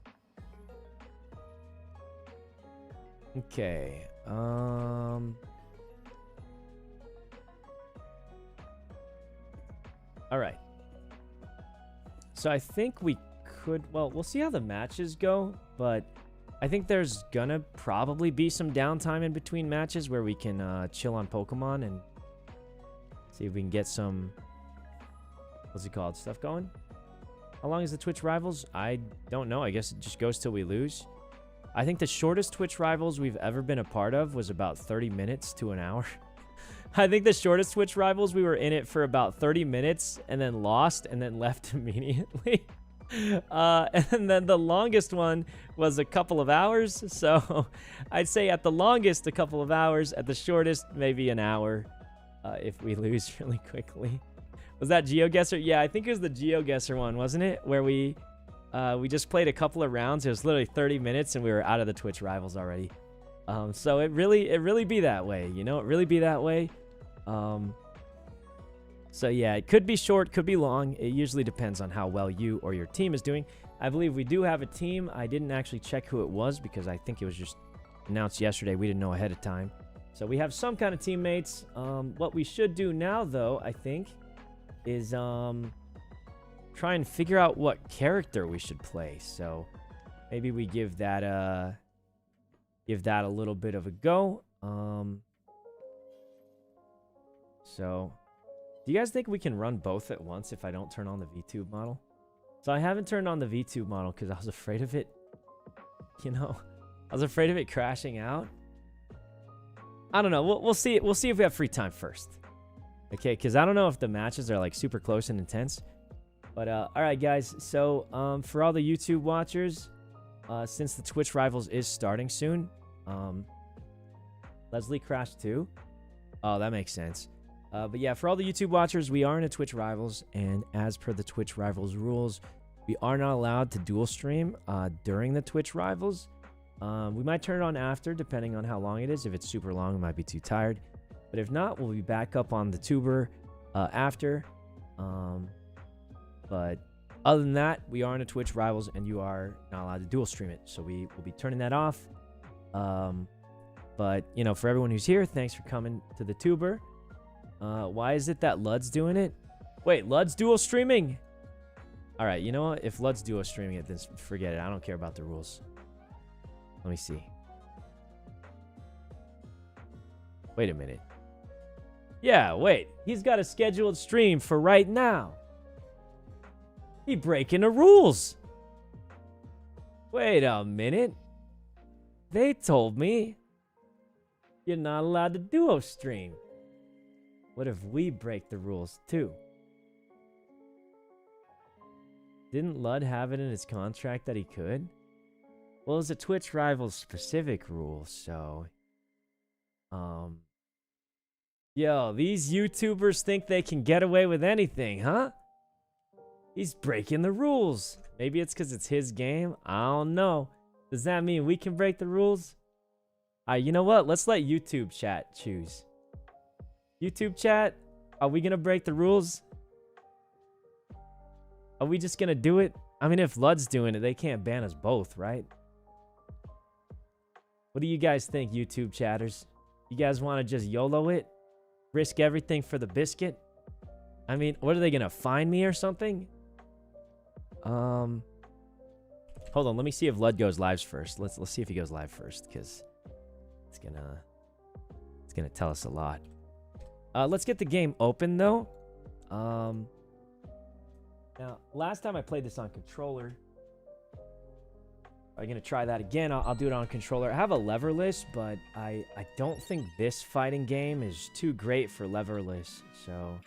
Okay. All right. So I think we could... Well, we'll see how the matches go, but I think there's gonna probably be some downtime in between matches where we can chill on Pokemon and see if we can get some... What's it called? Stuff going? How long is the Twitch Rivals? I don't know. I guess it just goes till we lose. I think the shortest Twitch Rivals we've ever been a part of was about 30 minutes to an hour. I think the shortest Twitch Rivals, we were in it for about 30 minutes and then lost and then left immediately. And then the longest one was a couple of hours. So I'd say at the longest, a couple of hours. At the shortest, maybe an hour if we lose really quickly. Was that GeoGuessr? Yeah, I think it was the GeoGuessr one, wasn't it? Where we just played a couple of rounds. It was literally 30 minutes and we were out of the Twitch Rivals already. So it really be that way, you know? It really be that way. So yeah, it could be short, could be long. It usually depends on how well you or your team is doing. I believe we do have a team. I didn't actually check who it was because I think it was just announced yesterday. We didn't know ahead of time. So we have some kind of teammates. What we should do now, though, I think, is try and figure out what character we should play. So maybe we give that a little bit of a go. So, do you guys think we can run both at once if I don't turn on the VTube model? So I haven't turned on the VTube model because I was afraid of it. You know, I was afraid of it crashing out. I don't know. We'll see. We'll see if we have free time first. Okay, because I don't know if the matches are like super close and intense. But all right, guys. So for all the YouTube watchers, since the Twitch Rivals is starting soon, Leslie crashed too. Oh, that makes sense. But yeah, for all the YouTube watchers, we are in a Twitch Rivals, and as per the Twitch Rivals rules, we are not allowed to dual stream during the Twitch Rivals. We might turn it on after, depending on how long it is. If it's super long, we might be too tired. But if not, we'll be back up on the tuber after. But other than that, we are in a Twitch Rivals, and you are not allowed to dual stream it. So we will be turning that off. But, you know, for everyone who's here, thanks for coming to the tuber. Why is it that Lud's doing it? Wait, Lud's dual streaming? All right, you know what? If Lud's dual streaming it, then forget it. I don't care about the rules. Let me see. Wait a minute. Yeah, wait. He's got a scheduled stream for right now. He breaking the rules. Wait a minute. They told me you're not allowed to duo stream. What if we break the rules too? Didn't Lud have it in his contract that he could? Well, it's a Twitch Rivals specific rule, so... Yo, these YouTubers think they can get away with anything, huh? He's breaking the rules. Maybe it's because it's his game. I don't know. Does that mean we can break the rules? You know what? Let's let YouTube chat choose. YouTube chat, are we gonna break the rules? Are we just gonna do it? I mean, if Lud's doing it, they can't ban us both, right? What do you guys think, YouTube chatters? You guys want to just YOLO it? Risk everything for the biscuit? I mean, what are they gonna find me or something? Hold on, let me see if Lud goes live first. Let's see if he goes live first, because it's gonna tell us a lot. Let's get the game open though. Now, last time I played this on controller. I'm gonna try that again. I'll do it on controller. I have a leverless, but I don't think this fighting game is too great for leverless. So,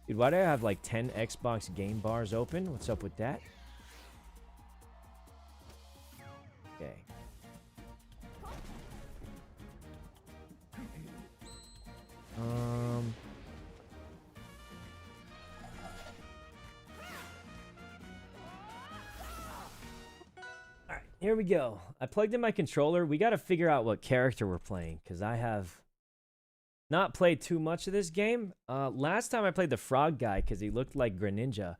dude, why do I have like 10 Xbox game bars open? What's up with that? Okay. All right, here we go. I plugged in my controller. We got to figure out what character we're playing, because I have not played too much of this game. Last time I played the frog guy because he looked like Greninja,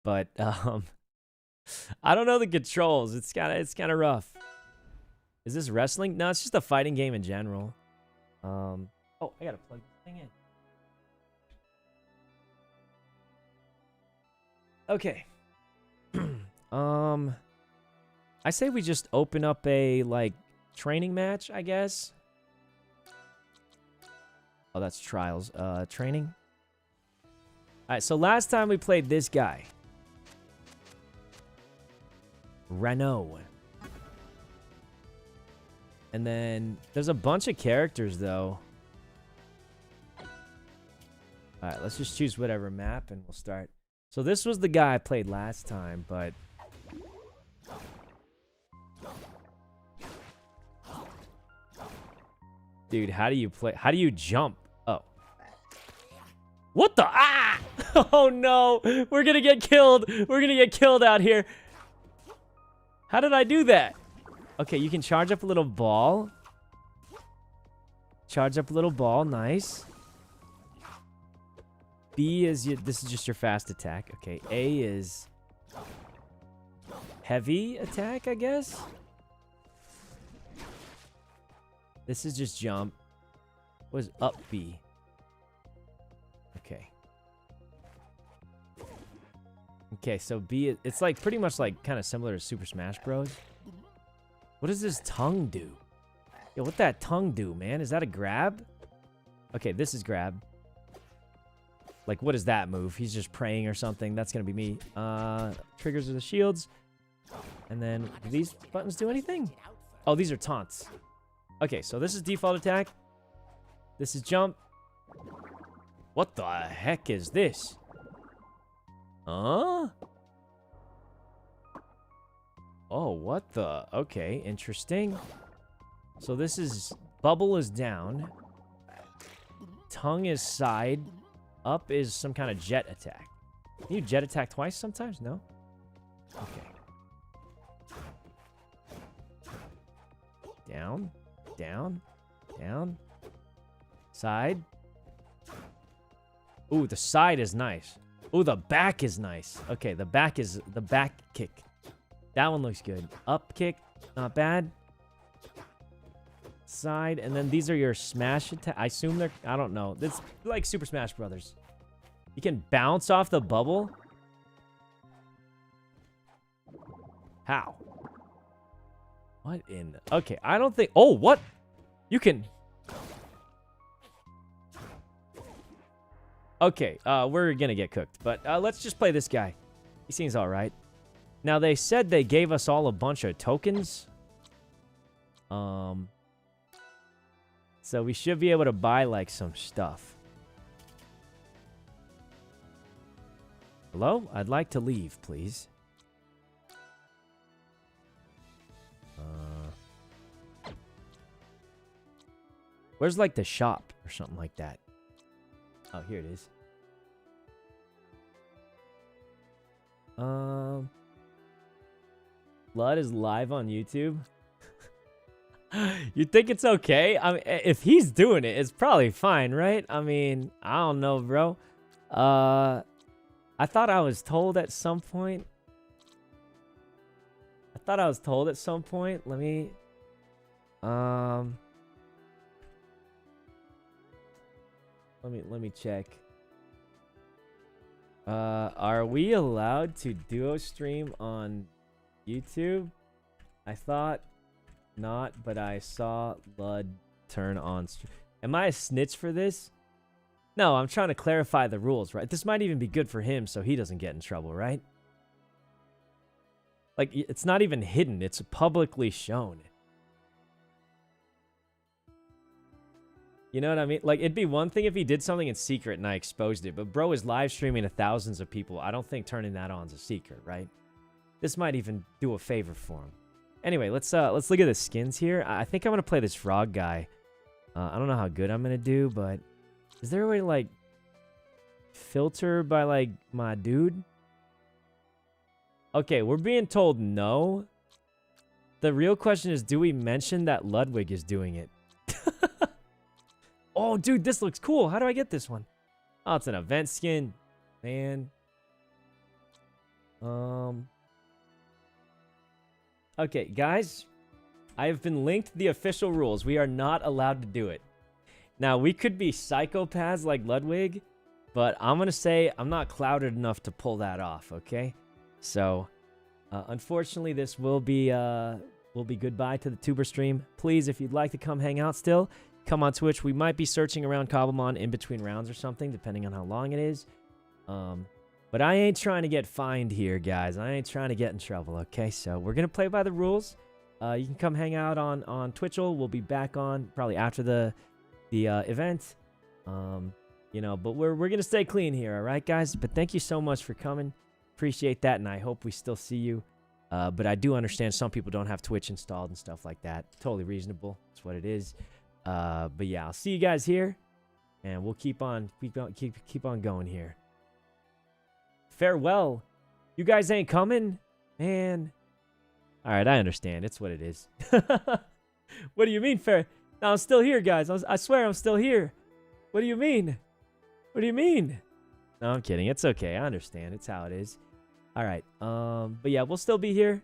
but I don't know the controls. It's kind of rough. Is this wrestling? No, it's just a fighting game in general. Oh, I gotta plug this thing in. Okay. I say we just open up a like training match, I guess. Oh, that's trials. Training. All right, so last time we played this guy. Renault. And then there's a bunch of characters, though. All right, let's just choose whatever map, and we'll start. So this was the guy I played last time, but... Dude, how do you play? How do you jump? Oh. What the? Ah! Oh, no. We're going to get killed. We're going to get killed out here. How did I do that? Okay, you can charge up a little ball. Charge up a little ball. Nice. B is... This is just your fast attack. Okay, A is... heavy attack, I guess? This is just jump. What is up B? Okay. Okay, so B, it's like pretty much like kind of similar to Super Smash Bros. What does this tongue do? Yo, what that tongue do, man? Is that a grab? Okay, this is grab. Like, what does that move? He's just praying or something. That's gonna be me. Triggers are the shields. And then, do these buttons do anything? Oh, these are taunts. Okay, so this is default attack. This is jump. What the heck is this? Huh? Oh, what the? Okay, interesting. So this is... Bubble is down. Tongue is side. Up is some kind of jet attack. Can you jet attack twice sometimes? No? Okay. Down. Down. Down. Side. Ooh, the side is nice. Ooh, the back is nice. Okay, the back is the back kick. That one looks good. Up kick, not bad. Side, and then these are your smash attack. I assume they're... I don't know. It's like Super Smash Brothers. You can bounce off the bubble. How? What in... Okay, I don't think... Oh, what? You can... Okay, we're gonna get cooked. But let's just play this guy. He seems alright. Now, they said they gave us all a bunch of tokens. So we should be able to buy, like, some stuff. Hello? I'd like to leave, please. Where's, like, the shop or something like that? Oh, here it is. Blood is live on YouTube. You think it's okay? I mean, if he's doing it, it's probably fine, right? I mean, I don't know, bro. I thought I was told at some point. Let me let me check. Are we allowed to duo stream on YouTube? I thought not, but I saw Lud turn on. Am I a snitch for this? No, I'm trying to clarify the rules, right? This might even be good for him so he doesn't get in trouble, right? Like, it's not even hidden. It's publicly shown. You know what I mean? Like, it'd be one thing if he did something in secret and I exposed it, but bro is live streaming to thousands of people. I don't think turning that on is a secret, right? This might even do a favor for him. Anyway, let's look at the skins here. I think I'm gonna play this frog guy. I don't know how good I'm gonna do, but is there a way to like filter by like my dude? Okay, we're being told no. The real question is, do we mention that Ludwig is doing it? Oh, dude, this looks cool. How do I get this one? Oh, it's an event skin. Man. Okay, guys. I have been linked the official rules. We are not allowed to do it. Now, we could be psychopaths like Ludwig, but I'm going to say I'm not clouded enough to pull that off, okay? So, unfortunately, this will be goodbye to the tuber stream. Please, if you'd like to come hang out still, come on Twitch. We might be searching around Cobblemon in between rounds or something, depending on how long it is. But I ain't trying to get fined here, guys. I ain't trying to get in trouble, okay? So, we're going to play by the rules. You can come hang out on Twitch'll. We'll be back on probably after the event. You know, but we're going to stay clean here, all right, guys? But thank you so much for coming. Appreciate that, and I hope we still see you. But I do understand some people don't have Twitch installed and stuff like that. Totally reasonable. That's what it is. But yeah, I'll see you guys here, and we'll keep on going here. Farewell. You guys ain't coming, man. All right, I understand. It's what it is. What do you mean, fair? No, I'm still here, guys. I swear I'm still here. What do you mean? What do you mean? No, I'm kidding. It's okay. I understand. It's how it is. All right. But yeah, we'll still be here.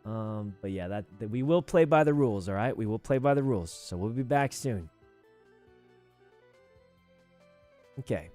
But yeah, that we will play by the rules, all right? We will play by the rules. So we'll be back soon. Okay.